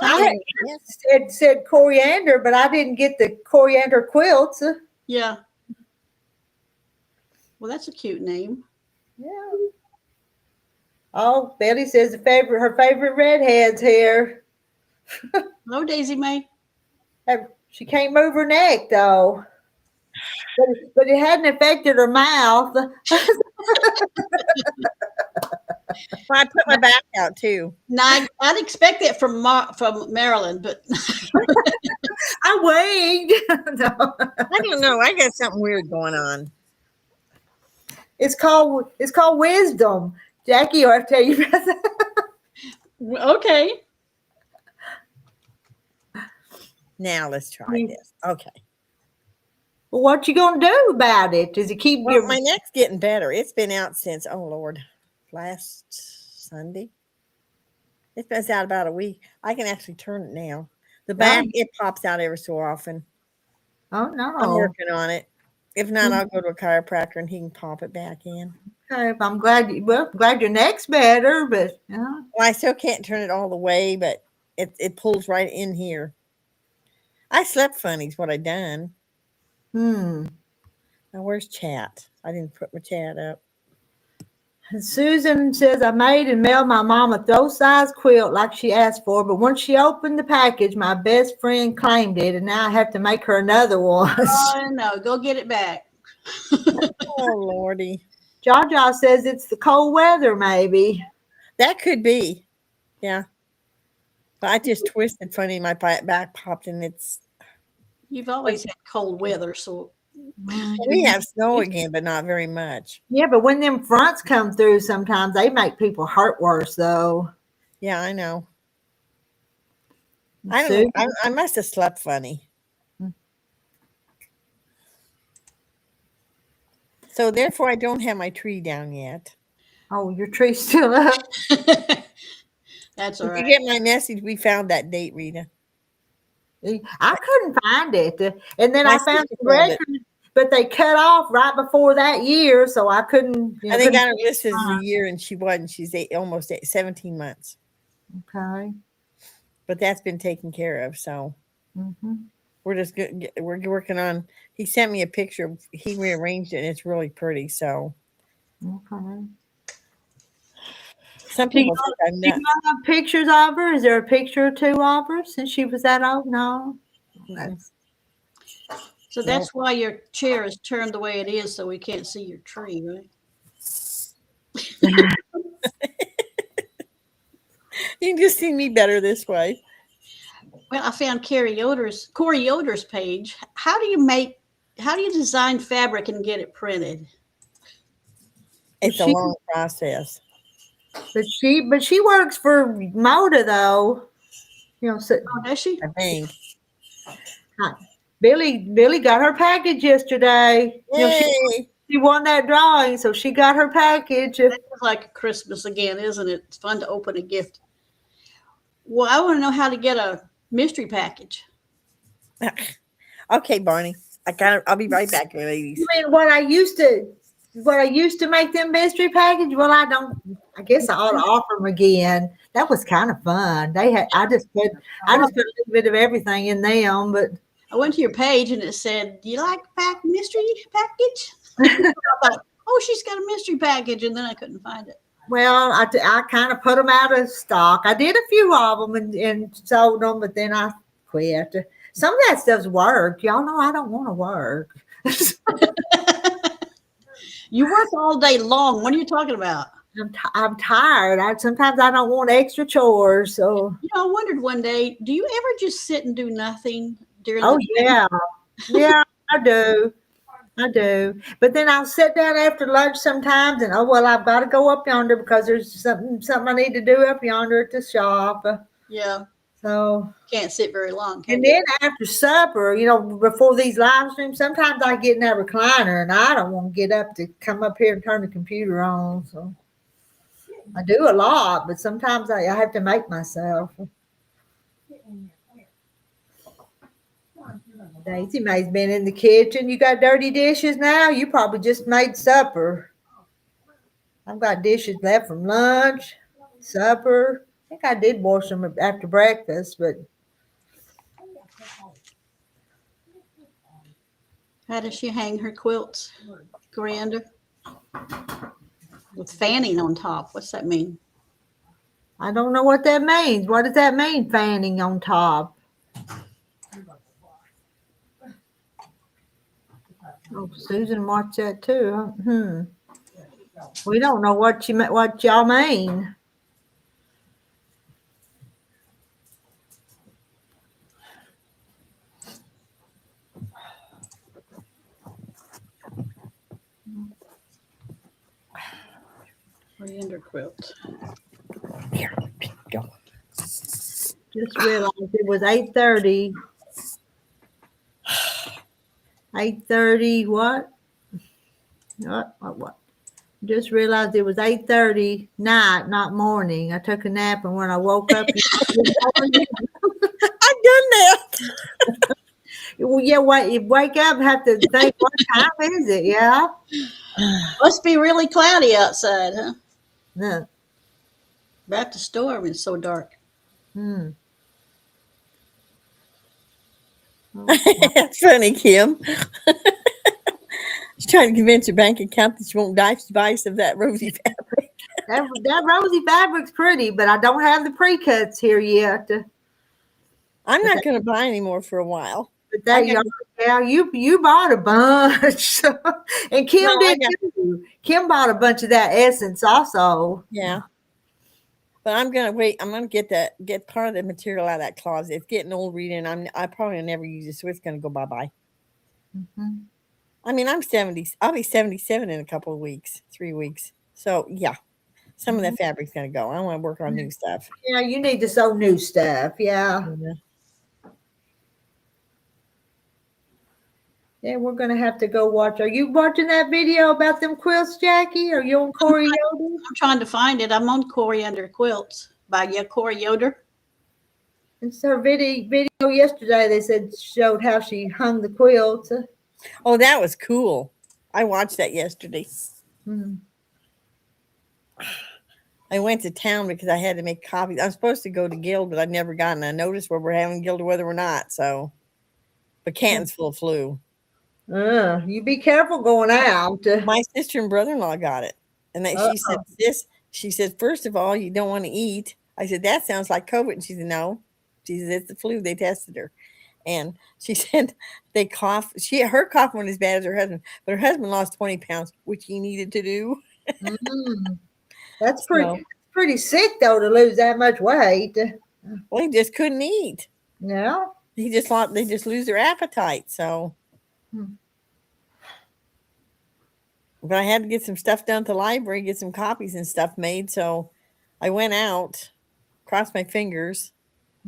Speaker 1: I said coriander, but I didn't get the coriander quilts.
Speaker 2: Yeah. Well, that's a cute name.
Speaker 1: Yeah. Oh, Betty says her favorite redhead's here.
Speaker 2: Hello, Daisy Mae.
Speaker 1: She can't move her neck though. But it hadn't affected her mouth.
Speaker 3: I put my back out too.
Speaker 2: Now, I'd expect that from Maryland, but
Speaker 1: I winged. No.
Speaker 3: I don't know. I got something weird going on.
Speaker 1: It's called wisdom. Jackie, I'll tell you about that.
Speaker 2: okay.
Speaker 3: Now let's try this. Okay.
Speaker 1: Well, what you gonna do about it? Does it keep
Speaker 3: Well, my neck's getting better. It's been out since, oh Lord, last Sunday. It's been out about a week. I can actually turn it now. The back, it pops out every so often.
Speaker 1: Oh
Speaker 3: I'm
Speaker 1: no.
Speaker 3: working on it. If not, I'll go to a chiropractor and he can pop it back in.
Speaker 1: Okay, I'm glad your neck's better, but
Speaker 3: Well, I still can't turn it all the way, but it pulls right in here. I slept funny is what I done. Now where's chat? I didn't put my chat up.
Speaker 1: Susan says I made and mailed my mom a throw size quilt like she asked for, but once she opened the package, my best friend claimed it, and now I have to make her another one.
Speaker 2: Oh no, go get it back.
Speaker 3: Oh Lordy.
Speaker 1: Jaja says it's the cold weather, maybe.
Speaker 3: That could be. Yeah. But I just twisted funny. My back popped, and it's.
Speaker 2: You've always had cold weather, so
Speaker 3: We have snow again, but not very much.
Speaker 1: Yeah, but when them fronts come through, sometimes they make people hurt worse, though.
Speaker 3: Yeah, I know. I don't
Speaker 1: Sue?
Speaker 3: know. I must have slept funny. So therefore, I don't have my tree down yet.
Speaker 1: Oh, your tree's still up.
Speaker 2: that's all
Speaker 3: Did you
Speaker 2: right.
Speaker 3: get my message? We found that date, Rita.
Speaker 1: I couldn't find it. And then
Speaker 3: My
Speaker 1: I found
Speaker 3: sister
Speaker 1: the
Speaker 3: found it.
Speaker 1: record, but they cut off right before that year, so I couldn't.
Speaker 3: I think
Speaker 1: couldn't
Speaker 3: I listed as a year, and she wasn't. She's almost 17 months.
Speaker 1: Okay.
Speaker 3: But that's been taken care of. So
Speaker 1: Mm-hmm.
Speaker 3: we're just good. We're working on. He sent me a picture. He rearranged it, and it's really pretty. So
Speaker 1: Okay.
Speaker 3: some
Speaker 1: Do you,
Speaker 3: people think I'm
Speaker 1: do you
Speaker 3: nuts.
Speaker 1: have pictures of her? Is there a picture or two of her since she was that old? No. That's,
Speaker 2: So that's why your chair is turned the way it is, so we can't see your tree, right?
Speaker 3: You can just see me better this way.
Speaker 2: Well, I found Corey Yoder's page. How do you design fabric and get it printed?
Speaker 3: It's a
Speaker 1: She-
Speaker 3: long process.
Speaker 1: but she works for Moda though. So
Speaker 2: Oh, does she?
Speaker 3: I think.
Speaker 1: Billy got her package yesterday.
Speaker 3: Yay!
Speaker 1: She won that drawing, so she got her package.
Speaker 2: It's like Christmas again, isn't it? It's fun to open a gift. Well, I want to know how to get a mystery package.
Speaker 3: Okay, Barney. I'll be right back, ladies.
Speaker 1: You mean what I used to make them mystery package? Well, I guess I ought to offer them again. That was kind of fun. I just put a little bit of everything in them, but
Speaker 2: I went to your page and it said, "Do you like mystery package?" I thought, "Oh, she's got a mystery package," and then I couldn't find it.
Speaker 1: well, I kind of put them out of stock. I did a few of them and sold them, but then I quit. Some of that stuff's work. Y'all know I don't want to work.
Speaker 2: You work all day long. What are you talking about?
Speaker 1: I'm tired. Sometimes I don't want extra chores. So
Speaker 2: I wondered one day, do you ever just sit and do nothing during
Speaker 1: oh
Speaker 2: the
Speaker 1: yeah, I do. But then I'll sit down after lunch sometimes, and I've got to go up yonder because there's something I need to do up yonder at the shop.
Speaker 2: Yeah,
Speaker 1: So
Speaker 2: can't sit very long. Can
Speaker 1: and
Speaker 2: you?
Speaker 1: then after supper, before these live streams, sometimes I get in that recliner, and I don't want to get up to come up here and turn the computer on. So I do a lot, but sometimes I have to make myself. Daisy Mae's been in the kitchen. You got dirty dishes now? You probably just made supper. I've got dishes left from lunch, supper. I think I did wash them after breakfast, but
Speaker 2: How does she hang her quilts, Coriander? With fanning on top. What's that mean?
Speaker 1: I don't know what that means. What does that mean, fanning on top? Oh, Susan watched that too. We don't know what y'all mean.
Speaker 2: Coriander quilt.
Speaker 3: Here, go.
Speaker 1: Just realized it was 8:30. 8:30 what? What? Just realized it was 8:30 night, not morning. I took a nap, and when I woke up,
Speaker 3: I've done that.
Speaker 1: well, yeah, you wake up and have to think, what time is it? Yeah.
Speaker 2: Must be really cloudy outside, huh?
Speaker 1: No.
Speaker 2: About to storm. It's so dark.
Speaker 3: That's funny, Kim. She's trying to convince her bank account that she won't buy some of that rosy fabric.
Speaker 1: That rosy fabric's pretty, but I don't have the pre-cuts here yet.
Speaker 3: I'm not going to buy any more for a while.
Speaker 1: But that you bought a bunch, and Kim
Speaker 3: No,
Speaker 1: did too. Kim bought a bunch of that essence also.
Speaker 3: Yeah. But I'm gonna wait. I'm gonna get part of the material out of that closet. It's getting old reading. I probably never use it, so it's gonna go bye bye.
Speaker 1: Mhm.
Speaker 3: I mean, I'm 70. I'll be 77 in a couple of weeks, 3 weeks. So yeah, some of that fabric's gonna go. I want to work on new stuff.
Speaker 1: Yeah, you need to sew new stuff. Yeah.
Speaker 3: Yeah.
Speaker 1: Yeah, we're gonna have to go watch. Are you watching that video about them quilts, Jackie? Are you on Corey Yoder?
Speaker 2: I'm trying to find it. I'm on Coriander Quilts by Corey Yoder.
Speaker 1: It's her video yesterday. They said showed how she hung the quilts.
Speaker 3: Oh, that was cool. I watched that yesterday.
Speaker 1: Hmm.
Speaker 3: I went to town because I had to make copies. I'm supposed to go to Guild, but I've never gotten a notice where we're having Guild or whether we're not. So, but Canton's full of flu.
Speaker 1: You be careful going out.
Speaker 3: My sister and brother-in-law got it, and she said this. She said, first of all, you don't want to eat. I said that sounds like COVID, and she said no. She said it's the flu. They tested her, and she said they cough. Her cough wasn't as bad as her husband, but her husband lost 20 pounds, which he needed to do.
Speaker 1: That's pretty sick though to lose that much weight.
Speaker 3: Well, he just couldn't eat.
Speaker 1: No.
Speaker 3: He just thought they just lose their appetite. So. But I had to get some stuff done at the library, get some copies and stuff made. So I went out, crossed my fingers.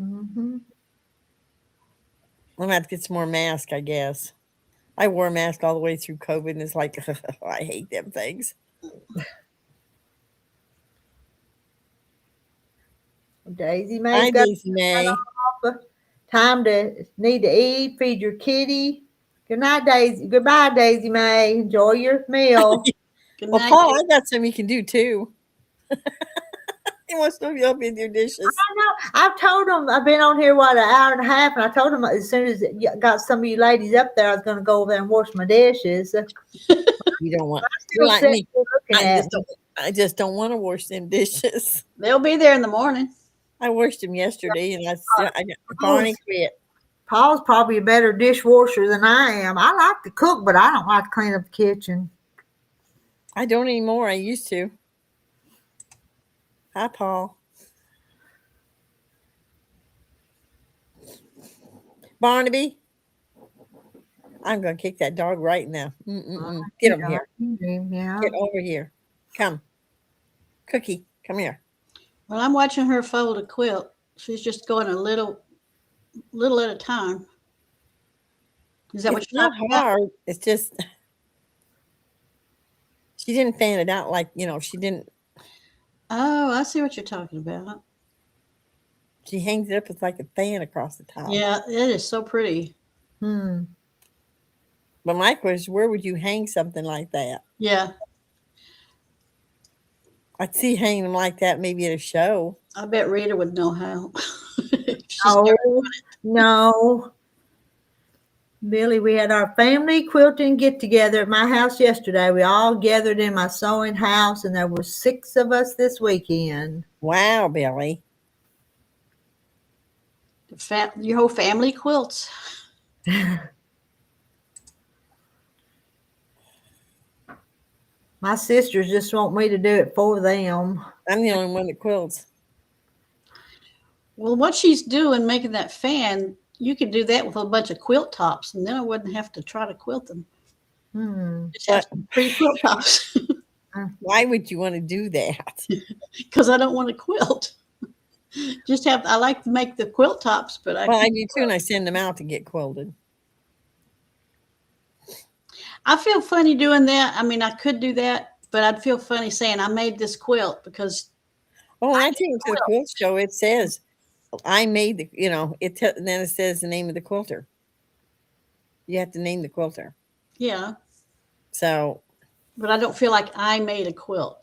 Speaker 1: Mm-hmm.
Speaker 3: I'm going to have to get some more masks, I guess. I wore a mask all the way through COVID, and it's like, I hate them things.
Speaker 1: Daisy May.
Speaker 3: Hi, Daisy May.
Speaker 1: Time to need to eat, feed your kitty. Good night, Daisy. Goodbye, Daisy May. Enjoy your meal.
Speaker 2: Good
Speaker 3: Well,
Speaker 2: night.
Speaker 3: Paul, I got some you can do too. He wants to help with your dishes.
Speaker 1: I know. I've told them I've been on here an hour and a half, and I told them as soon as I got some of you ladies up there, I was going to go over there and wash my dishes.
Speaker 3: You don't want. You're like me.
Speaker 1: Looking at me.
Speaker 3: I just don't want to wash them dishes.
Speaker 2: They'll be there in the morning.
Speaker 3: I washed them yesterday, and I Barney quit.
Speaker 1: Paul's probably a better dishwasher than I am. I like to cook, but I don't like to clean up the kitchen.
Speaker 3: I don't anymore. I used to. Hi, Paul. Barnaby. I'm going to kick that dog right now. Get over here.
Speaker 1: Yeah.
Speaker 3: Get over here. Come. Cookie, come here.
Speaker 2: Well, I'm watching her fold a quilt. She's just going a little at a time. Is that what
Speaker 3: It's
Speaker 2: you're
Speaker 3: not
Speaker 2: talking about?
Speaker 3: hard. It's just she didn't fan it out like, she didn't.
Speaker 2: Oh, I see what you're talking about.
Speaker 3: She hangs it up with like a fan across the top.
Speaker 2: Yeah, it is so pretty.
Speaker 1: Hmm.
Speaker 3: But my question, where would you hang something like that?
Speaker 2: Yeah,
Speaker 3: I'd see hanging them like that maybe at a show.
Speaker 2: I bet Rita would know how. She's
Speaker 1: Oh,
Speaker 2: never done it.
Speaker 1: no. Billy, we had our family quilting get together at my house yesterday. We all gathered in my sewing house, and there were 6 of us this weekend.
Speaker 3: Wow, Billy.
Speaker 2: Your whole family quilts.
Speaker 1: My sisters just want me to do it for them.
Speaker 3: I'm the only one that quilts.
Speaker 2: Well, what she's doing, making that fan, you could do that with a bunch of quilt tops, and then I wouldn't have to try to quilt them. Just have some pretty quilt tops.
Speaker 3: Why would you want to do that?
Speaker 2: Because I don't want to quilt. I like to make the quilt tops, but
Speaker 3: Well, I do too, and I send them out to get quilted.
Speaker 2: I feel funny doing that. I mean, I could do that, but I'd feel funny saying I made this quilt because.
Speaker 3: Well, when I take it to the quilt show, it says I made the, then it says the name of the quilter. You have to name the quilter.
Speaker 2: Yeah.
Speaker 3: So.
Speaker 2: But I don't feel like I made a quilt.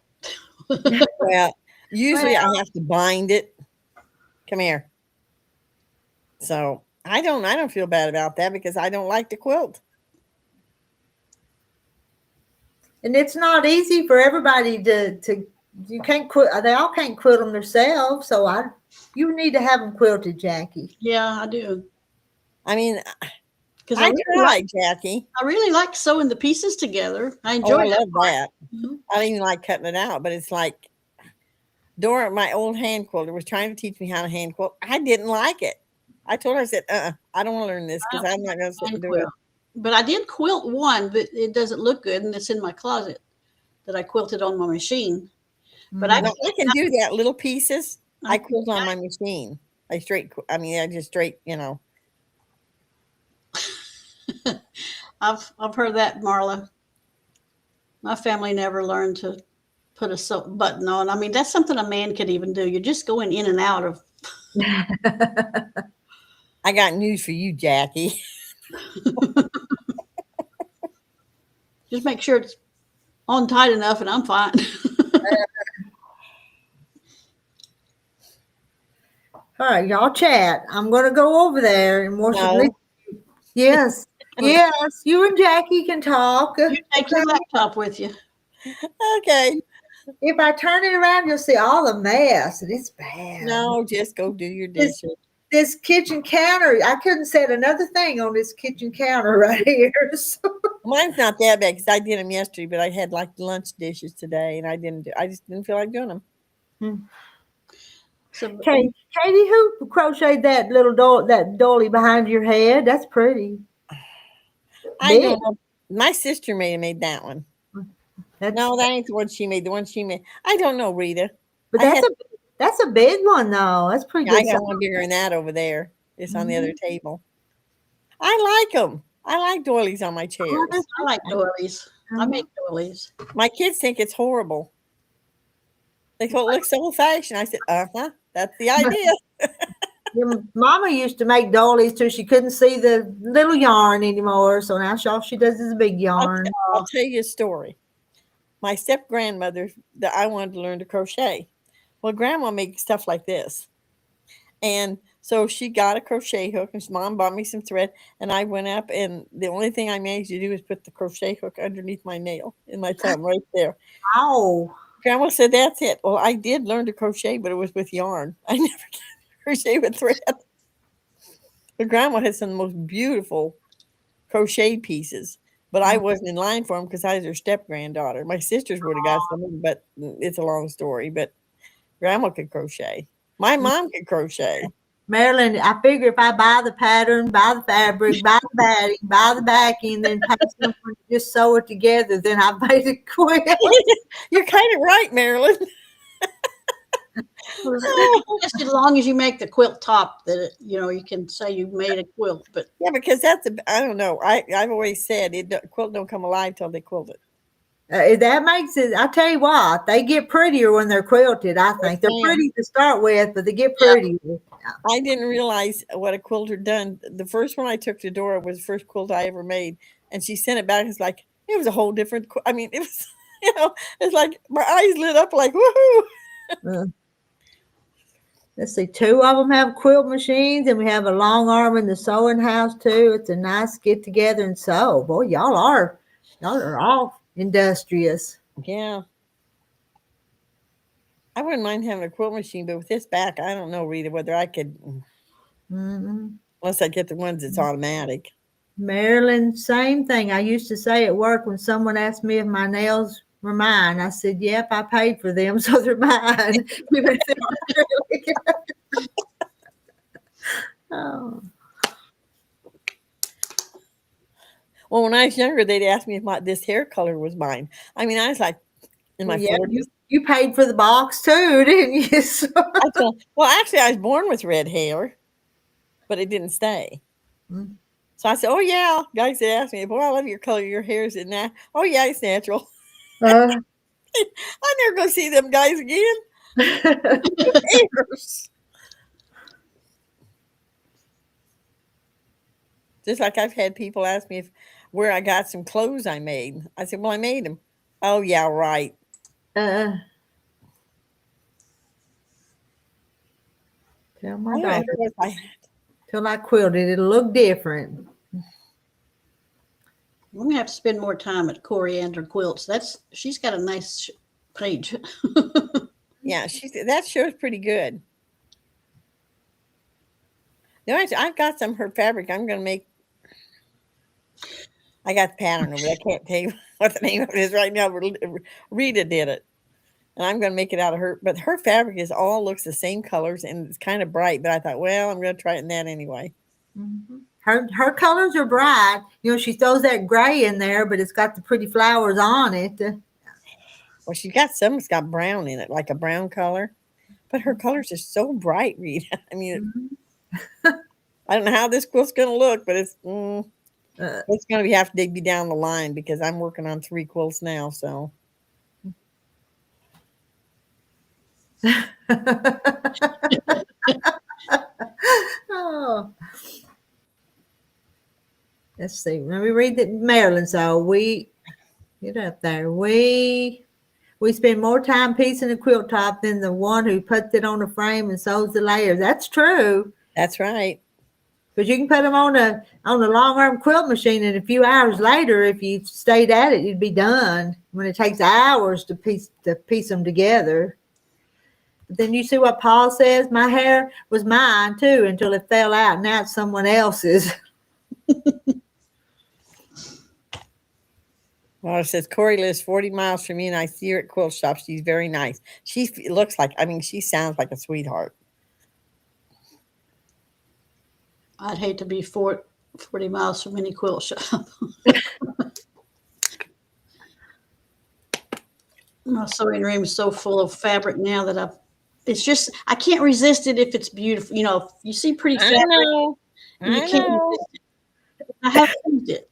Speaker 3: Well, usually I have to bind it. Come here. So I don't feel bad about that because I don't like to quilt.
Speaker 1: And it's not easy for everybody to you can't quilt. They all can't quilt them themselves. So you need to have them quilted, Jackie.
Speaker 2: Yeah, I do.
Speaker 3: I mean,
Speaker 2: because
Speaker 3: I tried, Jackie.
Speaker 2: I really like sewing the pieces together. I enjoy
Speaker 3: I love that.
Speaker 2: Mm-hmm.
Speaker 3: I don't even like cutting it out, but it's like Dora, my old hand quilter, was trying to teach me how to hand quilt. I didn't like it. I told her, I said, I don't want to learn this because I'm not going to sit and do it.
Speaker 2: But I did quilt one, but it doesn't look good, and it's in my closet that I quilted on my machine. But
Speaker 3: I can do that, little pieces. I quilt on my machine. I just straight,
Speaker 2: I've heard that, Marla. My family never learned to put a button on. I mean, that's something a man could even do. You're just going in and out of.
Speaker 3: I got news for you, Jackie.
Speaker 2: Just make sure it's on tight enough, and I'm fine.
Speaker 1: All right, y'all chat. I'm going to go over there and watch it. Yes. Yes, you and Jackie can talk.
Speaker 2: You take your laptop with you.
Speaker 3: Okay.
Speaker 1: If I turn it around, you'll see all the mess, and it's bad.
Speaker 3: No, just go do your dishes.
Speaker 1: This kitchen counter, I couldn't set another thing on this kitchen counter right here. So.
Speaker 3: Mine's not that bad because I did them yesterday, but I had like lunch dishes today, and I just didn't feel like doing them.
Speaker 1: So, Katie, who crocheted that little dolly behind your head? That's pretty.
Speaker 3: I don't know. My sister made that one. No, that ain't the one she made. The one she made. I don't know, Rita.
Speaker 1: But that's a big one, though. That's pretty good.
Speaker 3: I got one bigger than that over there. It's on the other table. I like them. I like doilies on my chairs.
Speaker 2: I like doilies. I make doilies.
Speaker 3: My kids think it's horrible. They thought it looks so old-fashioned. I said, that's the idea.
Speaker 1: Your mama used to make doilies till she couldn't see the little yarn anymore. So now all she does is a big yarn.
Speaker 3: I'll tell you a story. My step-grandmother, that I wanted to learn to crochet. Well, Grandma made stuff like this. And so she got a crochet hook, and Mom bought me some thread, and I went up, and the only thing I managed to do was put the crochet hook underneath my nail in my thumb right there.
Speaker 1: Wow.
Speaker 3: Grandma said, that's it. Well, I did learn to crochet, but it was with yarn. I never did crochet with thread. But Grandma had some of the most beautiful crocheted pieces, but I wasn't in line for them because I was her step-granddaughter. My sisters would have got some of them, but it's a long story. But Grandma could crochet. My mom could crochet.
Speaker 1: Marilyn, I figure if I buy the pattern, buy the fabric, buy the batting, buy the backing, then pay someone to just sew it together, then I made a quilt.
Speaker 3: You're kind of right, Marilyn.
Speaker 2: Just as long as you make the quilt top, that you can say you made a quilt. But
Speaker 3: yeah, because I don't know. I've always said quilt don't come alive till they quilt it.
Speaker 1: That makes it. I tell you what, they get prettier when they're quilted. I think they're pretty to start with, but they get prettier. Yeah.
Speaker 3: I didn't realize what a quilter done. The first one I took to Dora was the first quilt I ever made, and she sent it back. It's like it was a whole different. I mean, it was it's like my eyes lit up like woohoo.
Speaker 1: Let's see, 2 of them have quilt machines, and we have a long arm in the sewing house too. It's a nice get together and sew. Boy, y'all are all industrious.
Speaker 3: Yeah. I wouldn't mind having a quilt machine, but with this back, I don't know, Rita, whether I could, unless I get the ones that's automatic.
Speaker 1: Marilyn, same thing. I used to say at work when someone asked me if my nails were mine, I said, yep, I paid for them, so they're mine. Oh.
Speaker 3: Well, when I was younger, they'd ask me if this hair color was mine. I mean, I was like in my 40s.
Speaker 1: You paid for the box too, didn't you?
Speaker 3: Well, actually, I was born with red hair, but it didn't stay. Mm-hmm. So I said, oh, yeah. Guys that asked me, boy, I love your color. Your hair is in that. Oh, yeah, it's natural. I'm never going to see them guys again. Just like I've had people ask me where I got some clothes I made. I said, well, I made them. Oh, yeah, right.
Speaker 1: Tell my daughter. Till I quilted, it'll look different.
Speaker 2: I'm gonna have to spend more time at Coriander Quilts. She's got a nice page.
Speaker 3: Yeah, that show's pretty good. I've got some of her fabric. I'm gonna make. I got the pattern of it. I can't tell you what the name of it is right now. Rita did it. and I'm going to make it out of her. But her fabric is all looks the same colors, and it's kind of bright. But I thought, well, I'm going to try it in that anyway.
Speaker 1: Mhm. Her colors are bright. You know, she throws that gray in there, but it's got the pretty flowers on it.
Speaker 3: Well, she's got some that's got brown in it, like a brown color. But her colors are so bright, Rita. I mean, I don't know how this quilt's going to look, but it's going to have to be down the line because I'm working on 3 quilts now. So
Speaker 1: Oh. Let's see. Let me read that Marilyn. So we get up there. We spend more time piecing a quilt top than the one who puts it on a frame and sews the layers. That's true.
Speaker 3: that's right.
Speaker 1: Because you can put them on a long arm quilt machine, and a few hours later, if you stayed at it, you'd be done. When it takes hours to piece them together. But then you see what Paul says. My hair was mine too until it fell out. Now it's someone else's.
Speaker 3: Well, it says Corey lives 40 miles from me, and I see her at quilt shop. She's very nice. She looks like, I mean, she sounds like a sweetheart.
Speaker 2: I'd hate to be 40 miles from any quilt shop. My sewing room is so full of fabric now that I can't resist it if it's beautiful. You know, if you see pretty fabric,
Speaker 3: I know.
Speaker 2: I have to use it.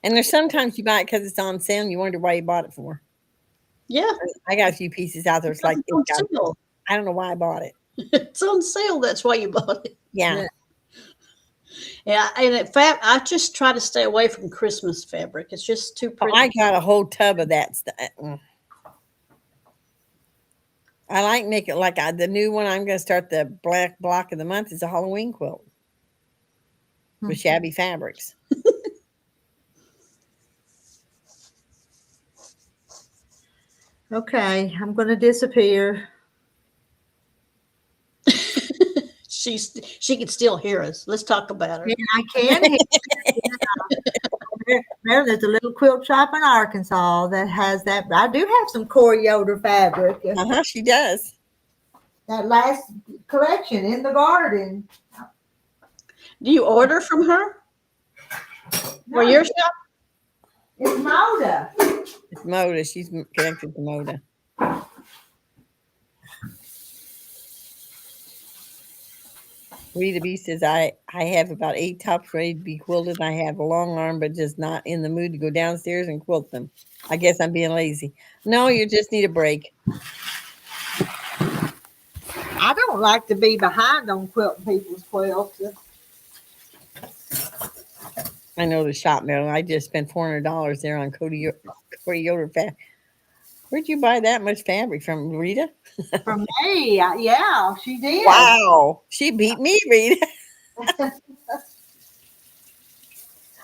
Speaker 3: And there's sometimes you buy it because it's on sale and you wonder why you bought it for.
Speaker 2: Yeah.
Speaker 3: I got a few pieces out there. It's like,
Speaker 2: on sale.
Speaker 3: I don't know why I bought it.
Speaker 2: It's on sale. That's why you bought it.
Speaker 3: Yeah.
Speaker 2: Yeah. And in fact, I just try to stay away from Christmas fabric. It's just too pretty.
Speaker 3: I got a whole tub of that stuff. I like making like the new one. I'm going to start the black block of the month is a Halloween quilt with shabby fabrics.
Speaker 1: Okay, I'm going to disappear.
Speaker 2: She can still hear us. Let's talk about her.
Speaker 1: Yeah, I can hear. There's a little quilt shop in Arkansas that has that. I do have some Corey Yoder fabric.
Speaker 3: She does.
Speaker 1: That last collection in the garden.
Speaker 2: Do you order from her?
Speaker 1: No,
Speaker 2: For your shop?
Speaker 1: It's Moda.
Speaker 3: It's Moda. She's connected to Moda. Rita B says, I have about 8 tops ready to be quilted. I have a long arm, but just not in the mood to go downstairs and quilt them. I guess I'm being lazy. No, you just need a break.
Speaker 1: I don't like to be behind on quilting people's quilts.
Speaker 3: I know the shop, Marilyn. I just spent $400 there on Corey Yoder fabric. Where'd you buy that much fabric from, Rita?
Speaker 1: From me, yeah, she did.
Speaker 3: Wow, she beat me, Rita.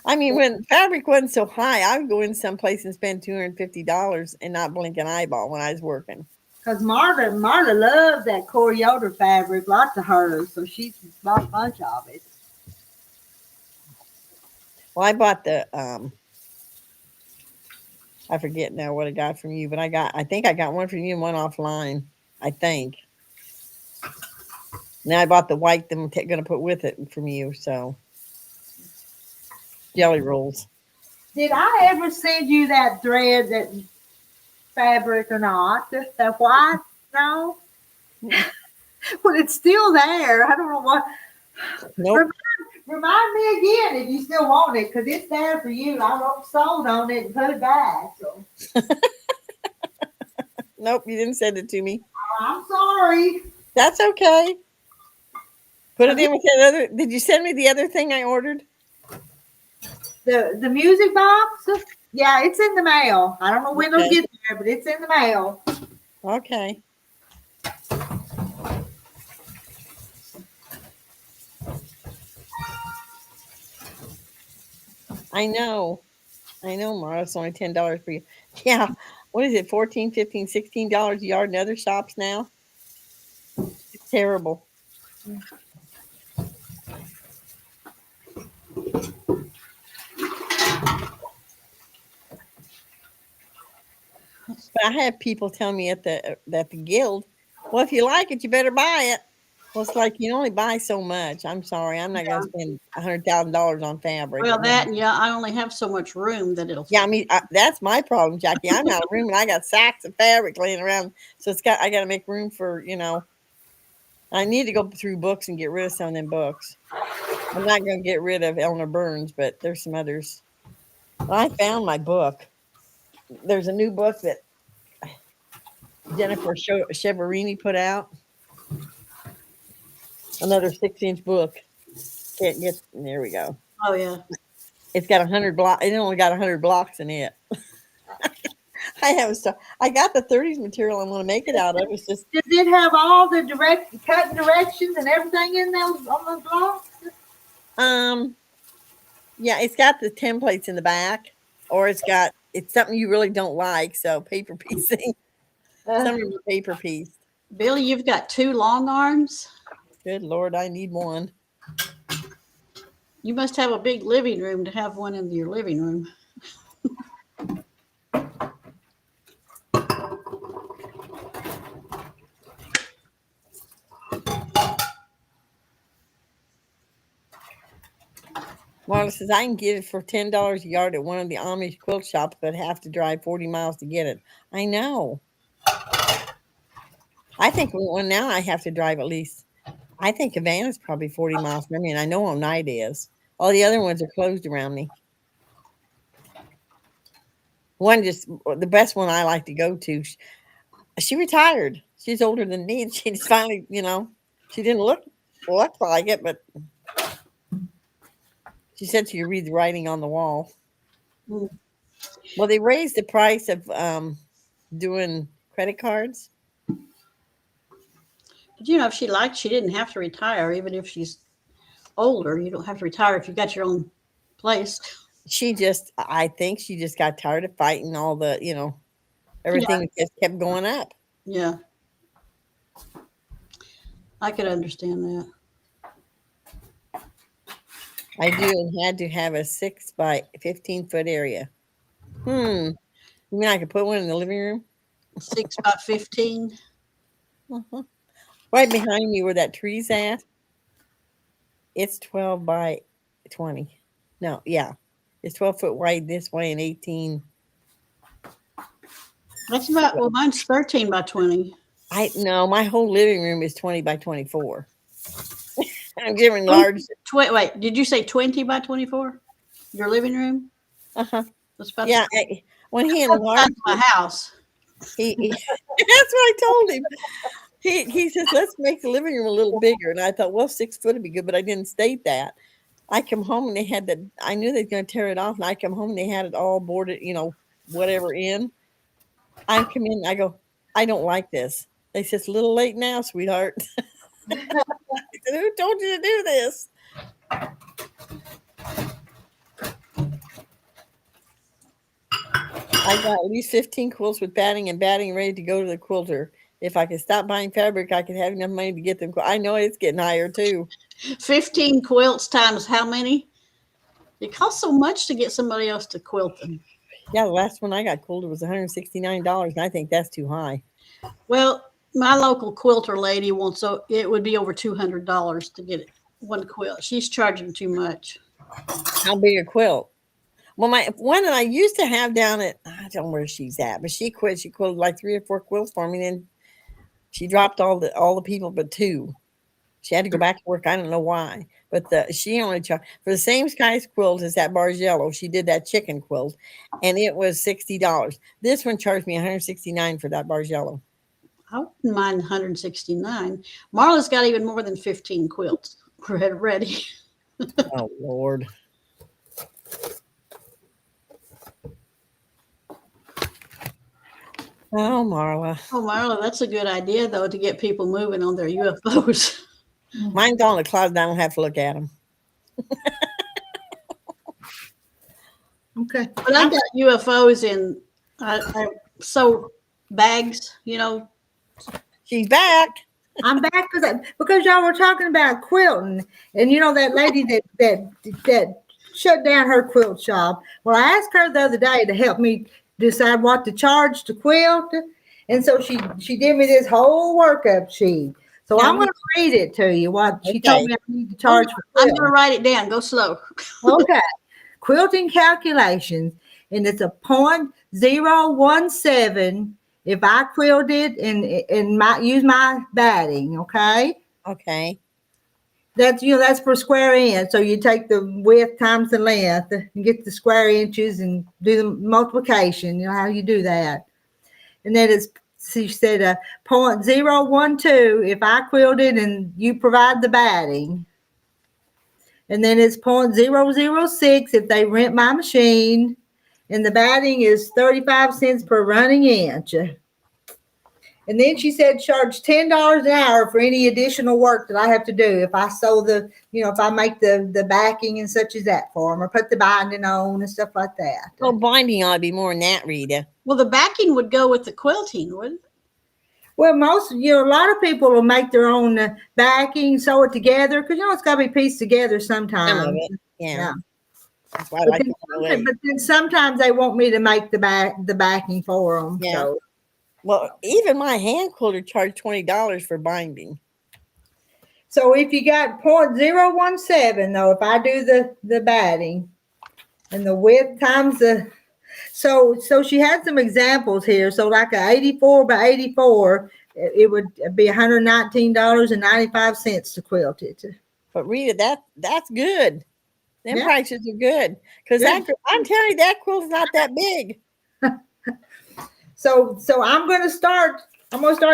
Speaker 3: I mean, when fabric wasn't so high, I would go in someplace and spend $250 and not blink an eyeball when I was working.
Speaker 1: Because Marta loves that Corey Yoder fabric, lots of hers, so she bought a bunch of it.
Speaker 3: Well, I bought the I forget now what I got from you, but I think I got one from you and one offline. I think. Now I bought the white that I'm going to put with it from you. So jelly rolls.
Speaker 1: Did I ever send you that thread, that fabric or not? That white? No. Well, it's still there. I don't know what.
Speaker 3: Nope.
Speaker 1: Remind me again if you still want it, because it's there for you. I wrote sold on it and put it back. So.
Speaker 3: Nope, you didn't send it to me.
Speaker 1: I'm sorry.
Speaker 3: That's okay. Put it in with that other. Did you send me the other thing I ordered?
Speaker 1: The music box? Yeah, it's in the mail. I don't know when it'll get there, but it's in the mail.
Speaker 3: Okay. I know, Mara. It's only $10 for you. Yeah. What is it? $14, $15, $16 a yard in other shops now? It's terrible. But I have people tell me at the guild, well, if you like it, you better buy it. Well, it's like you only buy so much. I'm sorry, I'm not going to spend $100,000 on fabric.
Speaker 2: Well, that and yeah, I only have so much room that it'll.
Speaker 3: Yeah, I mean that's my problem, Jackie. I'm out of room, and I got sacks of fabric laying around, so I got to make room for I need to go through books and get rid of some of them books. I'm not going to get rid of Eleanor Burns, but there's some others. Well, I found my book. There's a new book that Jennifer Cheverini put out. Another 6-inch book. Can't get there. We go.
Speaker 2: Oh yeah.
Speaker 3: It's got 100 blocks. It only got 100 blocks in it. I got the 30s material. I'm going to make it out of. It's just.
Speaker 1: Does it have all the cutting directions and everything in those on those blocks?
Speaker 3: Yeah, it's got the templates in the back, or it's something you really don't like. So paper piecing. Some of them are paper pieced.
Speaker 2: Billy, you've got 2 long arms.
Speaker 3: Good Lord, I need one.
Speaker 2: You must have a big living room to have one in your living room.
Speaker 3: Marla says, I can get it for $10 a yard at one of the Amish quilt shops, but have to drive 40 miles to get it. I know. I think now I have to drive at least. I think Havana's probably 40 miles from me, and I know Oneida is. All the other ones are closed around me. The best one I like to go to, she retired. She's older than me, and she's finally, she didn't look like it, but she said she could read the writing on the wall.
Speaker 2: Mm.
Speaker 3: Well, they raised the price of doing credit cards.
Speaker 2: But if she liked, she didn't have to retire. Even if she's older, you don't have to retire if you got your own place.
Speaker 3: I think she just got tired of fighting all the, everything just kept going up.
Speaker 2: Yeah. I could understand that.
Speaker 3: I do, and had to have a 6 by 15 foot area. You mean I could put one in the living room?
Speaker 2: 6 by 15.
Speaker 3: Uh-huh. Right behind me where that tree's at. It's 12 by 20. No, yeah. It's 12 foot wide this way and 18.
Speaker 2: That's about, mine's 13 by 20.
Speaker 3: No, my whole living room is 20 by 24. I'm giving large.
Speaker 2: Wait, did you say 20 by 24? Your living room?
Speaker 3: Uh-huh.
Speaker 2: That's about
Speaker 3: when he enlarged
Speaker 2: my house.
Speaker 3: That's what I told him. He says, let's make the living room a little bigger. And I thought, well, 6 foot would be good, but I didn't state that. I come home and they had I knew they were going to tear it off. And I come home and they had it all boarded, whatever in. I come in, I go, I don't like this. They said, it's a little late now, sweetheart. I said, who told you to do this? I got at least 15 quilts with batting ready to go to the quilter. If I could stop buying fabric, I could have enough money to get them. I know it's getting higher too.
Speaker 2: 15 quilts times how many? It costs so much to get somebody else to quilt them.
Speaker 3: Yeah, the last one I got quilted was $169, and I think that's too high.
Speaker 2: Well, my local quilter lady it would be over $200 to get one quilt. She's charging too much.
Speaker 3: How big a quilt? Well, my one that I used to have down at, I don't know where she's at, but she quit. She quilted like 3 or 4 quilts for me, and then she dropped all the people but 2. She had to go back to work. I don't know why, but she only charged for the same size quilt as that Bargello. She did that chicken quilt, and it was $60. This one charged me $169 for that Bargello.
Speaker 2: I wouldn't mind $169. Marla's got even more than 15 quilts ready.
Speaker 3: Oh Lord. Oh, Marla.
Speaker 2: Oh, Marla, that's a good idea, though, to get people moving on their UFOs.
Speaker 3: Mine's on the closet. I don't have to look at them.
Speaker 1: Okay.
Speaker 2: But I've got UFOs in, I sew bags,
Speaker 3: She's back.
Speaker 1: I'm back because y'all were talking about quilting, and that lady that shut down her quilt shop. Well, I asked her the other day to help me decide what to charge to quilt. And so she did me this whole workup sheet. So I'm going to read it to you, what she told me I need to charge for
Speaker 2: I'm
Speaker 1: quilting.
Speaker 2: going to write it down. Go slow.
Speaker 1: Okay. Quilting calculations, and it's a 0.017 if I quilted and use my batting, okay?
Speaker 3: Okay.
Speaker 1: That's per square inch. So you take the width times the length and get the square inches and do the multiplication. You know how you do that. And then she said 0.012 if I quilted and you provide the batting. And then it's 0.006 if they rent my machine. And the batting is 35 cents per running inch. And then she said charge $10 an hour for any additional work that I have to do. If I sew if I make the backing and such as that for them, or put the binding on and stuff like that.
Speaker 3: Well, binding ought to be more than that, Rita.
Speaker 2: Well, the backing would go with the quilting, wouldn't it?
Speaker 1: Well, a lot of people will make their own backing, sew it together, because it's got to be pieced together sometimes.
Speaker 3: Some of it, yeah. That's why I
Speaker 1: But
Speaker 3: like
Speaker 1: then,
Speaker 3: it.
Speaker 1: but then sometimes they want me to make the backing for them.
Speaker 3: Yeah.
Speaker 1: So.
Speaker 3: Well, even my hand quilter charged $20 for binding.
Speaker 1: So if you got 0.017 though, if I do the batting and the width times so she had some examples here. So like a 84 by 84, it would be $119.95 to quilt it.
Speaker 3: But Rita, that's good. Them
Speaker 1: Yeah.
Speaker 3: prices are good. Because I'm telling you, that quilt's not that big.
Speaker 1: So I'm gonna start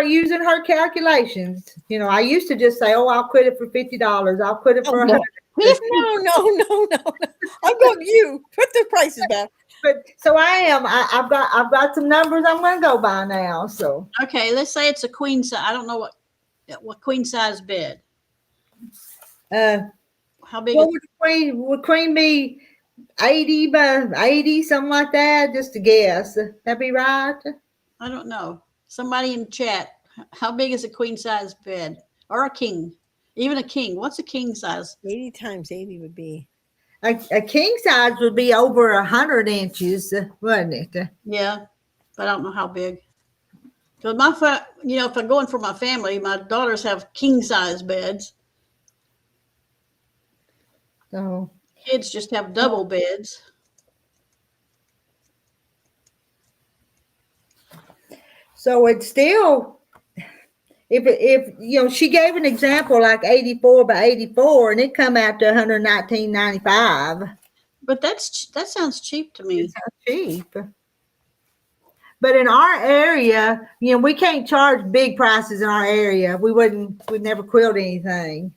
Speaker 1: using her calculations. I used to just say, I'll quit it for $50. I'll quit it for $100.
Speaker 3: No. I'm going to you. Put the prices back.
Speaker 1: But so I've got some numbers I'm gonna go by now. So
Speaker 2: Okay, let's say it's a queen size. I don't know what queen size bed. How big?
Speaker 1: what would queen be 80 by 80, something like that? Just to guess. That'd be right.
Speaker 2: I don't know. Somebody in chat. How big is a queen size bed or a king? Even a king. What's a king size?
Speaker 3: 80 times 80 would be.
Speaker 1: A king size would be over 100 inches, wouldn't it?
Speaker 2: Yeah, but I don't know how big. Because if I'm going for my family, my daughters have king size beds.
Speaker 1: So
Speaker 2: Kids just have double beds.
Speaker 1: So it's still, if she gave an example like 84 by 84, and it come out to $119.95.
Speaker 2: But that sounds cheap to me.
Speaker 1: It's not cheap. But in our area, we can't charge big prices in our area. We'd never quilt anything.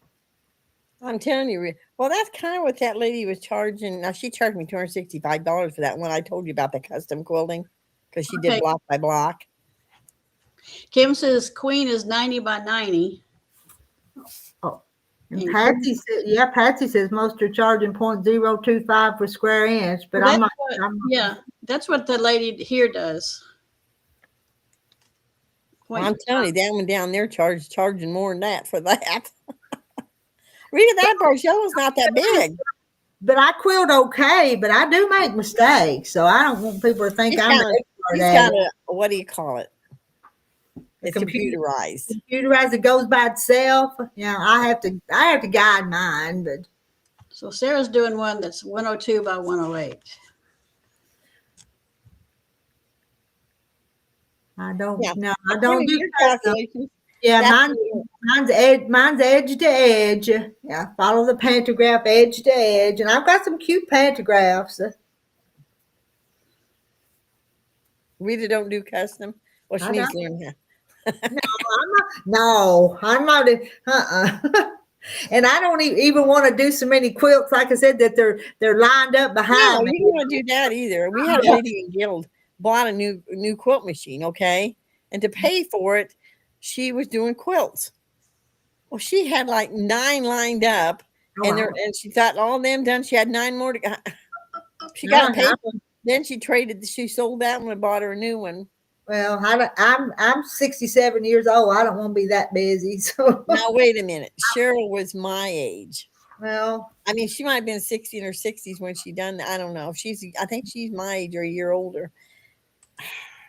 Speaker 3: I'm telling you. Well, that's kind of what that lady was charging. Now, she charged me $265 for that one I told you about, the custom quilting, because she did
Speaker 2: Okay.
Speaker 3: block by block.
Speaker 2: Kim says queen is 90 by 90.
Speaker 1: And Patsy says most are charging 0.025 per square inch, but
Speaker 2: Well,
Speaker 1: I'm not.
Speaker 2: That's what the lady here does.
Speaker 3: Well, I'm telling you, that one down there charging more than that for that. Rita, that Barcelo's not that big.
Speaker 1: But I quilt okay, but I do make mistakes, so I don't want people to think I'm an expert at it.
Speaker 3: What do you call it? It's computerized.
Speaker 1: Computerized, it goes by itself. I have to guide mine, but
Speaker 2: So Sarah's doing one that's 102 by 108.
Speaker 1: I don't.
Speaker 3: Yeah.
Speaker 1: No, I don't do
Speaker 3: Your
Speaker 1: custom.
Speaker 3: calculations.
Speaker 1: Yeah,
Speaker 3: That's
Speaker 1: mine's edge to edge. Yeah, follow the pantograph edge to edge, and I've got some cute pantographs.
Speaker 3: Rita don't do custom. Well, she
Speaker 1: I
Speaker 3: needs
Speaker 1: don't.
Speaker 3: to learn how.
Speaker 1: No, I'm not. And I don't even want to do so many quilts, like I said, that they're lined up
Speaker 3: No,
Speaker 1: behind me.
Speaker 3: you don't want to do that either. We had a lady in Guild bought a new quilt machine, okay? And to pay for it, she was doing quilts. Well, she had like 9 lined up, and she thought all them done. She had 9 more to go. She got paid. Then she sold that one and bought her a new one.
Speaker 1: Well, I'm 67 years old. I don't want to be that busy. So
Speaker 3: Now wait a minute. Cheryl was my age.
Speaker 1: well,
Speaker 3: I mean, she might have been 60 in her 60s when she done that. I don't know. I think she's my age or a year older.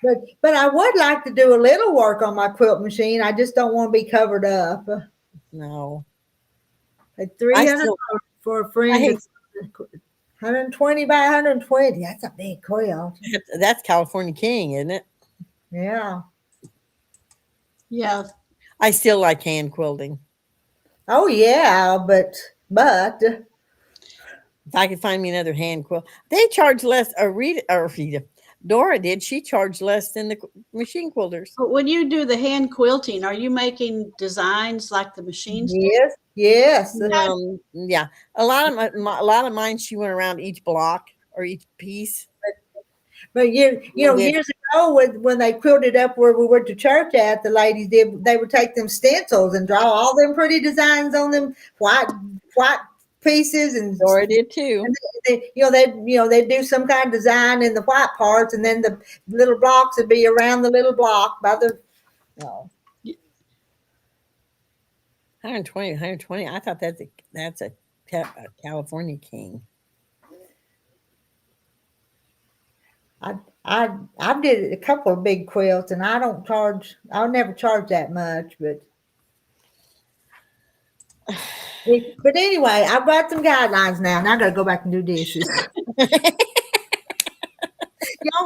Speaker 1: But I would like to do a little work on my quilt machine. I just don't want to be covered up.
Speaker 3: No.
Speaker 1: At
Speaker 3: I
Speaker 1: 300
Speaker 3: still,
Speaker 1: for a
Speaker 3: I
Speaker 1: friend,
Speaker 3: hate,
Speaker 1: it's 120 by 120. That's a big quilt.
Speaker 3: that's California King, isn't it?
Speaker 1: Yeah.
Speaker 2: Yeah.
Speaker 3: I still like hand quilting.
Speaker 1: Oh yeah, but
Speaker 3: If I could find me another hand quilt, they charge less. Rita, Dora did. She charged less than the machine quilters.
Speaker 2: But when you do the hand quilting, are you making designs like the machines do?
Speaker 1: yes.
Speaker 3: Yeah, a lot of a lot of mine. She went around each block or each piece.
Speaker 1: But you know,
Speaker 3: And then
Speaker 1: years ago when they quilted up where we went to church at, the ladies did they would take them stencils and draw all them pretty designs on them white pieces and
Speaker 3: Dora did too.
Speaker 1: they do some kind of design in the white parts, and then the little blocks would be around the little block by the. Oh.
Speaker 3: 120, 120. I thought that's a California King.
Speaker 1: I did a couple of big quilts, and I'll never charge that much, but anyway, I've got some guidelines now, and I got to go back and do dishes. Y'all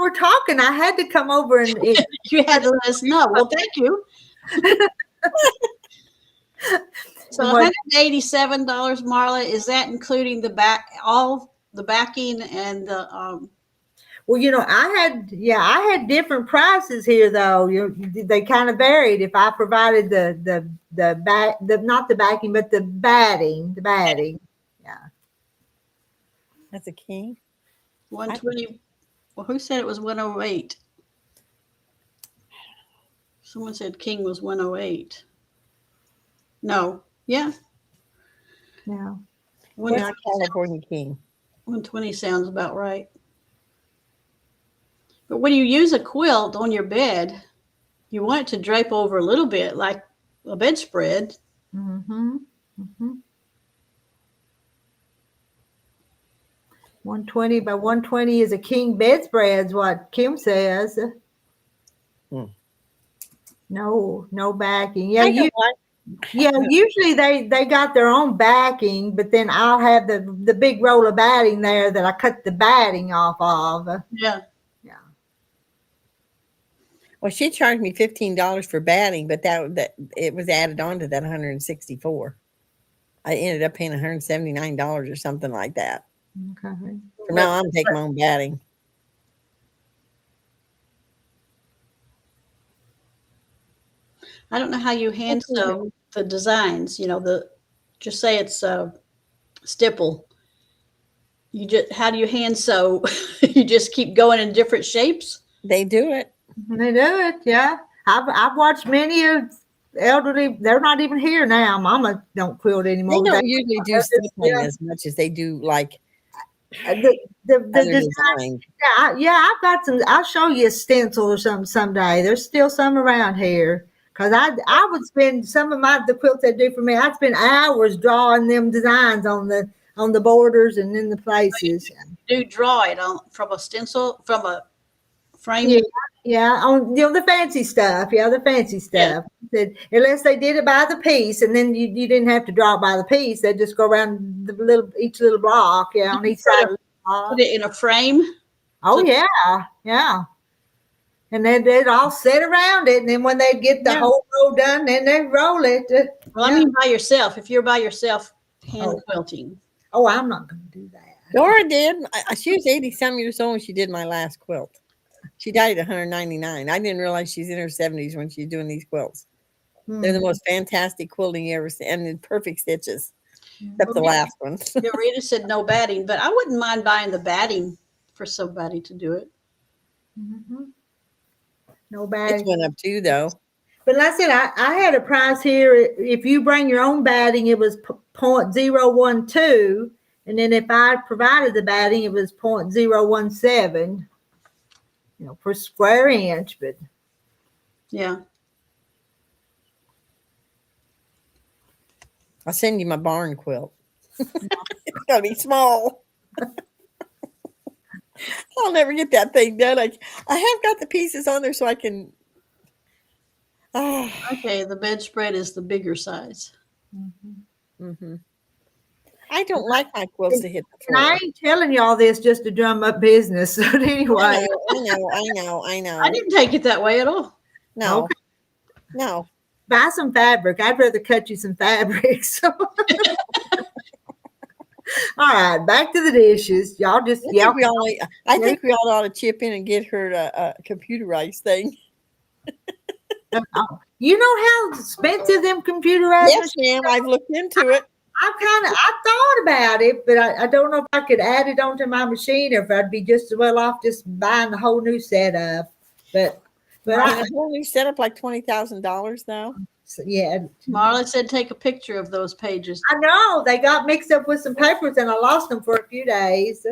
Speaker 1: were talking. I had to come over and
Speaker 2: You had to let us know. Well, thank you. So $187, Marla, is that including the all the backing and the
Speaker 1: well, I had different prices here though. They kind of varied. If I provided not the backing, but the batting. Yeah.
Speaker 3: That's a King.
Speaker 2: 120? Well, who said it was 108? Someone said King was 108. No. Yeah.
Speaker 1: Yeah.
Speaker 3: Not California King.
Speaker 2: 120 sounds about right. But when you use a quilt on your bed, you want it to drape over a little bit like a bedspread.
Speaker 1: Mm-hmm. Mm-hmm. 120 by 120 is a king bedspread, is what Kim says. No backing. Yeah, usually they got their own backing, but then I'll have the big roll of batting there that I cut the batting off of.
Speaker 2: Yeah.
Speaker 1: Yeah.
Speaker 3: Well, she charged me $15 for batting, but that it was added on to that 164. I ended up paying $179 or something like that.
Speaker 1: Okay.
Speaker 3: So now I'm taking my own batting.
Speaker 2: I don't know how you hand sew the designs. Just say it's a stipple. How do you hand sew? You just keep going in different shapes.
Speaker 3: They do it.
Speaker 1: They do it. Yeah. I've watched many of elderly. They're not even here now. Mama don't quilt anymore.
Speaker 3: They don't usually do stippling as much as they do like
Speaker 1: the design.
Speaker 3: design.
Speaker 1: I've got some. I'll show you a stencil or something someday. There's still some around here. Cause I would spend some of the quilts they do for me. I'd spend hours drawing them designs on the borders and in the places.
Speaker 2: Do draw it from a stencil, from a frame.
Speaker 1: Yeah, on the fancy stuff. Yeah, the fancy stuff. Yeah. Unless they did it by the piece, and then you didn't have to draw it by the piece. They just go around each little block. Yeah, on each side.
Speaker 2: Put it in a frame.
Speaker 1: Oh yeah. And then they'd all sit around it, and then when they get the whole row done, then they roll it.
Speaker 2: Well, I mean by yourself. If you're by yourself hand quilting.
Speaker 1: Oh, I'm not going to do that.
Speaker 3: Dora did. She was 80-some years old when she did my last quilt. She died at 199. I didn't realize she's in her 70s when she's doing these quilts. They're the most fantastic quilting you ever see, and in perfect stitches, except the last one.
Speaker 2: Rita said no batting, but I wouldn't mind buying the batting for somebody to do it.
Speaker 1: Mm-hmm. No batting.
Speaker 3: It went up too, though.
Speaker 1: But like I said, I had a price here. If you bring your own batting, it was 0.012. And then if I provided the batting, it was 0.017, per square inch. But
Speaker 2: yeah.
Speaker 3: I'll send you my barn quilt. It's going to be small. I'll never get that thing done. I have got the pieces on there so I can.
Speaker 2: Okay, the bedspread is the bigger size.
Speaker 3: Mm-hmm. I don't like my quilts to hit the
Speaker 1: And I
Speaker 3: floor.
Speaker 1: ain't telling y'all this just to drum up business. But anyway,
Speaker 3: I know.
Speaker 2: I didn't take it that way at all.
Speaker 3: No,
Speaker 1: Okay.
Speaker 3: no.
Speaker 1: Buy some fabric. I'd rather cut you some fabric. So. All right, back to the dishes. Y'all just y'all.
Speaker 3: I think we all ought to chip in and get her a computerized thing.
Speaker 1: You know how expensive them computerized
Speaker 3: Yes, ma'am. I've looked into it.
Speaker 1: I thought about it, but I don't know if I could add it onto my machine or if I'd be just as well off just buying the whole new setup. But
Speaker 3: And a whole new setup like $20,000 though.
Speaker 1: yeah,
Speaker 2: Marla said take a picture of those pages.
Speaker 1: I know they got mixed up with some papers and I lost them for a few days.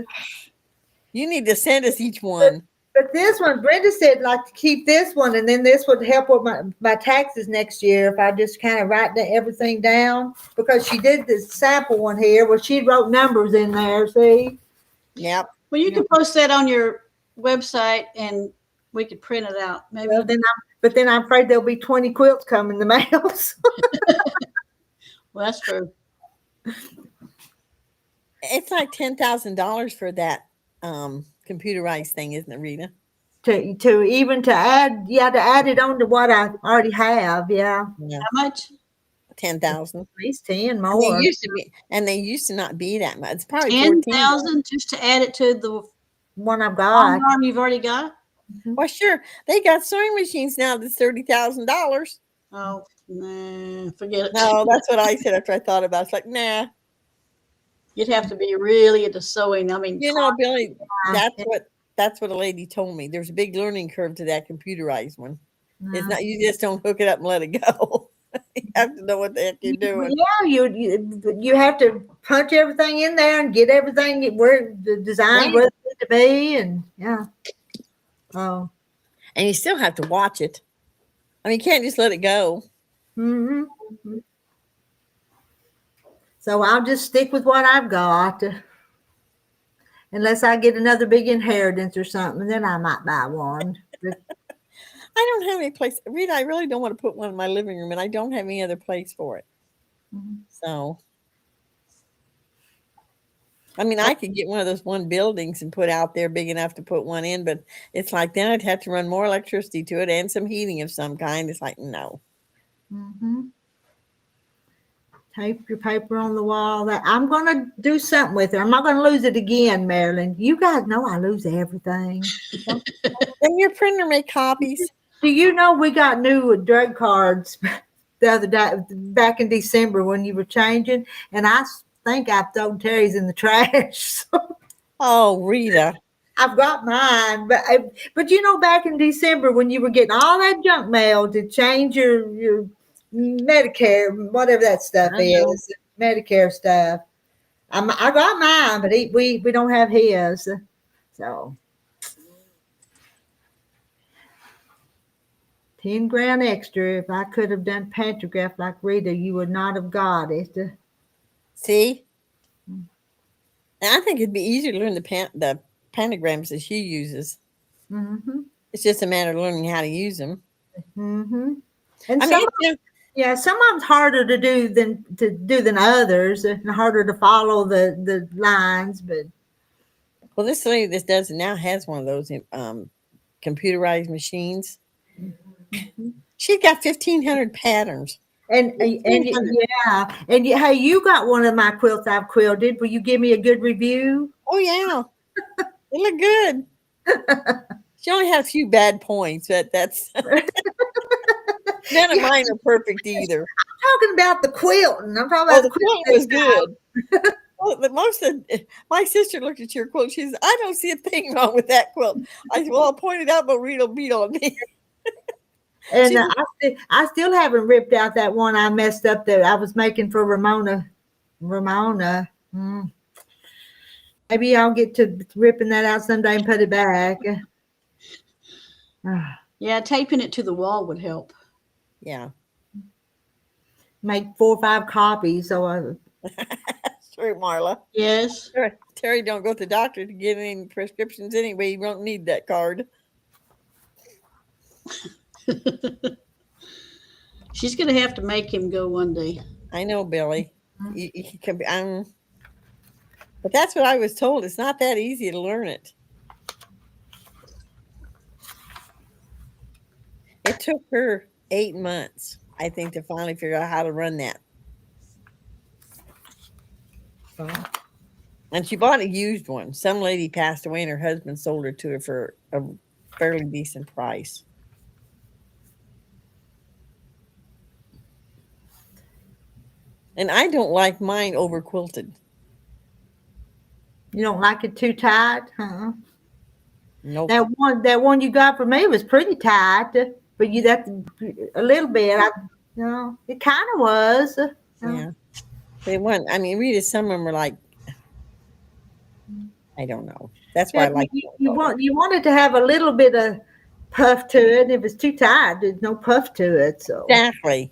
Speaker 3: You need to send us each one.
Speaker 1: But this one, Brenda said like to keep this one, and then this would help with my taxes next year if I just kind of write everything down, because she did this sample one here where she wrote numbers in there. See?
Speaker 3: Yep.
Speaker 2: Well, you can post that on your website and we could print it out. Maybe.
Speaker 1: Well, then I'm afraid there'll be 20 quilts coming in the mail.
Speaker 2: Well, that's true.
Speaker 3: It's like $10,000 for that computerized thing, isn't it, Rita?
Speaker 1: to add it on to what I already have. Yeah,
Speaker 3: Yeah.
Speaker 2: How much?
Speaker 3: 10,000.
Speaker 1: at least 10
Speaker 3: And
Speaker 1: more.
Speaker 3: they used to not be that much. It's probably
Speaker 2: 10,000 just to add it to the
Speaker 1: One I've got.
Speaker 2: arm you've already got?
Speaker 3: Well, sure. They got sewing machines now that's $30,000.
Speaker 2: Oh, nah, forget it.
Speaker 3: No, that's what I said after I thought about it. It's like, nah.
Speaker 2: You'd have to be really into sewing. I mean,
Speaker 3: You know, Billy, that's what a lady told me. There's a big learning curve to that computerized one. It's not, you just don't hook it up and let it go. You have to know what the heck you're doing.
Speaker 1: Yeah, you have to punch everything in there and get everything where the design where it needs to be, and yeah. Oh.
Speaker 3: And you still have to watch it. I mean, you can't just let it go.
Speaker 1: Mm-hmm. So I'll just stick with what I've got, unless I get another big inheritance or something. Then I might buy one.
Speaker 3: I don't have any place. Rita, I really don't want to put one in my living room, and I don't have any other place for it.
Speaker 1: Mm-hmm.
Speaker 3: So, I mean, I could get one of those one buildings and put out there big enough to put one in, but it's like then I'd have to run more electricity to it and some heating of some kind. It's like, no.
Speaker 1: Mm-hmm. Tape your paper on the wall. That I'm gonna do something with it. I'm not gonna lose it again, Marilyn. You guys know I lose everything.
Speaker 3: And your printer make copies.
Speaker 1: Do you know we got new drug cards the other day, back in December when you were changing, and I think I've thrown Terry's in the trash. So
Speaker 3: Oh, Rita.
Speaker 1: I've got mine, but you know, back in December when you were getting all that junk mail to change your Medicare, whatever that stuff is, Medicare stuff. I got mine, but we don't have his, so. 10 grand extra. If I could have done pantograph like Rita, you would not have got it.
Speaker 3: See? And I think it'd be easier to learn the pentagrams that she uses.
Speaker 1: Mm-hmm.
Speaker 3: It's just a matter of learning how to use them.
Speaker 1: Mm-hmm. And
Speaker 3: I mean,
Speaker 1: some of them's harder to do than others, and harder to follow the lines. But
Speaker 3: well, this lady that does it now has one of those computerized machines.
Speaker 1: Mm-hmm.
Speaker 3: She's got 1,500 patterns.
Speaker 1: And hey, you got one of my quilts I've quilted. Will you give me a good review?
Speaker 3: Oh yeah, they look good. She only had a few bad points, but that's none of mine are perfect either.
Speaker 1: I'm talking about the quilting. I'm talking about
Speaker 3: the quilt was good. Well, most of my sister looked at your quilt. She says, "I don't see a thing wrong with that quilt." I said, "Well, I'll point it out, but Rita will beat on me."
Speaker 1: And I still haven't ripped out that one I messed up that I was making for Ramona. Maybe I'll get to ripping that out someday and put it back.
Speaker 2: Yeah, taping it to the wall would help.
Speaker 3: Yeah.
Speaker 1: Make 4 or 5 copies. So
Speaker 3: true, Marla.
Speaker 2: Yes.
Speaker 3: Terry don't go to the doctor to get any prescriptions anyway. You won't need that card.
Speaker 2: She's going to have to make him go one day.
Speaker 3: I know, Billy. You can be, but that's what I was told. It's not that easy to learn it. It took her 8 months, I think, to finally figure out how to run that. And she bought a used one. Some lady passed away and her husband sold her to her for a fairly decent price. And I don't like mine over quilted.
Speaker 1: You don't like it too tight, huh?
Speaker 3: Nope.
Speaker 1: That one you got for me was pretty tight, but you that a little bit. It kind of was.
Speaker 3: Yeah. They want. I mean, Rita. Some of them are like, I don't know. That's why I like.
Speaker 1: You wanted to have a little bit of puff to it. And if it's too tight, there's no puff to it. So
Speaker 3: Exactly.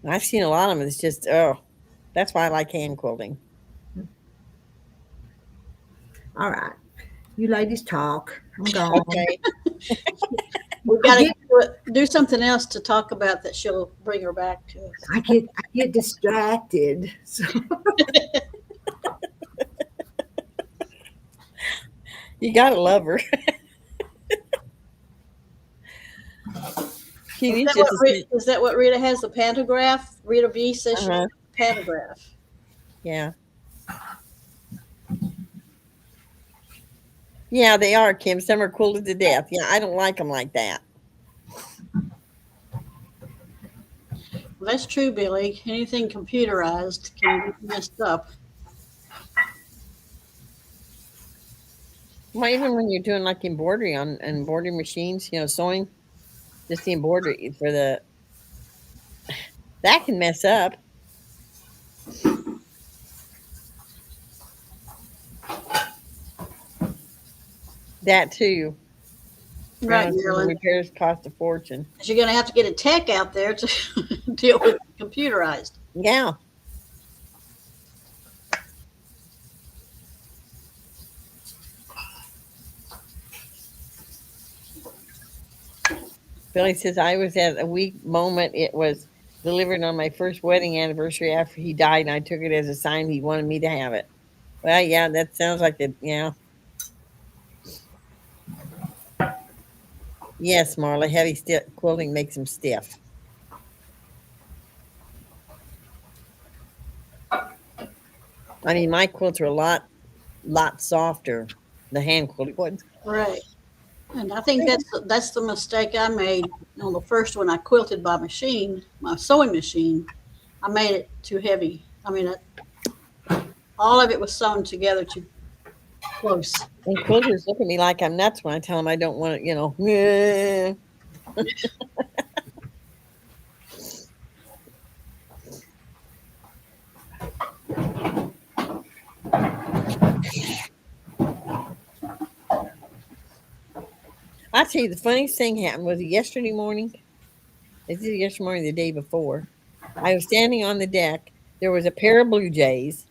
Speaker 3: I've seen a lot of them. It's just that's why I like hand quilting.
Speaker 1: all right, you ladies talk. I'm gone.
Speaker 3: Okay.
Speaker 2: We got to do something else to talk about that she'll bring her back to us.
Speaker 1: I get distracted. So.
Speaker 3: You gotta love her.
Speaker 2: Is that what Rita has? The pantograph? Rita B says she has a pantograph.
Speaker 3: Yeah. Yeah, they are, Kim. Some are quilted to death. Yeah, I don't like them like that.
Speaker 2: Well, that's true, Billy. Anything computerized can get messed up.
Speaker 3: Well, even when you're doing like embroidery on embroidery machines, sewing, just the embroidery for that can mess up. That too.
Speaker 2: Right, Marilyn.
Speaker 3: Repairs cost a fortune.
Speaker 2: You're going to have to get a tech out there to deal with computerized.
Speaker 3: Yeah. Billy says, I was at a weak moment. It was delivered on my first wedding anniversary after he died, and I took it as a sign he wanted me to have it. Well, yeah, that sounds like it. Yeah. Yes, Marla, heavy quilting makes them stiff. I mean, my quilts are a lot softer, the hand quilted ones.
Speaker 2: Right. And I think that's the mistake I made on the first one I quilted by machine, my sewing machine. I made it too heavy. I mean, all of it was sewn together too close.
Speaker 3: And quilters look at me like I'm nuts when I tell them I don't want it, I'll tell you, the funniest thing happened was yesterday morning. It's either yesterday morning or the day before. I was standing on the deck. There was a pair of blue jays,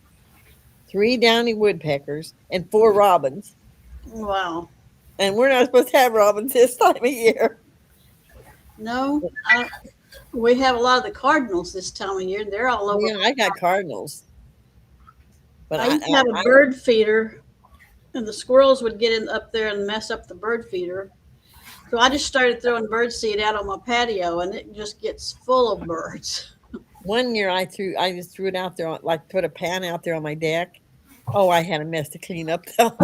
Speaker 3: 3 downy woodpeckers, and 4 robins.
Speaker 2: Wow.
Speaker 3: And we're not supposed to have robins this time of year.
Speaker 2: No, we have a lot of the cardinals this time of year. They're all over.
Speaker 3: Yeah, I got cardinals. But
Speaker 2: I used to have a bird feeder, and the squirrels would get up there and mess up the bird feeder. So I just started throwing bird seed out on my patio, and it just gets full of birds.
Speaker 3: One year I just threw it out there, like put a pan out there on my deck. Oh, I had a mess to clean up though.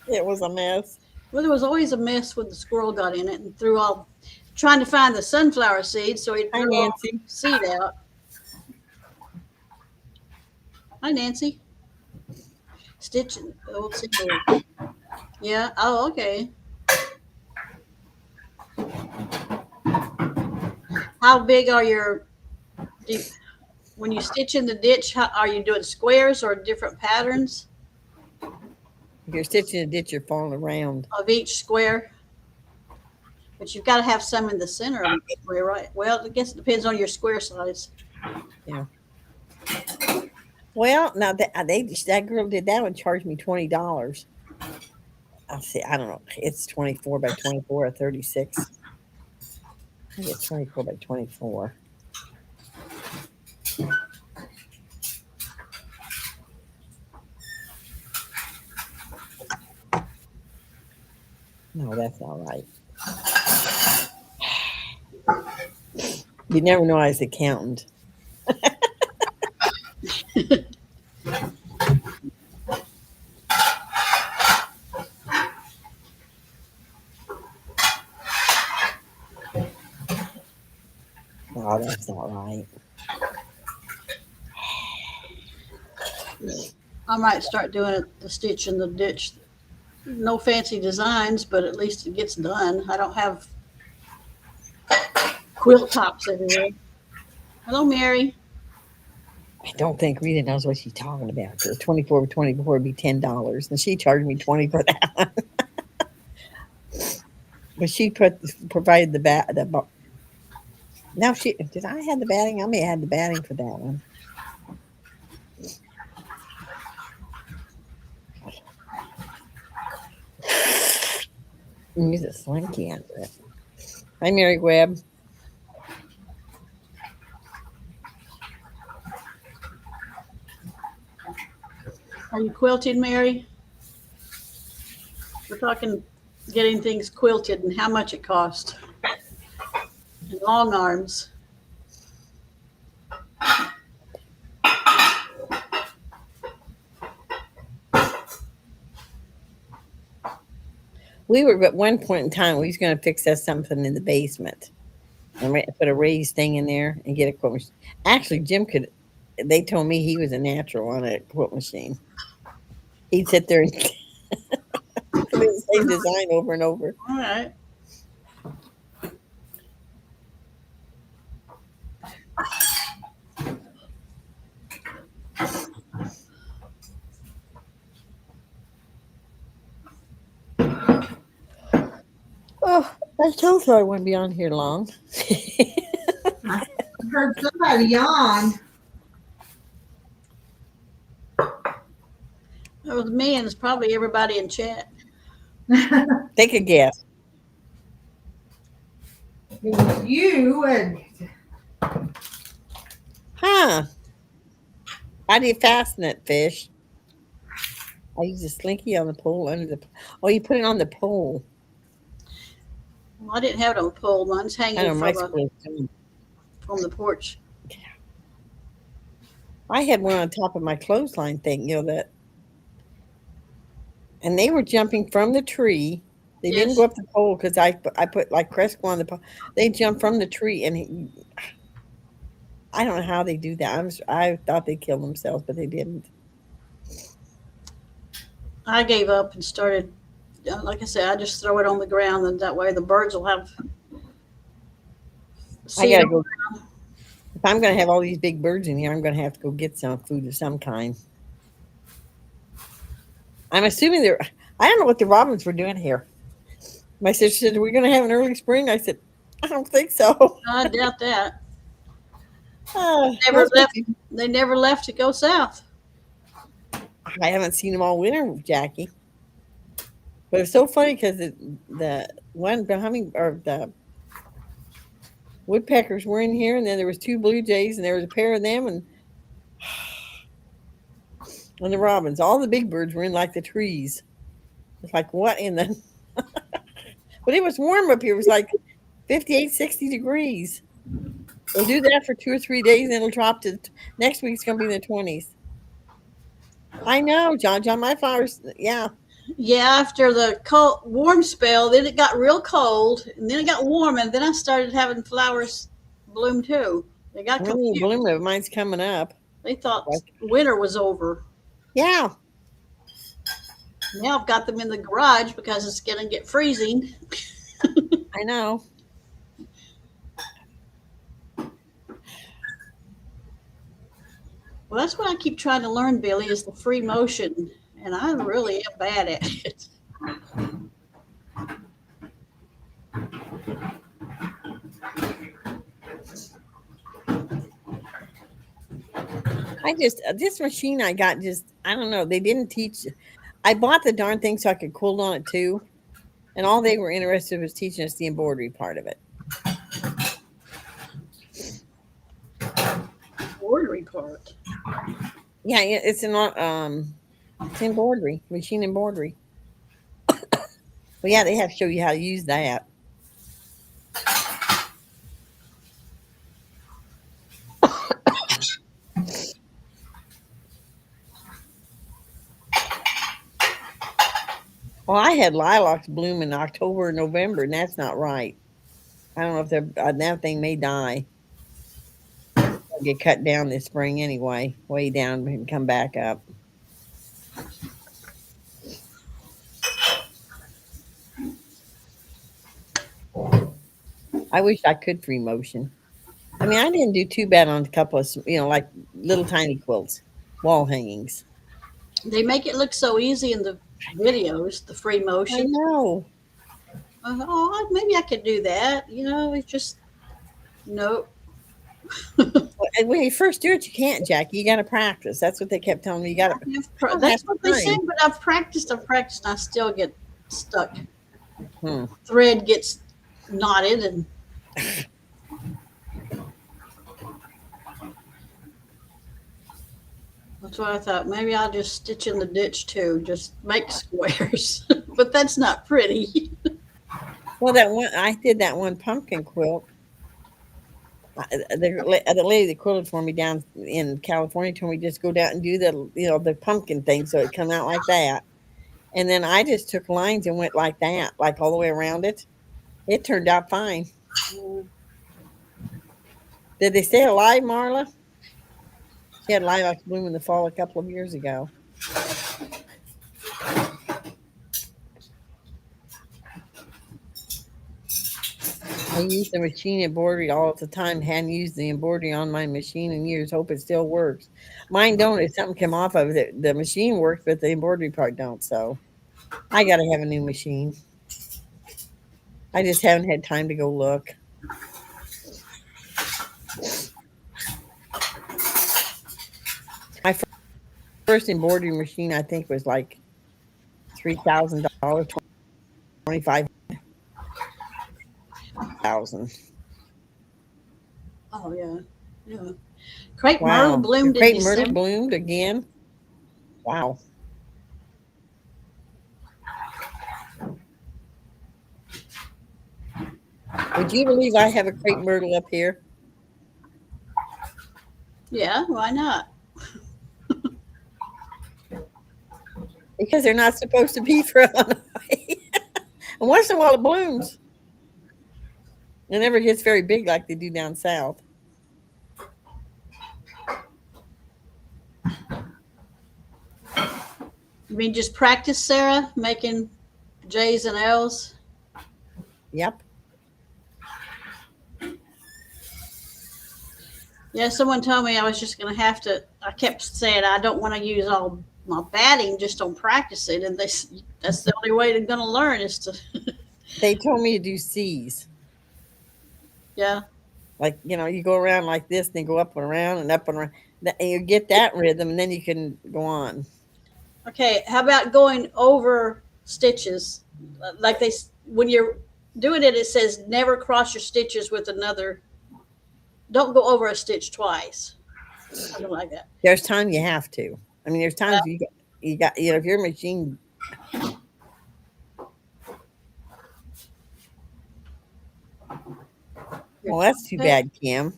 Speaker 3: It was a mess.
Speaker 2: Well, there was always a mess when the squirrel got in it and trying to find the sunflower seeds, so he threw all the seed out. Hi, Nancy. Stitching. Oh, yeah. Oh, okay. How big are when you stitch in the ditch, are you doing squares or different patterns?
Speaker 3: If you're stitching a ditch, you're falling around.
Speaker 2: Of each square? But you've got to have some in the center of the square, right? Well, I guess it depends on your square size.
Speaker 3: Yeah. Well, now that girl did that and charged me $20. I'll see. I don't know. It's 24 by 24 or 36. I think it's 24 by 24. No, that's all right. You never know as accountant. Oh, that's all right.
Speaker 2: I might start doing it, the stitch in the ditch. No fancy designs, but at least it gets done. I don't have quilt tops everywhere. Hello, Mary.
Speaker 3: I don't think Rita knows what she's talking about. The 24 by 24 would be $10, and she charged me 20 for that one. But she provided the bat. Now did I have the batting? I may have had the batting for that one. Use a slinky under it. Hi, Mary Webb.
Speaker 2: Are you quilting, Mary? We're talking getting things quilted and how much it cost. And long arms.
Speaker 3: We were at one point in time, we was going to fix us something in the basement and put a raised thing in there and get a quilt machine. Actually, Jim could. They told me he was a natural on a quilt machine. He'd sit there and put the same design over and over.
Speaker 2: All right.
Speaker 3: Oh, I told her I wouldn't be on here long.
Speaker 1: I heard somebody yawn.
Speaker 2: That was me, and it's probably everybody in chat.
Speaker 3: Take a guess.
Speaker 1: It was you and
Speaker 3: Huh? How do you fasten it, fish? I use a slinky on the pole under the. Oh, you put it on the pole.
Speaker 2: Well, I didn't have it on a pole. Mine's
Speaker 3: I
Speaker 2: hanging
Speaker 3: know my
Speaker 2: from,
Speaker 3: school too.
Speaker 2: from the porch.
Speaker 3: I had one on top of my clothesline thing, that. And they were jumping from the tree. They didn't
Speaker 2: Yes.
Speaker 3: go up the pole because I put like Cresco on the pole. They jumped from the tree, and I don't know how they do that. I thought they killed themselves, but they didn't.
Speaker 2: I gave up and started, like I said, I just throw it on the ground, and that way the birds will have.
Speaker 3: I gotta go. If I'm gonna have all these big birds in here, I'm gonna have to go get some food of some kind. I'm assuming I don't know what the robins were doing here. My sister said, "Are we gonna have an early spring?" I said, "I don't think so."
Speaker 2: I doubt that.
Speaker 3: Never
Speaker 2: They never left to go south.
Speaker 3: I haven't seen them all winter, Jackie. But it's so funny because the woodpeckers were in here, and then there was 2 blue jays, and there was a pair of them, and the robins. All the big birds were in like the trees. It's like, what in the? But it was warm up here. It was like 58, 60 degrees. They'll do that for 2 or 3 days, and it'll drop to next week's going to be in the 20s. I know, John. My flowers, yeah.
Speaker 2: Yeah, after the cold, warm spell, then it got real cold, and then it got warm, and then I started having flowers bloom too. They got confused.
Speaker 3: Bloom, mine's coming up.
Speaker 2: They thought winter was over.
Speaker 3: Yeah.
Speaker 2: Now I've got them in the garage because it's going to get freezing.
Speaker 3: I know.
Speaker 2: Well, that's what I keep trying to learn, Billy, is the free motion, and I really am bad at it.
Speaker 3: I just this machine I got just I don't know. They didn't teach. I bought the darn thing so I could quilt on it too, and all they were interested was teaching us the embroidery part of it.
Speaker 2: Embroidery part.
Speaker 3: Yeah, it's embroidery, machine embroidery. Well, yeah, they have to show you how to use that. Well, I had lilacs bloom in October and November, and that's not right. I don't know if that thing may die. It'll get cut down this spring anyway, way down and come back up. I wish I could free motion. I mean, I didn't do too bad on a couple of, like little tiny quilts, wall hangings.
Speaker 2: They make it look so easy in the videos, the free
Speaker 3: I
Speaker 2: motion.
Speaker 3: know.
Speaker 2: Oh, maybe I could do that. It's just no.
Speaker 3: And when you first do it, you can't, Jackie. You got to practice. That's what they kept telling me. You got to.
Speaker 2: That's what they said, but I've practiced, and I still get stuck.
Speaker 3: Hmm.
Speaker 2: Thread gets knotted, and that's what I thought. Maybe I'll just stitch in the ditch too, just make squares. But that's not pretty.
Speaker 3: Well, I did that one pumpkin quilt. The lady that quilted for me down in California told me just go down and do the pumpkin thing, so it come out like that. And then I just took lines and went like that, like all the way around it. It turned out fine. Did they stay alive, Marla? She had lilacs bloom in the fall a couple of years ago. I use the machine embroidery all the time. Hadn't used the embroidery on my machine in years. Hope it still works. Mine don't. If something come off of it, the machine works, but the embroidery part don't. So I got to have a new machine. I just haven't had time to go look. My first embroidery machine, I think, was like $3,000, $25,000.
Speaker 2: Oh yeah. Crepe
Speaker 3: Wow.
Speaker 2: myrtle bloomed in
Speaker 3: Crepe
Speaker 2: December.
Speaker 3: myrtle bloomed again. Wow. Would you believe I have a crepe myrtle up here?
Speaker 2: Yeah, why not?
Speaker 3: Because they're not supposed to be thrown away. And once in a while it blooms. It never gets very big like they do down south.
Speaker 2: You mean just practice, Sarah, making J's and L's?
Speaker 3: Yep.
Speaker 2: Yeah, someone told me I was just going to have to. I kept saying I don't want to use all my batting, just don't practice it. And that's the only way they're going to learn is to.
Speaker 3: They told me to do C's.
Speaker 2: Yeah.
Speaker 3: Like, you go around like this, then go up and around and up and around. And you get that rhythm, and then you can go on.
Speaker 2: Okay, how about going over stitches? Like when you're doing it, it says never cross your stitches with another. Don't go over a stitch twice. Something like that.
Speaker 3: There's time you have to. I mean, there's times you got if your machine. Well, that's too bad, Kim.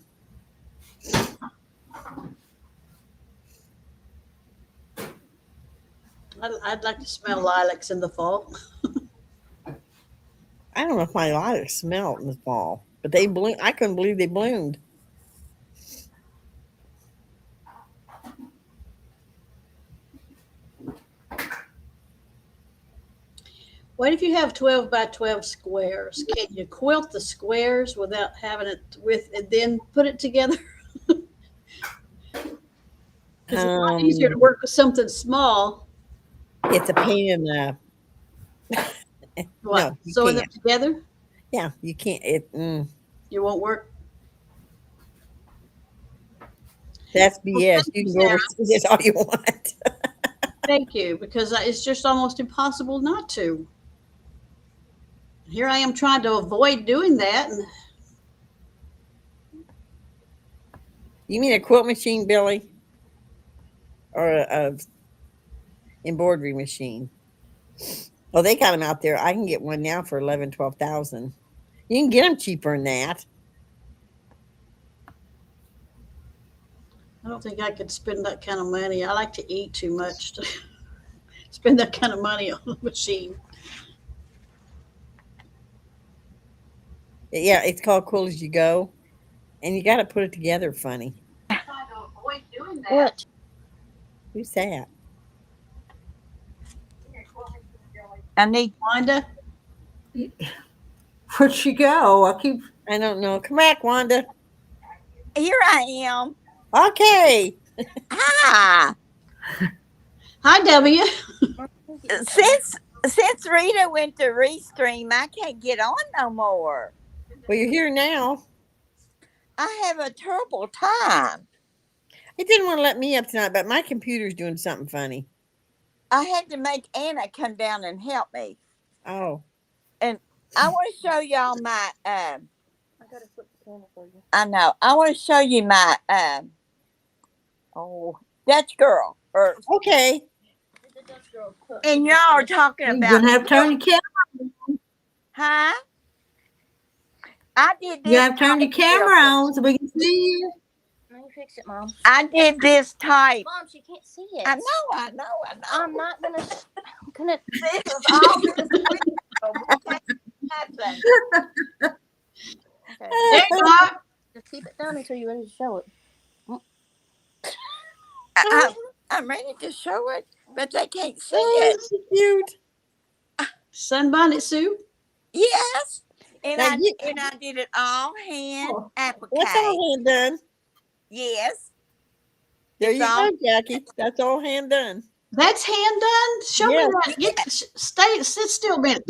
Speaker 2: I'd like to smell lilacs in the fall.
Speaker 3: I don't know if my lilacs smell in the fall, but they bloom. I couldn't believe they bloomed.
Speaker 2: What if you have 12 by 12 squares? Can you quilt the squares without having it and then put it together? Because it's a lot easier to work with something small.
Speaker 3: It's a pain in the.
Speaker 2: What?
Speaker 3: No, you
Speaker 2: Sewing them
Speaker 3: can't.
Speaker 2: together?
Speaker 3: Yeah, you can't.
Speaker 2: You won't work?
Speaker 3: That's BS. You can go over this all you want.
Speaker 2: Thank you, because it's just almost impossible not to. Here I am trying to avoid doing that. And
Speaker 3: You mean a quilt machine, Billy? Or a embroidery machine? Well, they got them out there. I can get one now for 12,000. You can get them cheaper than that.
Speaker 2: I don't think I could spend that kind of money. I like to eat too much to spend that kind of money on a machine.
Speaker 3: Yeah, it's called Cool as You Go, and you got to put it together funny.
Speaker 2: I try to avoid doing that.
Speaker 4: What?
Speaker 3: Who's that?
Speaker 4: I need
Speaker 2: Wanda,
Speaker 1: Where'd she go?
Speaker 3: I don't know. Come back, Wanda.
Speaker 4: here I am.
Speaker 3: Okay.
Speaker 4: Hi.
Speaker 2: hi W.
Speaker 4: Since Rita went to Restream, I can't get on no more.
Speaker 3: Well, you're here now.
Speaker 4: I have a terrible time.
Speaker 3: It didn't want to let me up tonight, but my computer's doing something funny.
Speaker 4: I had to make Anna come down and help me.
Speaker 3: Oh.
Speaker 4: And I want to show y'all my
Speaker 5: I gotta flip the camera for you.
Speaker 4: I know. I want to show you my Dutch girl. Or
Speaker 3: Okay.
Speaker 5: The Dutch girl cook.
Speaker 4: and y'all are talking
Speaker 1: You're
Speaker 4: about
Speaker 1: gonna have to turn your camera.
Speaker 4: huh? I did this.
Speaker 1: You have to turn your
Speaker 4: type
Speaker 1: camera
Speaker 4: real
Speaker 1: on so we can see you.
Speaker 5: Let me fix it, Mom.
Speaker 4: quick. I did this type.
Speaker 5: Mom, she can't see it.
Speaker 4: I know.
Speaker 5: I'm not gonna. I'm gonna.
Speaker 4: This is all this video. Nothing.
Speaker 5: Okay.
Speaker 2: There you are.
Speaker 5: Just keep it down until you're ready to show it.
Speaker 4: I'm ready to show it, but they can't see
Speaker 3: Oh,
Speaker 4: it.
Speaker 3: it's so cute.
Speaker 2: Sunbonnet Sue.
Speaker 4: Yes. And
Speaker 3: Now
Speaker 4: I did it all hand applique.
Speaker 3: What's all hand done?
Speaker 4: Yes.
Speaker 3: There
Speaker 4: It's
Speaker 3: you
Speaker 4: all-
Speaker 3: go, Jackie. That's all hand done.
Speaker 2: That's hand done. Show
Speaker 3: Yeah.
Speaker 2: me that. Sit still a minute.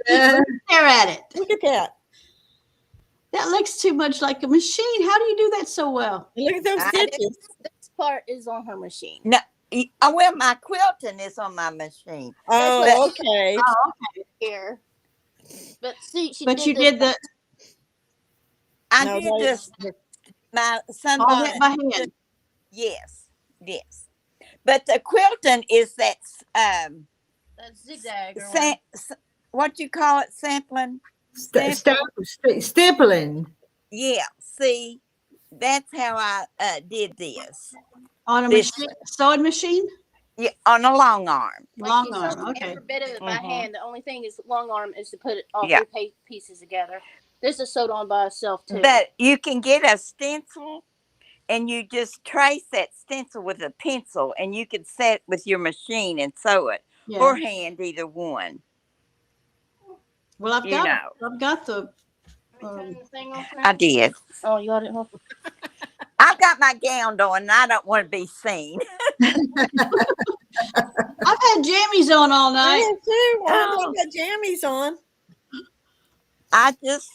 Speaker 1: Yeah.
Speaker 2: Stare at it.
Speaker 3: Look at that.
Speaker 2: That looks too much like a machine. How do you do that so well?
Speaker 3: And look at those
Speaker 4: I did-
Speaker 3: stitches.
Speaker 5: This part is on her machine.
Speaker 4: Well, my quilting is on my machine.
Speaker 3: Oh, okay.
Speaker 5: Here. But see, she
Speaker 2: But you did the
Speaker 4: I
Speaker 3: No,
Speaker 4: did
Speaker 3: they-
Speaker 4: this my
Speaker 2: all
Speaker 4: sunbonnet.
Speaker 2: that by hand.
Speaker 4: Yes. But the quilting is that
Speaker 5: that zigzag. Or
Speaker 4: what you call it, sampling?
Speaker 1: Stippling.
Speaker 4: Yeah. See, that's how I did this.
Speaker 2: On a
Speaker 4: This-
Speaker 2: machine, sewing machine?
Speaker 4: Yeah, on a long arm.
Speaker 2: Long arm. Okay.
Speaker 5: Every bit of it by
Speaker 4: Mhm.
Speaker 5: hand. The only thing is long arm is to put it all
Speaker 4: Yeah.
Speaker 5: three pieces together. This is sewed on by itself too.
Speaker 4: But you can get a stencil and you just trace that stencil with a pencil and you can set with your machine and sew it.
Speaker 2: Yeah.
Speaker 4: Or hand, either one.
Speaker 2: Well, I've
Speaker 4: you
Speaker 2: got
Speaker 4: know.
Speaker 2: I've got the
Speaker 5: Turn the thing off now?
Speaker 4: I did.
Speaker 5: Oh, you got it off?
Speaker 4: I've got my gown on and I don't want to be seen.
Speaker 2: I've had jammies on all
Speaker 3: I
Speaker 2: night.
Speaker 3: have too.
Speaker 4: Oh.
Speaker 3: I've got jammies on.
Speaker 4: I just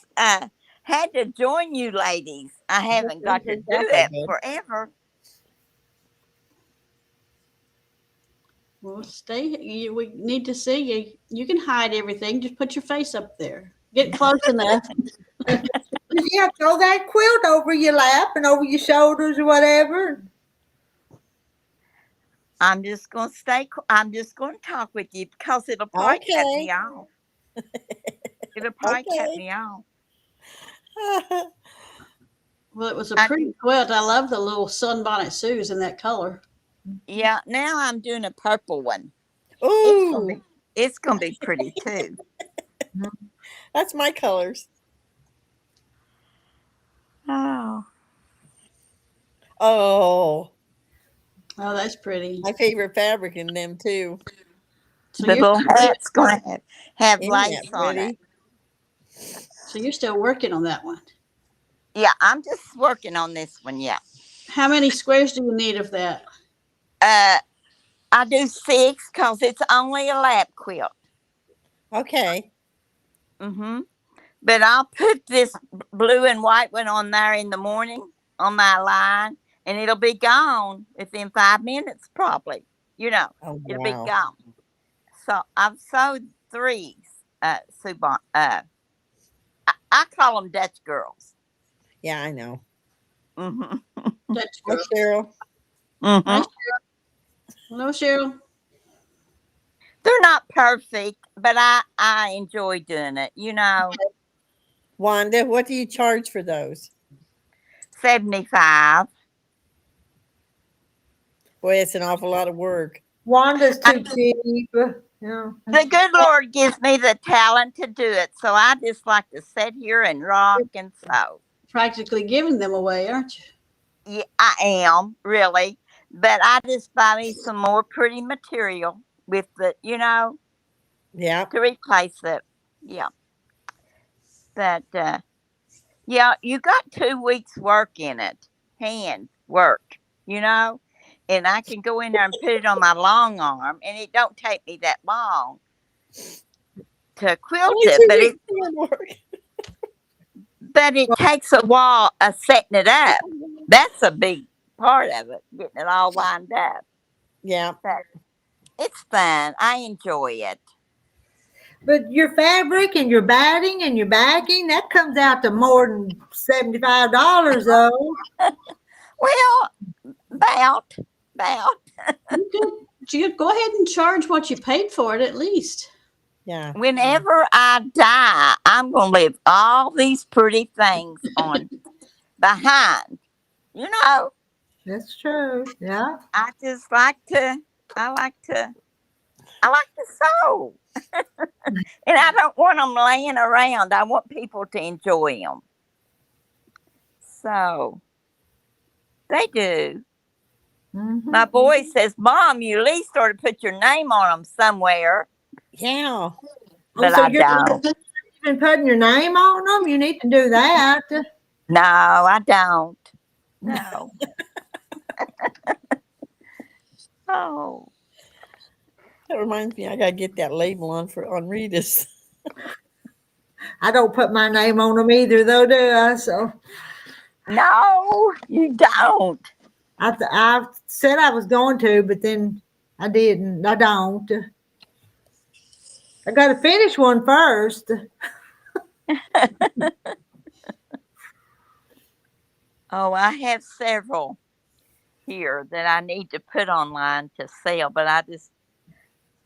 Speaker 4: had to join you ladies. I haven't got to do that forever.
Speaker 2: Well, we need to see you. You can hide everything. Just put your face up there. Get close enough.
Speaker 1: Yeah, throw that quilt over your lap and over your shoulders or whatever.
Speaker 4: I'm just going to I'm just going to talk with you because it'll probably cut
Speaker 3: Okay.
Speaker 4: me off. It'll probably cut
Speaker 3: Okay.
Speaker 4: me off.
Speaker 2: Well, it was a
Speaker 4: I
Speaker 2: pretty quilt. I love the little sunbonnet Sue's in that color.
Speaker 4: Yeah, now I'm doing a purple one.
Speaker 3: Ooh,
Speaker 4: It's gonna be pretty too.
Speaker 3: that's my colors.
Speaker 4: Oh,
Speaker 3: Oh,
Speaker 2: Oh, that's pretty.
Speaker 3: my favorite fabric in them too.
Speaker 2: So
Speaker 4: the
Speaker 2: you're,
Speaker 4: little hat's gonna have
Speaker 3: Isn't
Speaker 4: lace
Speaker 3: that
Speaker 4: on
Speaker 3: pretty?
Speaker 4: it.
Speaker 2: so you're still working on that one.
Speaker 4: Yeah, I'm just working on this one. Yeah.
Speaker 2: How many squares do you need of that?
Speaker 4: I do 6 because it's only a lap quilt.
Speaker 3: Okay.
Speaker 4: Mm-hmm. But I'll put this blue and white one on there in the morning on my line, and it'll be gone within 5 minutes, probably. You know,
Speaker 3: Oh,
Speaker 4: it'll be
Speaker 3: wow.
Speaker 4: gone. So I've sewed 3 Subon. I call them Dutch girls.
Speaker 3: Yeah, I know.
Speaker 4: Hmm.
Speaker 2: That's
Speaker 3: Hi,
Speaker 2: good.
Speaker 3: Cheryl.
Speaker 2: Hi,
Speaker 4: Hmm.
Speaker 2: Cheryl. Hello, Cheryl.
Speaker 4: They're not perfect, but I enjoy doing it. You know,
Speaker 3: Wanda, what do you charge for those?
Speaker 4: 75.
Speaker 3: Boy, it's an awful lot of work.
Speaker 1: Wanda's too cheap. Yeah.
Speaker 4: The good Lord gives me the talent to do it, so I just like to sit here and rock and sew.
Speaker 2: Practically giving them away, aren't you?
Speaker 4: Yeah, I am really, but I just buy me some more pretty material with the,
Speaker 3: Yeah.
Speaker 4: to replace it. Yeah, but yeah, you got 2 weeks work in it, hand work, and I can go in there and put it on my long arm, and it don't take me that long to quilt
Speaker 3: Only
Speaker 4: it,
Speaker 3: 2
Speaker 4: but
Speaker 3: weeks hand work.
Speaker 4: it takes a while setting it up. That's a big part of it, getting it all lined up.
Speaker 3: Yeah.
Speaker 4: But it's fun. I enjoy it.
Speaker 1: But your fabric and your batting and your backing, that comes out to more than $75 though.
Speaker 4: Well, about.
Speaker 2: You could go ahead and charge what you paid for it at least.
Speaker 3: Yeah.
Speaker 4: Whenever I die, I'm going to leave all these pretty things on behind. You know,
Speaker 1: That's true. Yeah.
Speaker 4: I just like to, I like to sew. And I don't want them laying around. I want people to enjoy them. So they do.
Speaker 1: Mhm.
Speaker 4: My boy says, Mom, you at least ought to put your name on them somewhere.
Speaker 3: Yeah.
Speaker 4: But
Speaker 1: so
Speaker 4: I
Speaker 1: you're
Speaker 4: don't.
Speaker 1: been putting your name on them? You need to do that.
Speaker 4: No, I don't. No. Oh.
Speaker 3: That reminds me, I gotta get that label on Rita's.
Speaker 1: I don't put my name on them either, though, do I? So
Speaker 4: No, you don't.
Speaker 1: I said I was going to, but then I didn't. I don't. I got to finish one first.
Speaker 4: Oh, I have several here that I need to put online to sell, but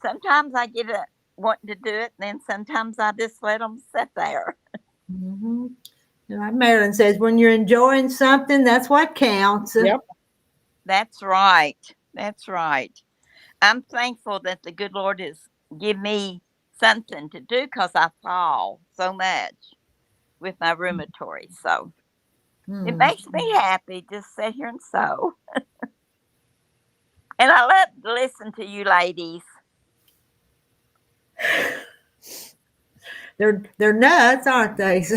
Speaker 4: sometimes I get wanting to do it, and then sometimes I just let them sit there.
Speaker 1: Mm-hmm. Like Marilyn says, when you're enjoying something, that's what counts.
Speaker 3: Yep.
Speaker 4: That's right. That's right. I'm thankful that the good Lord has given me something to do because I fall so much with my rheumatoid. So it makes me happy just sit here and sew. And I love to listen to you ladies.
Speaker 1: They're nuts, aren't they? So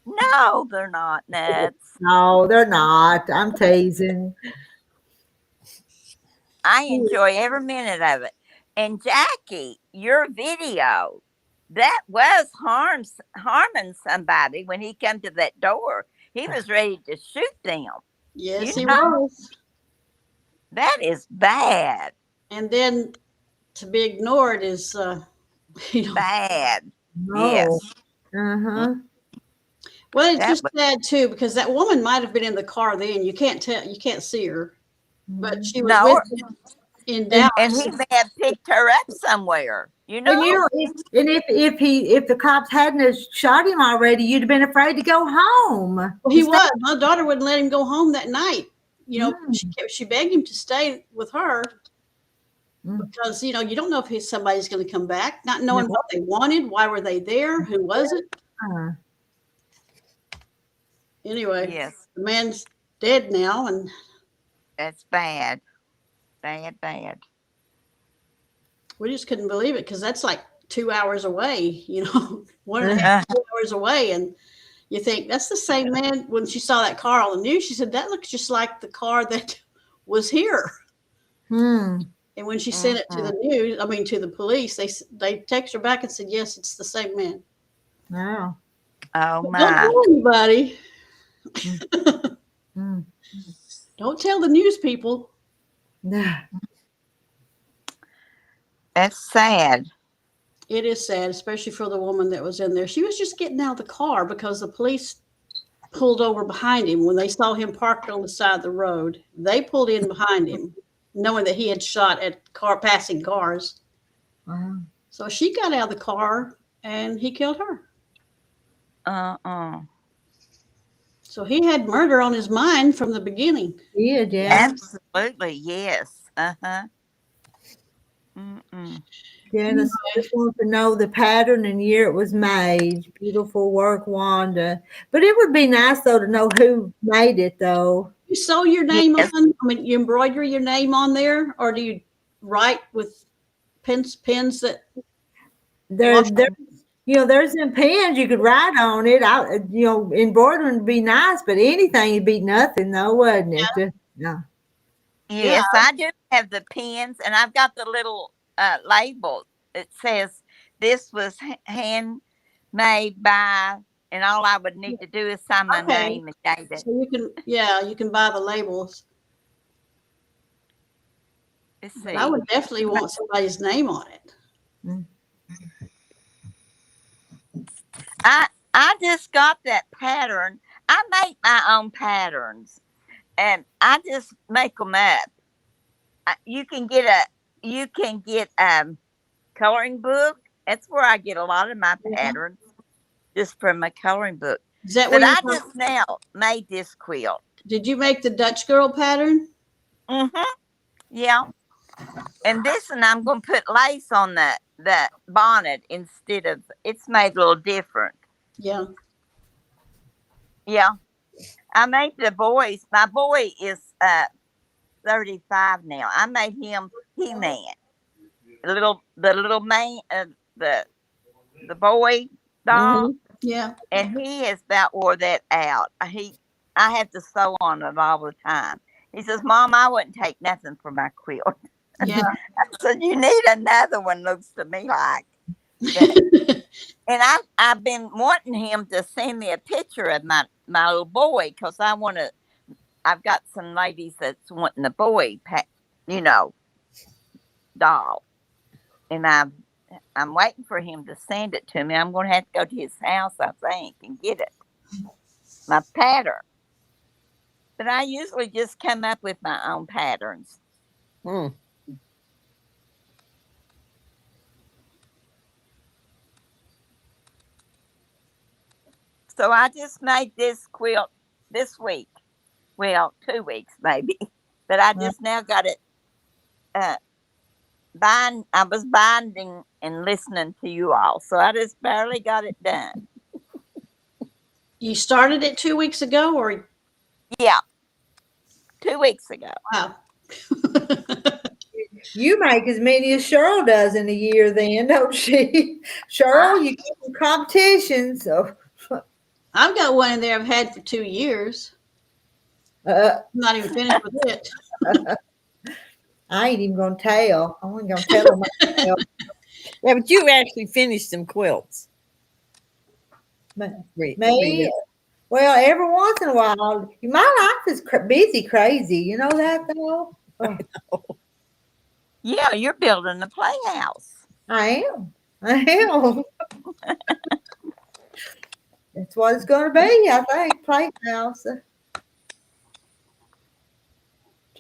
Speaker 4: No, they're not nuts.
Speaker 1: no, they're not. I'm teasing.
Speaker 4: I enjoy every minute of it. And Jackie, your video, that was harming somebody when he came to that door. He was ready to shoot them.
Speaker 2: Yes,
Speaker 4: You
Speaker 2: he
Speaker 4: know.
Speaker 2: was.
Speaker 4: That is bad.
Speaker 2: And then to be ignored is,
Speaker 4: Bad.
Speaker 1: No.
Speaker 4: Yes.
Speaker 1: Uh-huh.
Speaker 2: Well, it's
Speaker 4: That
Speaker 2: just
Speaker 4: was-
Speaker 2: sad too because that woman might have been in the car then. You can't tell. You can't see her, but she was
Speaker 4: No.
Speaker 2: with him in Dallas.
Speaker 4: And he may have picked her up somewhere. You know.
Speaker 1: And if the cops hadn't have shot him already, you'd have been afraid to go home.
Speaker 2: Well, he was. My daughter wouldn't let him go home that night. She begged him to stay with her because you don't know if somebody's going to come back, not knowing what they wanted, why were they there, who was it. Anyway,
Speaker 4: Yes.
Speaker 2: the man's dead now, and
Speaker 4: That's bad. Bad.
Speaker 2: we just couldn't believe it because that's like 2 hours away. 1.5 hours away, and you think that's the same man. When she saw that car on the news, she said that looks just like the car that was here. And when she sent it to the news, to the police, they text her back and said, yes, it's the same man.
Speaker 1: Wow.
Speaker 4: Oh
Speaker 2: Don't
Speaker 4: my.
Speaker 2: tell anybody. Don't tell the news people.
Speaker 1: Nah.
Speaker 4: That's sad.
Speaker 2: It is sad, especially for the woman that was in there. She was just getting out of the car because the police pulled over behind him when they saw him parked on the side of the road. They pulled in behind him, knowing that he had shot at passing cars.
Speaker 1: Wow.
Speaker 2: So she got out of the car and he killed her. So he had murder on his mind from the beginning.
Speaker 1: Yeah, yeah.
Speaker 4: Absolutely, yes. Uh-huh. Mm-mm.
Speaker 1: Janice, I just want to know the pattern and year it was made. Beautiful work, Wanda. But it would be nice, though, to know who made it, though.
Speaker 2: You sew your name
Speaker 4: Yes.
Speaker 2: on? I mean, you embroider your name on there? Or do you write with pens that...
Speaker 1: There's them pens you could write on it. Embroidering would be nice, but anything would be nothing, though, wouldn't it?
Speaker 2: Yeah.
Speaker 1: No.
Speaker 4: Yes, I do have the pins, and I've got the little label. It says this was handmade by, and all I would need to do is sign my
Speaker 2: Okay.
Speaker 4: name and date it.
Speaker 2: So you can buy the labels.
Speaker 4: Let's
Speaker 2: But
Speaker 4: see.
Speaker 2: I would definitely want somebody's name on it.
Speaker 4: I just got that pattern. I make my own patterns, and I just make them up. You can get coloring book. That's where I get a lot of my patterns, just from my coloring book.
Speaker 2: Is that
Speaker 4: But
Speaker 2: where
Speaker 4: I just now made this quilt.
Speaker 2: did you make the Dutch girl pattern?
Speaker 4: Yeah. And this one I'm going to put lace on the bonnet instead of, it's made a little different.
Speaker 2: Yeah.
Speaker 4: Yeah. I made the boys. My boy is 35 now. I made him He-Man. The little man, the boy doll.
Speaker 2: Yeah.
Speaker 4: And he has about wore that out. I have to sew on it all the time. He says, Mom, I wouldn't take nothing for my quilt.
Speaker 2: Yeah.
Speaker 4: I said, you need another one, looks to me like. But, and I've been wanting him to send me a picture of my little boy, because I've got some ladies that's wanting the boy, doll. And I'm waiting for him to send it to me. I'm going to have to go to his house, I think, and get it. My pattern. But I usually just come up with my own patterns. So I just made this quilt this week. Well, 2 weeks maybe. But I just now got it I was binding and listening to you all. So I just barely got it done.
Speaker 2: You started it 2 weeks ago, or?
Speaker 4: Yeah. 2 weeks ago.
Speaker 2: Wow.
Speaker 1: You make as many as Cheryl does in a year, then, don't she? Cheryl, you get some competition, so.
Speaker 2: I've got one in there I've had for 2 years. I'm not even finished with it.
Speaker 1: I ain't even gonna tell. I ain't gonna tell them myself.
Speaker 3: Yeah, but you actually finished some quilts.
Speaker 1: Me? Well, every once in a while. My life is busy, crazy. You know that, though?
Speaker 4: Yeah, you're building a playhouse.
Speaker 1: I am. That's what it's going to be, I think. Playhouse.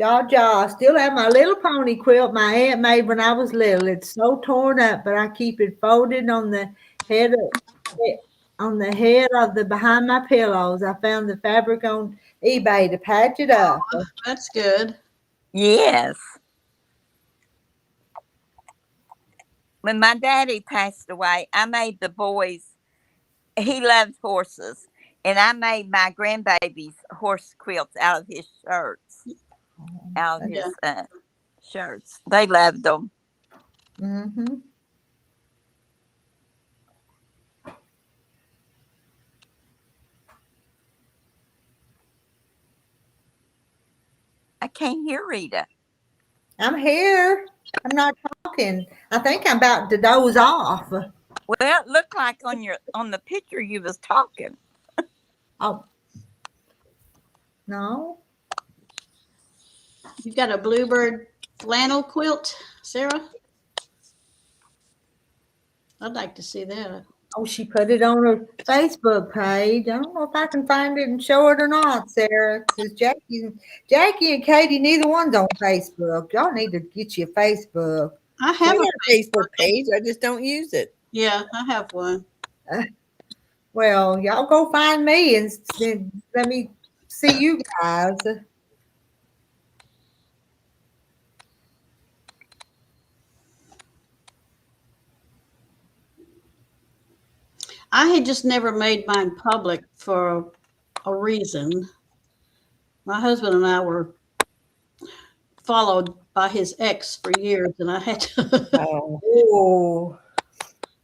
Speaker 1: I still have my little pony quilt my aunt made when I was little. It's so torn up, but I keep it folded on the head of the behind my pillows. I found the fabric on eBay to patch it up.
Speaker 2: That's good.
Speaker 4: Yes. When my daddy passed away, I made the boys, he loved horses, and I made my grandbabies horse quilts out of his shirts. Out of his shirts. They loved them.
Speaker 1: Mm-hmm.
Speaker 4: I can't hear Rita.
Speaker 1: I'm here. I'm not talking. I think I'm about to doze off.
Speaker 4: Well, it looked like on the picture you was talking.
Speaker 1: Oh. No.
Speaker 2: You've got a bluebird flannel quilt, Sarah? I'd like to see that.
Speaker 1: Oh, she put it on her Facebook page. I don't know if I can find it and show it or not, Sarah. Because Jackie and Katie, neither one's on Facebook. Y'all need to get you a Facebook.
Speaker 2: I
Speaker 3: I
Speaker 2: have
Speaker 3: have
Speaker 2: a
Speaker 3: a Facebook page. I just don't use it.
Speaker 2: Yeah, I have one.
Speaker 1: Well, y'all go find me and then let me see you guys.
Speaker 2: I had just never made mine public for a reason. My husband and I were followed by his ex for years, and I had to.
Speaker 3: Oh,
Speaker 1: Oh,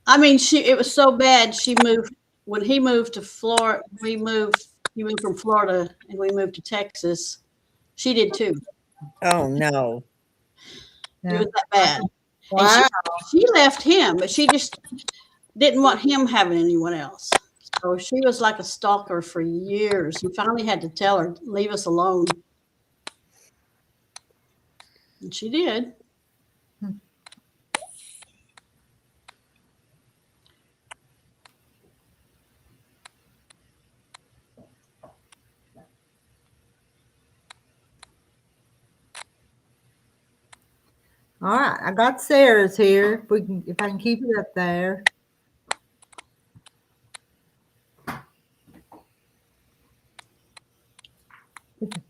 Speaker 2: I mean, it was so bad. She moved when he moved to Florida. He moved from Florida, and we moved to Texas. She did too.
Speaker 3: oh no.
Speaker 2: It was that bad.
Speaker 1: wow.
Speaker 2: She left him, but she just didn't want him having anyone else. So she was like a stalker for years. He finally had to tell her, leave us alone. And she did.
Speaker 1: All right, I got Sarah's here. If I can keep it up there.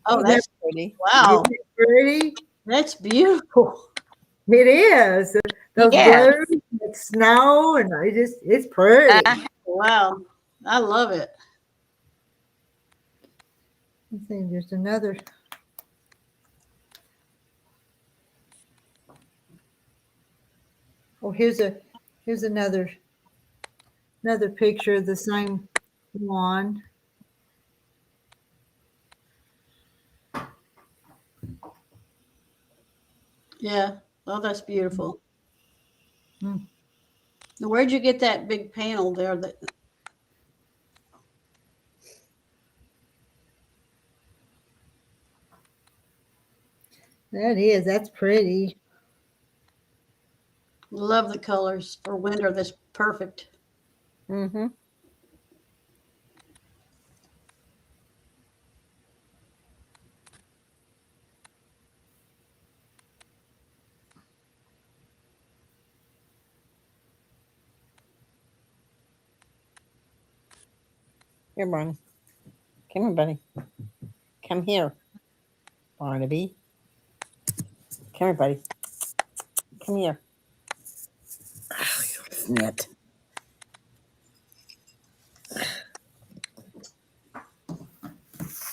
Speaker 2: Oh, that's
Speaker 3: pretty.
Speaker 2: wow.
Speaker 1: Isn't it pretty?
Speaker 2: That's beautiful.
Speaker 1: It is. Those
Speaker 4: Yes.
Speaker 1: blues, and snow, and it's pretty.
Speaker 2: Wow. I love it.
Speaker 1: Let's see, there's another. Oh, here's another picture of the same one.
Speaker 2: Yeah. Oh, that's beautiful.
Speaker 1: Mm.
Speaker 2: Now, where'd you get that big panel there?
Speaker 1: That's pretty.
Speaker 2: Love the colors for winter. That's perfect.
Speaker 3: Mm-hmm. Here, Barney. Come here, buddy. Come here, Barnaby. Come here, buddy. Come here. Oh, you snit.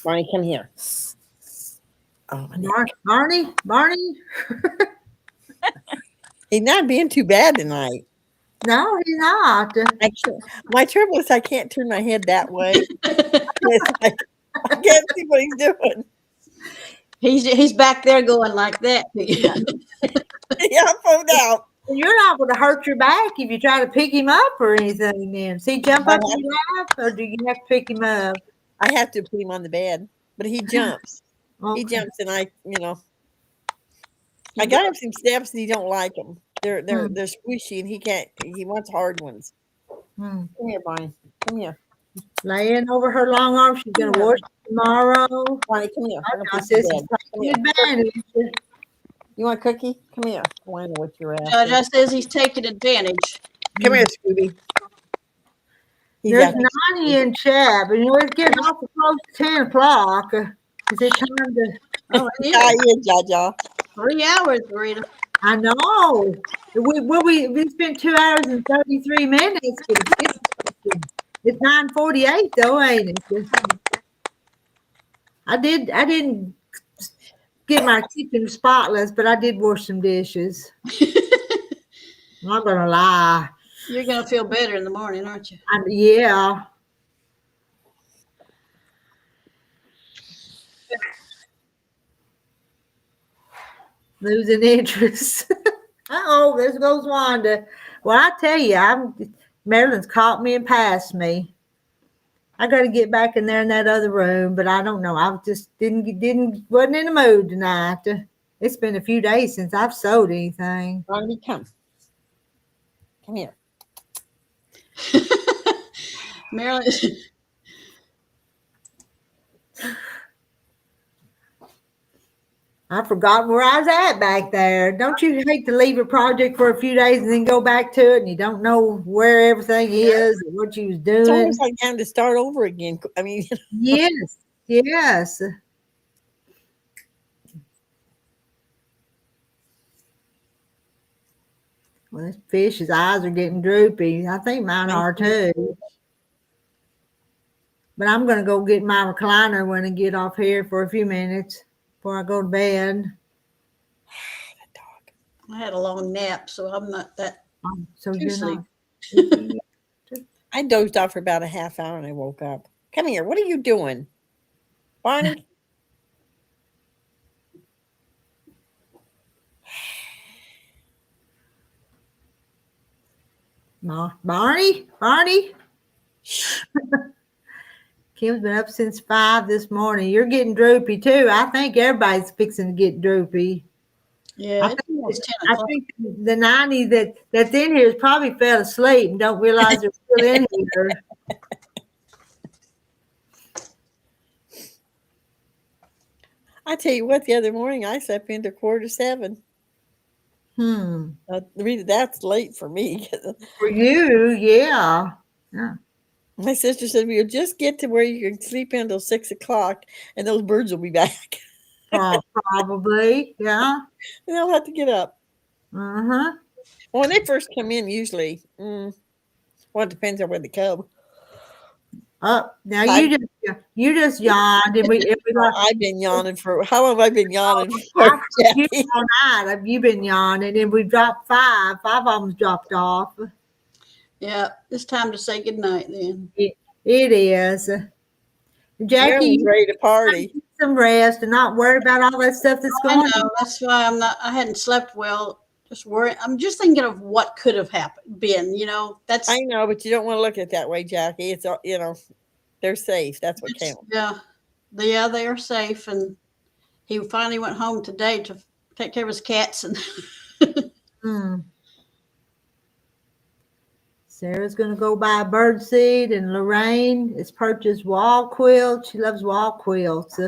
Speaker 3: Barney, come here. Oh,
Speaker 1: Barney.
Speaker 3: he's not being too bad tonight.
Speaker 1: No, he's not.
Speaker 3: I can't, my trouble is I can't turn my head that way. It's like, I can't see what he's doing.
Speaker 2: He's back there going like that.
Speaker 3: Yeah, I'm phoned out.
Speaker 1: You're not going to hurt your back if you try to pick him up or anything. Then, does he jump up in your lap, or do you have to pick him up?
Speaker 3: I have to put him on the bed, but he jumps.
Speaker 1: Okay.
Speaker 3: He jumps, and I got him some steps, and he don't like them. They're squishy, and he can't. He wants hard ones.
Speaker 1: Hmm.
Speaker 3: Come here, Barney. Come here,
Speaker 1: Laying over her long arm. She's going to wash tomorrow.
Speaker 3: Barney. Come here. I'm gonna
Speaker 1: Our
Speaker 3: put you to
Speaker 1: sister's
Speaker 3: bed. Come
Speaker 1: taking
Speaker 3: here.
Speaker 1: advantage.
Speaker 3: You want a cookie? Come here. I know what you're
Speaker 2: Judge
Speaker 3: after.
Speaker 2: says he's taking advantage.
Speaker 3: Come here, Scooby. He's
Speaker 1: There's
Speaker 3: after-
Speaker 1: 90 in chat, but it's getting awful close to 10 o'clock. Is it time to?
Speaker 2: Oh, it
Speaker 3: Ah,
Speaker 2: is.
Speaker 3: yeah, Jaja.
Speaker 2: 3 hours, Rita.
Speaker 1: I know. We spent 2 hours and 33 minutes. It's 9:48 though, ain't it? I didn't get my kitchen spotless, but I did wash some dishes. I'm not gonna lie.
Speaker 2: You're going to feel better in the morning, aren't you?
Speaker 1: Yeah. Losing interest. Uh-oh, there goes Wanda. Well, I tell you, Marilyn's caught me and passed me. I got to get back in there in that other room, but I don't know. I just wasn't in the mood tonight. It's been a few days since I've sewed anything.
Speaker 3: Barney, come. Come here.
Speaker 2: Marilyn,
Speaker 1: I forgot where I was at back there. Don't you hate to leave a project for a few days and then go back to it and you don't know where everything is and what you was
Speaker 3: It's
Speaker 1: doing?
Speaker 3: almost like having to start over again. I mean,
Speaker 1: Yes, yes. Well, this fish's eyes are getting droopy. I think mine are too. But I'm going to go get my recliner when I get off here for a few minutes before I go to bed.
Speaker 2: I had a long nap, so I'm not that.
Speaker 1: So
Speaker 2: Too
Speaker 1: you're
Speaker 2: sleepy.
Speaker 1: not.
Speaker 3: I dozed off for about a half hour and I woke up. Come here. What are you doing? Barney?
Speaker 1: Barney? Kim's been up since 5 this morning. You're getting droopy too. I think everybody's fixing to get droopy.
Speaker 2: Yeah,
Speaker 1: I
Speaker 2: it's
Speaker 1: think,
Speaker 2: almost 10
Speaker 1: I
Speaker 2: o'clock.
Speaker 1: think the 90 that's in here has probably fell asleep and don't realize they're still in here.
Speaker 3: I tell you what, the other morning I slept into 6:45. That's late for me.
Speaker 1: For you, yeah.
Speaker 3: My sister said we'll just get to where you can sleep until 6 o'clock and those birds will be back.
Speaker 1: Probably, yeah.
Speaker 3: And they'll have to get up.
Speaker 1: Uh-huh.
Speaker 3: Well, when they first come in, usually, well, it depends on where they come.
Speaker 1: Now you just yawned and we
Speaker 3: I've been yawning for how long have I been yawning for?
Speaker 1: you all night. Have you been yawning? And we dropped 5. 5 of them dropped off.
Speaker 2: Yeah, it's time to say goodnight then.
Speaker 1: It is. Jackie,
Speaker 3: Marilyn's ready to party.
Speaker 1: get some rest and not worry about all that stuff that's
Speaker 2: I
Speaker 1: going
Speaker 2: know,
Speaker 1: on.
Speaker 2: that's why I hadn't slept well. Just worried. I'm just thinking of what could have been, that's,
Speaker 3: I know, but you don't want to look at it that way, Jackie. It's, they're safe. That's what counts.
Speaker 2: yeah, they are safe. And he finally went home today to take care of his cats. And
Speaker 1: Sarah's going to go buy bird seed, and Lorraine has purchased wall quilts. She loves wall quilts.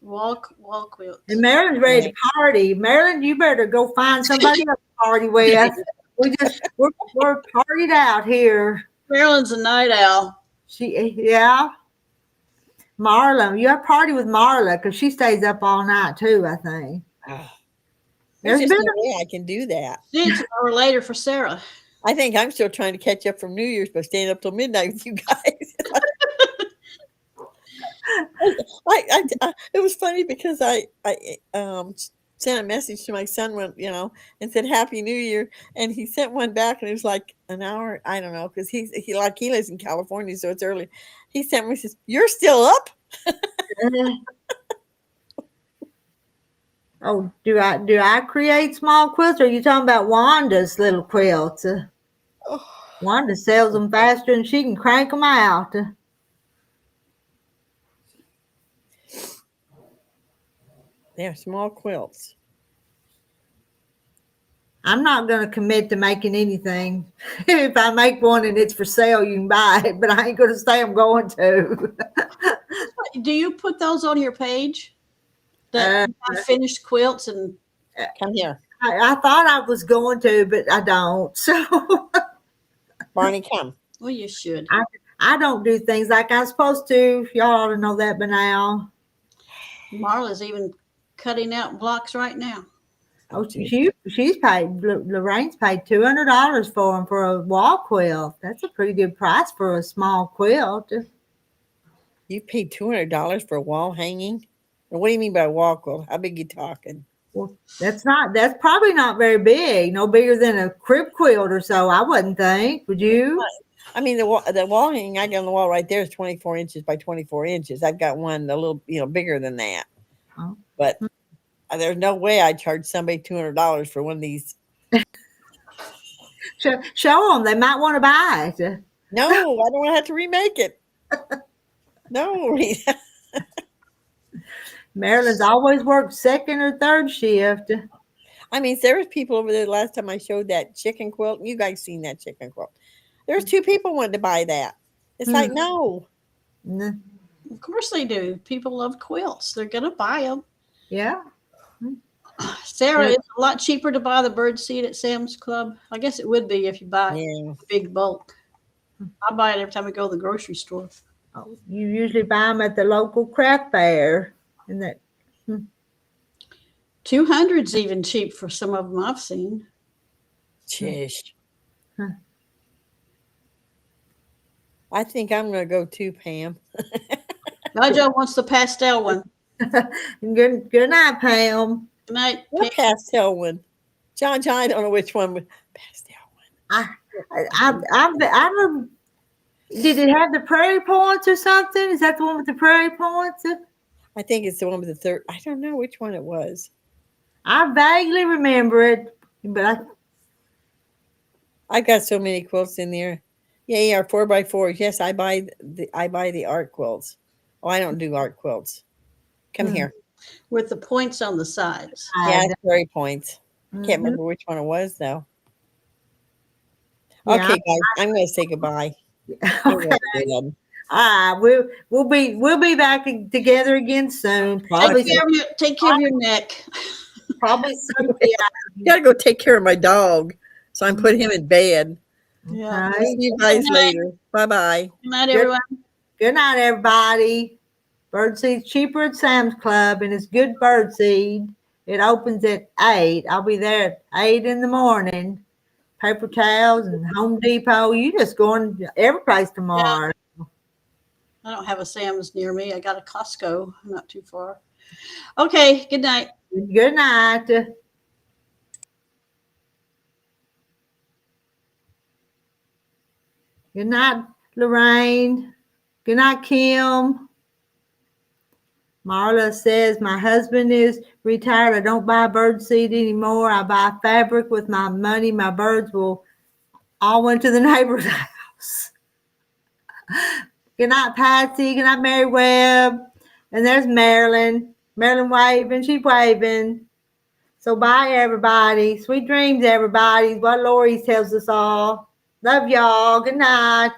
Speaker 2: wall quilt.
Speaker 1: And Marilyn's ready to party. Marilyn, you better go find somebody else to party with. We're partied out here.
Speaker 2: Marilyn's a night owl.
Speaker 1: Yeah. Marla, you have a party with Marla because she stays up all night too, I think.
Speaker 3: There's
Speaker 1: There's
Speaker 3: just
Speaker 1: been
Speaker 3: no way I can do that.
Speaker 2: It's an hour later for Sarah.
Speaker 3: I think I'm still trying to catch up from New Year's by staying up till midnight with you guys. It was funny because I sent a message to my son when, and said Happy New Year, and he sent one back and it was like an hour. I don't know, because he lives in California, so it's early. He sent me, says, "You're still up?"
Speaker 1: Oh, do I create small quilts, or are you talking about Wanda's little quilts? Wanda sells them faster and she can crank them out.
Speaker 3: They're small quilts.
Speaker 1: I'm not going to commit to making anything. If I make one and it's for sale, you can buy it, but I ain't going to say I'm going to.
Speaker 2: Do you put those on your page? That finished quilts and
Speaker 3: Come here,
Speaker 1: I thought I was going to, but I don't. So
Speaker 3: Barney, come.
Speaker 2: well, you should.
Speaker 1: I don't do things like I'm supposed to. Y'all ought to know that by now.
Speaker 2: Marla's even cutting out blocks right now.
Speaker 1: Oh, she's paid. Lorraine's paid $200 for them for a wall quilt. That's a pretty good price for a small quilt.
Speaker 3: You paid $200 for a wall hanging? And what do you mean by wall quilt? How big you talking?
Speaker 1: Well, that's probably not very big. No bigger than a crib quilt or so, I wouldn't think. Would you?
Speaker 3: I mean, the wall hanging I got on the wall right there is 24 inches by 24 inches. I've got one a little, bigger than that.
Speaker 1: Oh.
Speaker 3: But there's no way I'd charge somebody $200 for one of these.
Speaker 1: Show them. They might want to buy it.
Speaker 3: No, I don't want to have to remake it. No, Rita.
Speaker 1: Marilyn's always worked second or third shift.
Speaker 3: I mean, there was people over there last time I showed that chicken quilt. You guys seen that chicken quilt? There was 2 people wanted to buy that. It's like,
Speaker 1: Hmm.
Speaker 3: no.
Speaker 1: Mm,
Speaker 2: Of course they do. People love quilts. They're going to buy them.
Speaker 1: yeah.
Speaker 2: Sarah,
Speaker 1: Yeah.
Speaker 2: it's a lot cheaper to buy the bird seed at Sam's Club. I guess it would be if you buy
Speaker 3: Yeah.
Speaker 2: a big bulk. I buy it every time I go to the grocery store.
Speaker 1: Oh, you usually buy them at the local craft fair. And that
Speaker 2: 200's even cheap for some of them I've seen.
Speaker 3: Chish.
Speaker 1: Huh.
Speaker 3: I think I'm going to go too, Pam.
Speaker 2: Nigel wants the pastel one.
Speaker 1: good night, Pam.
Speaker 2: Good night.
Speaker 3: What pastel one? John, I don't know which one. Pastel one.
Speaker 1: I don't. Did it have the prairie points or something? Is that the one with the prairie points?
Speaker 3: I think it's the one with the third. I don't know which one it was.
Speaker 1: I vaguely remember it, but
Speaker 3: I got so many quilts in there. Yeah, 4x4s. Yes, I buy the art quilts. Oh, I don't do art quilts. Come
Speaker 1: Hmm.
Speaker 3: here.
Speaker 2: With the points on the sides.
Speaker 3: Yeah, it's prairie points.
Speaker 1: Mhm.
Speaker 3: Can't remember which one it was though.
Speaker 1: Yeah,
Speaker 3: Okay, guys, I'm going to say goodbye.
Speaker 1: Okay. We'll be back together again soon. Probably
Speaker 2: Take care of your neck.
Speaker 1: probably Sunday.
Speaker 3: Gotta go take care of my dog. So I'm putting him in bed.
Speaker 2: Yeah.
Speaker 1: Okay.
Speaker 3: See you guys later. Bye bye.
Speaker 2: Good night, everyone.
Speaker 1: Good night, everybody. Birdseed's cheaper at Sam's Club, and it's good birdseed. It opens at 8. I'll be there at 8 in the morning. Paper towels and Home Depot. You just going every place tomorrow.
Speaker 2: I don't have a Sam's near me. I got a Costco not too far. Okay. Good night.
Speaker 1: Good night. Good night, Lorraine. Good night, Kim. Marla says, my husband is retired. I don't buy bird seed anymore. I buy fabric with my money. My birds will all went to the neighbor's house. Good night, Patsy. Good night, Mary Webb. And there's Marilyn. Marilyn waving. She's waving. So bye, everybody. Sweet dreams, everybody. What Lori tells us all. Love y'all. Good night.